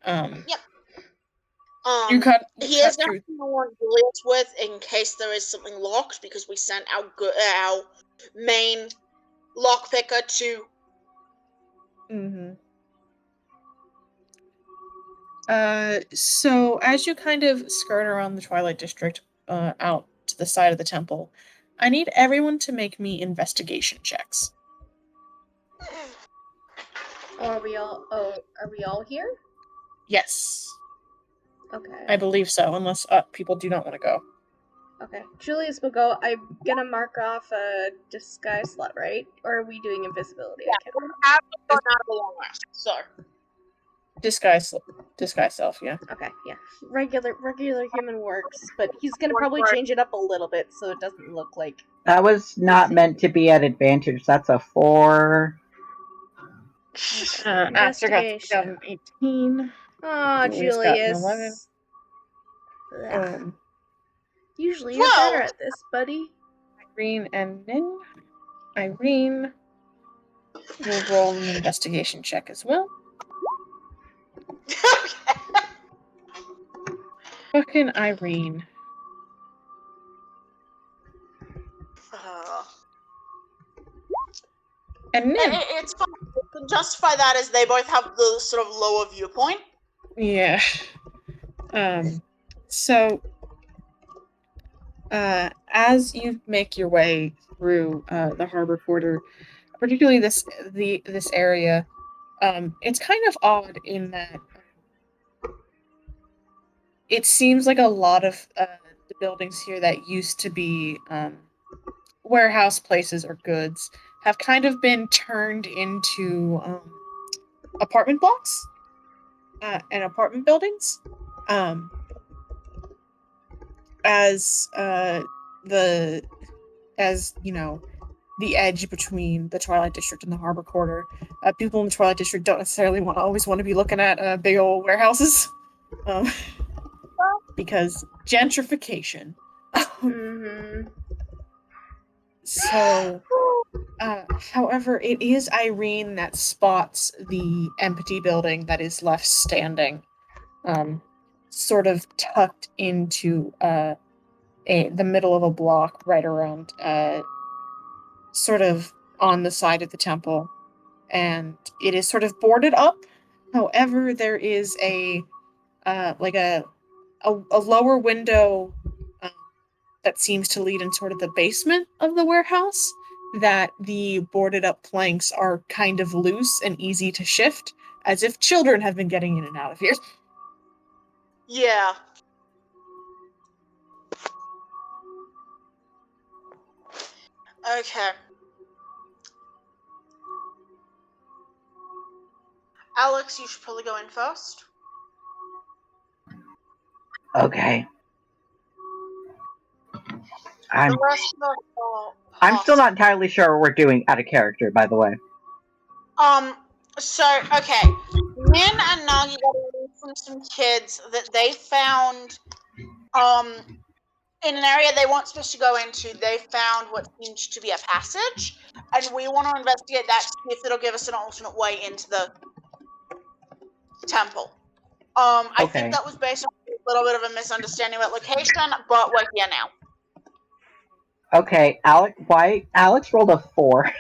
Yep. You cut he is nothing to warn Julius with in case there is something locked, because we sent our main lockpicker to. So as you kind of skirt around the Twilight District, out to the side of the temple, I need everyone to make me investigation checks. Are we all here? Yes. Okay. I believe so, unless people do not want to go. Okay. Julius will go. I'm gonna mark off a disguise slot, right? Or are we doing invisibility? Yeah, we have to go out of the long rest, so. Disguise self, yeah. Okay, yeah. Regular human works, but he's gonna probably change it up a little bit so it doesn't look like. That was not meant to be at advantage. That's a 4. Aster got Investigation. 2018. Oh, Julius got an 11. Julius. Ugh. Um, Usually you're Whoa. better at this, buddy. Irene and Nin. Irene will roll an investigation check as well. Fucking Irene. And Nin. It's fine. We can justify that as they both have the sort of lower viewpoint. Yeah. So, as you make your way through the harbor quarter, particularly this area, it's kind of odd in that it seems like a lot of the buildings here that used to be warehouse places or goods have kind of been turned into apartment blocks and apartment buildings. As you know, the edge between the Twilight District and the Harbor Quarter, people in the Twilight District don't necessarily always want to be looking at big old warehouses, because gentrification. Mm-hmm. So, however, it is Irene that spots the empty building that is left standing, sort of tucked into the middle of a block, right around, sort of on the side of the temple, and it is sort of boarded up. However, there is a lower window that seems to lead in sort of the basement of the warehouse, that the boarded up planks are kind of loose and easy to shift, as if children have been getting in and out of here. Yeah. Okay. Alex, you should probably go in first. Okay. The rest of us are I'm still past. not entirely sure what we're doing out of character, by the way. So, okay. Min and Nagi got away from some kids that they found, in an area they weren't supposed to go into. They found what seemed to be a passage, and we want to investigate that to see if it'll give us an alternate way into the temple. I Okay. think that was based on a little bit of a misunderstanding about location, but we're here now. Okay, Alex rolled a 4.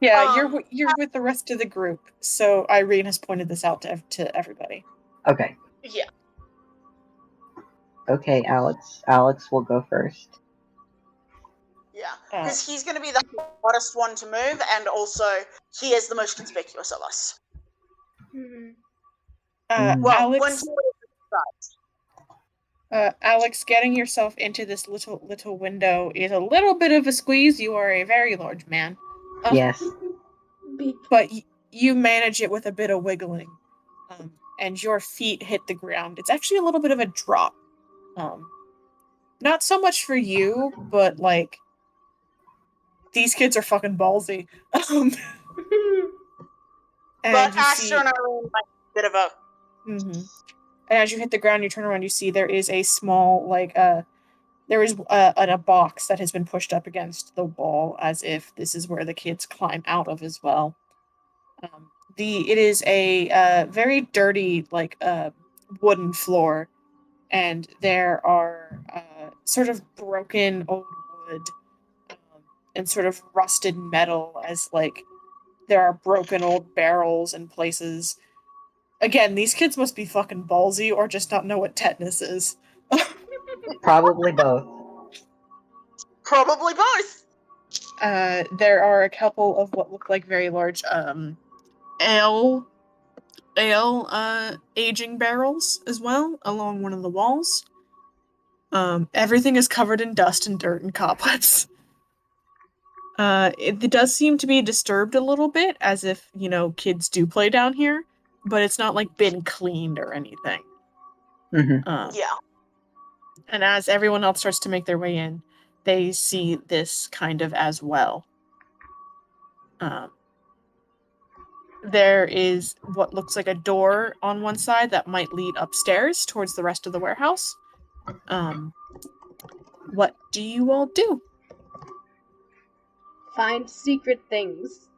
Yeah, you're with the rest of the group, so Irene has pointed this out to everybody. Okay. Yeah. Okay, Alex will go first. Yeah, because he's going to be the hardest one to move, and also he is the most conspicuous of us. Mm-hmm. Alex, getting yourself into this little window is a little bit of a squeeze. You are a very large man. Yes. But you manage it with a bit of wiggling, and your feet hit the ground. It's actually a little bit of a drop. Not so much for you, but like, these kids are fucking ballsy. And but you Aster see, and Irene like a bit of a. Mm-hmm. And as you hit the ground, you turn around, you see there is a small, there is a box that has been pushed up against the wall, as if this is where the kids climb out of as well. It is a very dirty, wooden floor, and there are sort of broken old wood and sort of rusted metal, as there are broken old barrels in places. Again, these kids must be fucking ballsy or just not know what tetanus is. Probably both. Probably both. There are a couple of what look like very large ale aging barrels as well along one of the walls. Everything is covered in dust and dirt and cobwebs. It does seem to be disturbed a little bit, as if, kids do play down here, but it's not been cleaned or anything. Mm-hmm. Yeah. And as everyone else starts to make their way in, they see this kind of as well. There is what looks like a door on one side that might lead upstairs towards the rest of the warehouse. What do you all do? Find secret things.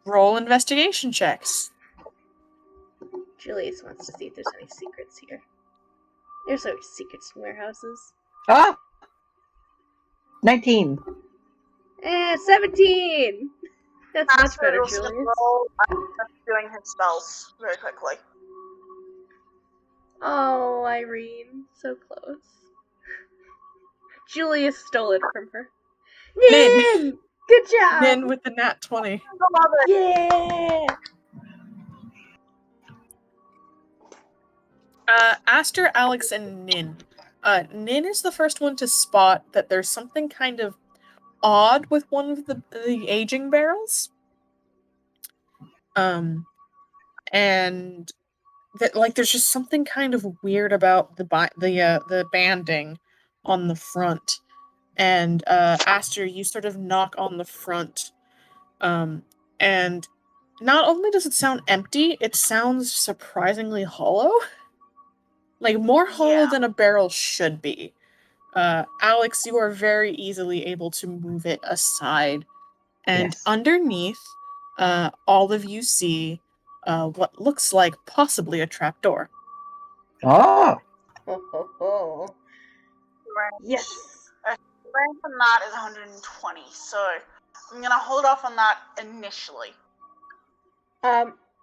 Roll investigation checks. Julius wants to see if there's any secrets here. There's always secrets in warehouses. Ah! 19. 17! That's much Asper better, was gonna Julius. roll doing his spells very quickly. Oh, Irene. So close. Julius stole it from her. Nin! Nin! Good job! Nin with the nat 20. Yeah! Aster, Alex, and Nin. Nin is the first one to spot that there's something kind of odd with one of the aging barrels. And that there's just something kind of weird about the banding on the front. And Aster, you sort of knock on the front, and not only does it sound empty, it sounds surprisingly hollow. More hollow than a barrel should be. Alex, you are very easily able to move it aside. And Yes. underneath, all of you see what looks like possibly a trapdoor. Oh! Ho ho ho. Yes! Rank from that is 120, so I'm gonna hold off on that initially.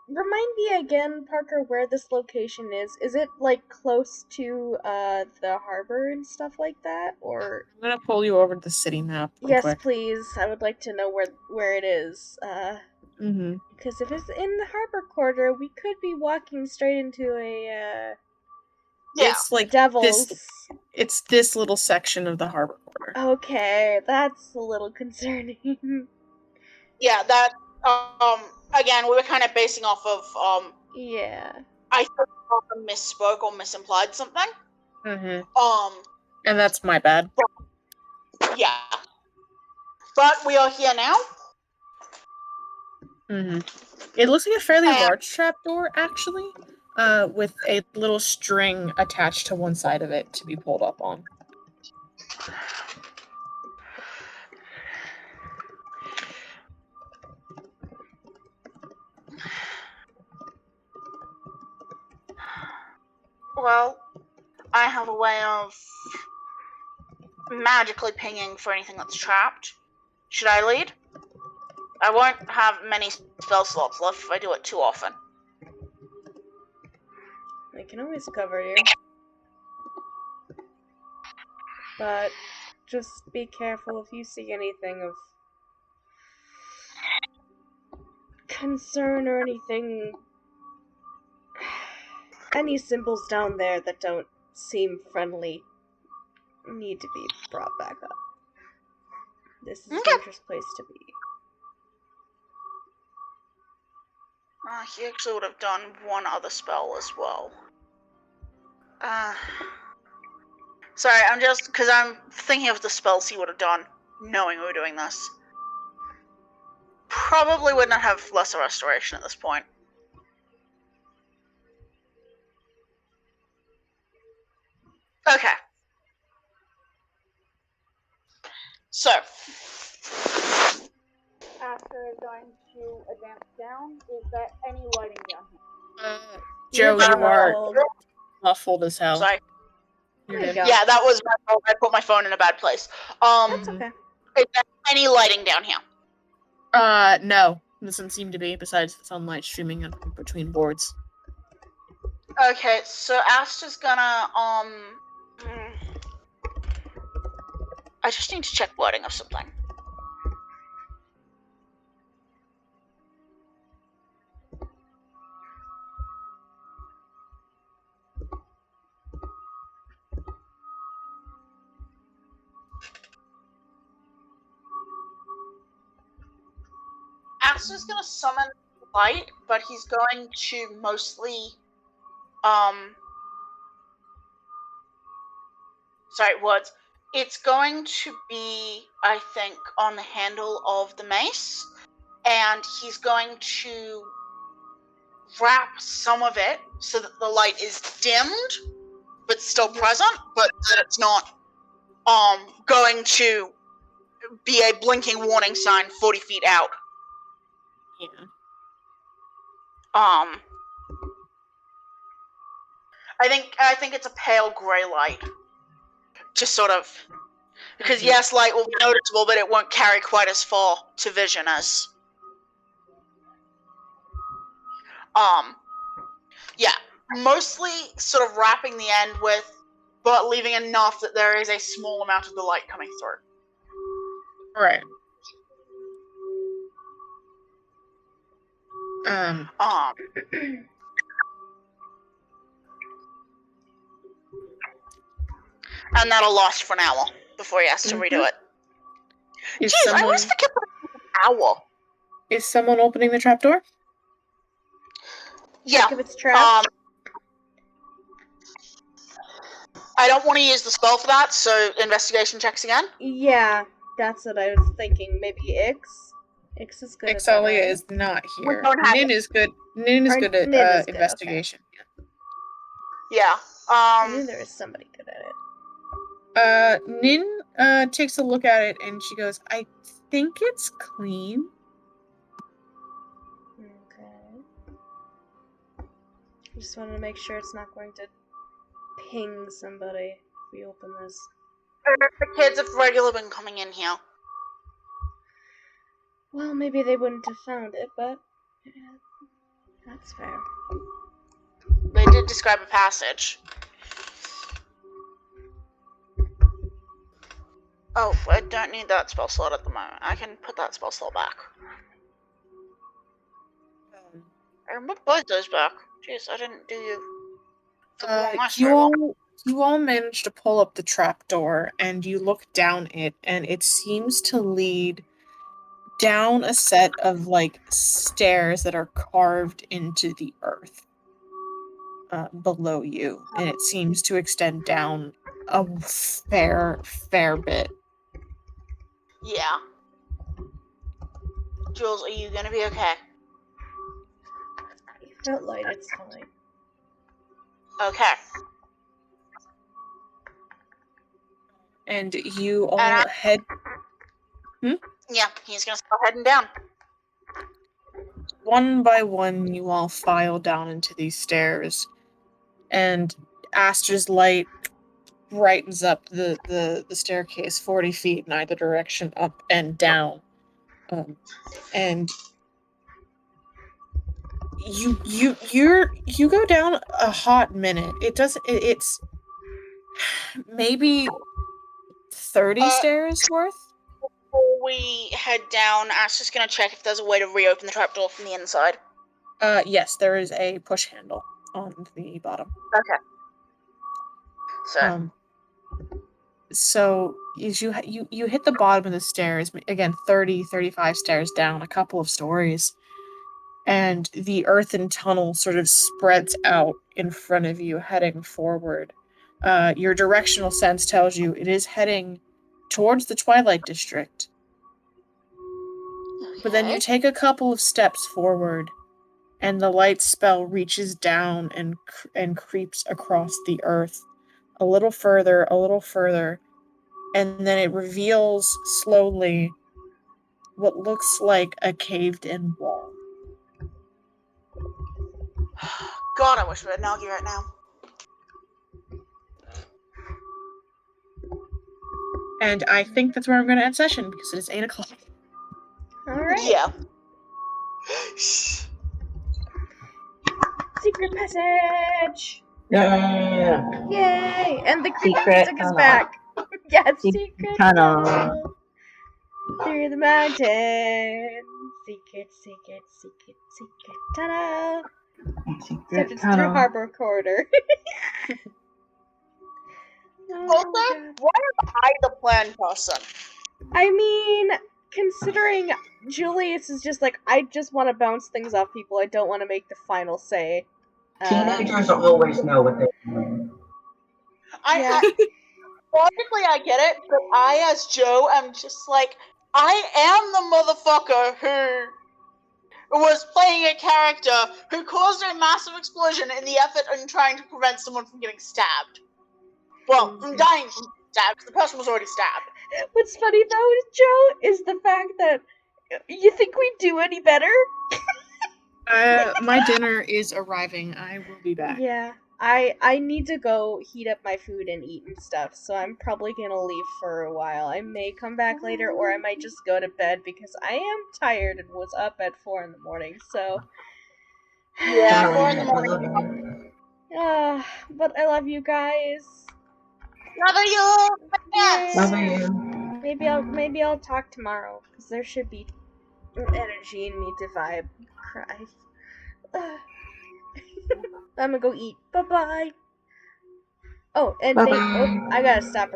Remind me again, Parker, where this location is. Is it, close to, the harbor and stuff like that? Or... I'm gonna pull you over to the city map real Yes, quick. please. I would like to know where it is. Mm-hmm. Because if it's in the harbor quarter, we could be walking straight into a, Yeah. It's like devil's... It's this little section of the harbor quarter. Okay, that's a little concerning. Yeah, that, again, we were kind of basing off of, Yeah. I thought I misspoke or misimplied something. Mm-hmm. And that's my bad. Yeah. But we are here now. Mm-hmm. It looks like a fairly large trapdoor, actually, with a little string attached to one side of it to be pulled up on. Well, I have a way of magically pinging for anything that's trapped. Should I lead? I won't have many spell slots left if I do it too often. I can always cover you. But just be careful if you see anything of concern or anything. Any symbols down there that don't seem friendly need to be brought back up. This is a dangerous place to be. He actually would have done one other spell as well. Sorry, because I'm thinking of the spells he would have done, knowing we were doing this. Probably would not have Lesser Restoration at this point. Okay. So. After going to advance down, is there any lighting down here? Joe, you are muffled as hell. Sorry. You're good. Yeah, that was my fault. I put my phone in a bad place. That's okay. Is there any lighting down here? No. Doesn't seem to be, besides the sunlight streaming in between boards. Okay, so Aster's gonna, I just need to check wording of something. Aster's gonna summon light, but he's going to mostly, sorry, words. it's going to be, I think, on the handle of the mace, and he's going to wrap some of it so that the light is dimmed, but still present, but that it's not going to be a blinking warning sign 40 feet out. Yeah. I think it's a pale gray light. Just sort of, because yes, light will be noticeable, but it won't carry quite as far to vision as. Yeah, mostly sort of wrapping the end with, but leaving enough that there is a small amount of the light coming through. Right. And that'll last for an hour before he has to redo it. Jeez, I always forget that it's an hour. Is someone opening the trapdoor? Yeah. Check if it's trapped. I don't want to use the spell for that, so investigation checks again. Yeah, that's what I was thinking. Maybe Ix? Ix is good. Ixalia is not here. Nin is good. Nin is good at investigation. Okay. Yeah. I knew there was somebody good at it. Nin takes a look at it and she goes, I think it's clean. Okay. I just wanted to make sure it's not going to ping somebody if we open this. The kids have regularly been coming in here. Well, maybe they wouldn't have found it, but yeah, that's fair. They did describe a passage. Oh, I don't need that spell slot at the moment. I can put that spell slot back. I remember both those back. Jeez, I didn't do you. You all managed to pull up the trapdoor, and you look down it, and it seems to lead down a set of like stairs that are carved into the earth below you, and it seems to extend down a fair bit. Yeah. Jules, are you gonna be okay? You felt light, it's fine. Okay. And you all head... Yeah, he's gonna start heading down. One by one, you all file down into these stairs, and Astra's light brightens up the staircase 40 feet in either direction, up and down. And you go down a hot minute. It's maybe 30 stairs worth. Before we head down, Astra's gonna check if there's a way to reopen the trapdoor from the inside. Yes, there is a push handle on the bottom. Okay. So as you hit the bottom of the stairs, again 35 stairs down, a couple of stories, and the earthen tunnel sort of spreads out in front of you, heading forward. Your directional sense tells you it is heading towards the Twilight District. Okay. But then you take a couple of steps forward, and the light spell reaches down and creeps across the earth a little further, and then it reveals slowly what looks like a caved-in wall. God, I wish we had Nagi right now. And I think that's where I'm going to end session, because it is 8 o'clock. Alright. Yeah. Secret passage! Yeah. Yay! And the creepy Secret music is back. Yes, secret tunnel. Through the mountain. Secret tunnel. Except it's through Harbor Corridor. Also, why am I the plan person? I mean, considering Julius is just like, I just want to bounce things off people. I don't want to make the final say. Teenagers always know what they're doing. logically I get it, but I, as Joe, am just like, I am the motherfucker who was playing a character who caused a massive explosion in the effort in trying to prevent someone from getting stabbed. Well, from dying from stabbed, because the person was already stabbed. What's funny though, Joe, is the fact that you think we'd do any better? My dinner is arriving. I will be back. Yeah. I need to go heat up my food and eat and stuff, so I'm probably gonna leave for a while. I may come back later, or I might just go to bed because I am tired and was up at 4 in the morning, so... Yeah, 4 in the morning. But I love you guys. Love you! Yes! Love you. Maybe I'll talk tomorrow, because there should be energy in me to vibe. Cry. I'm gonna go eat. Bye-bye. Oh, and Bye-bye. I gotta stop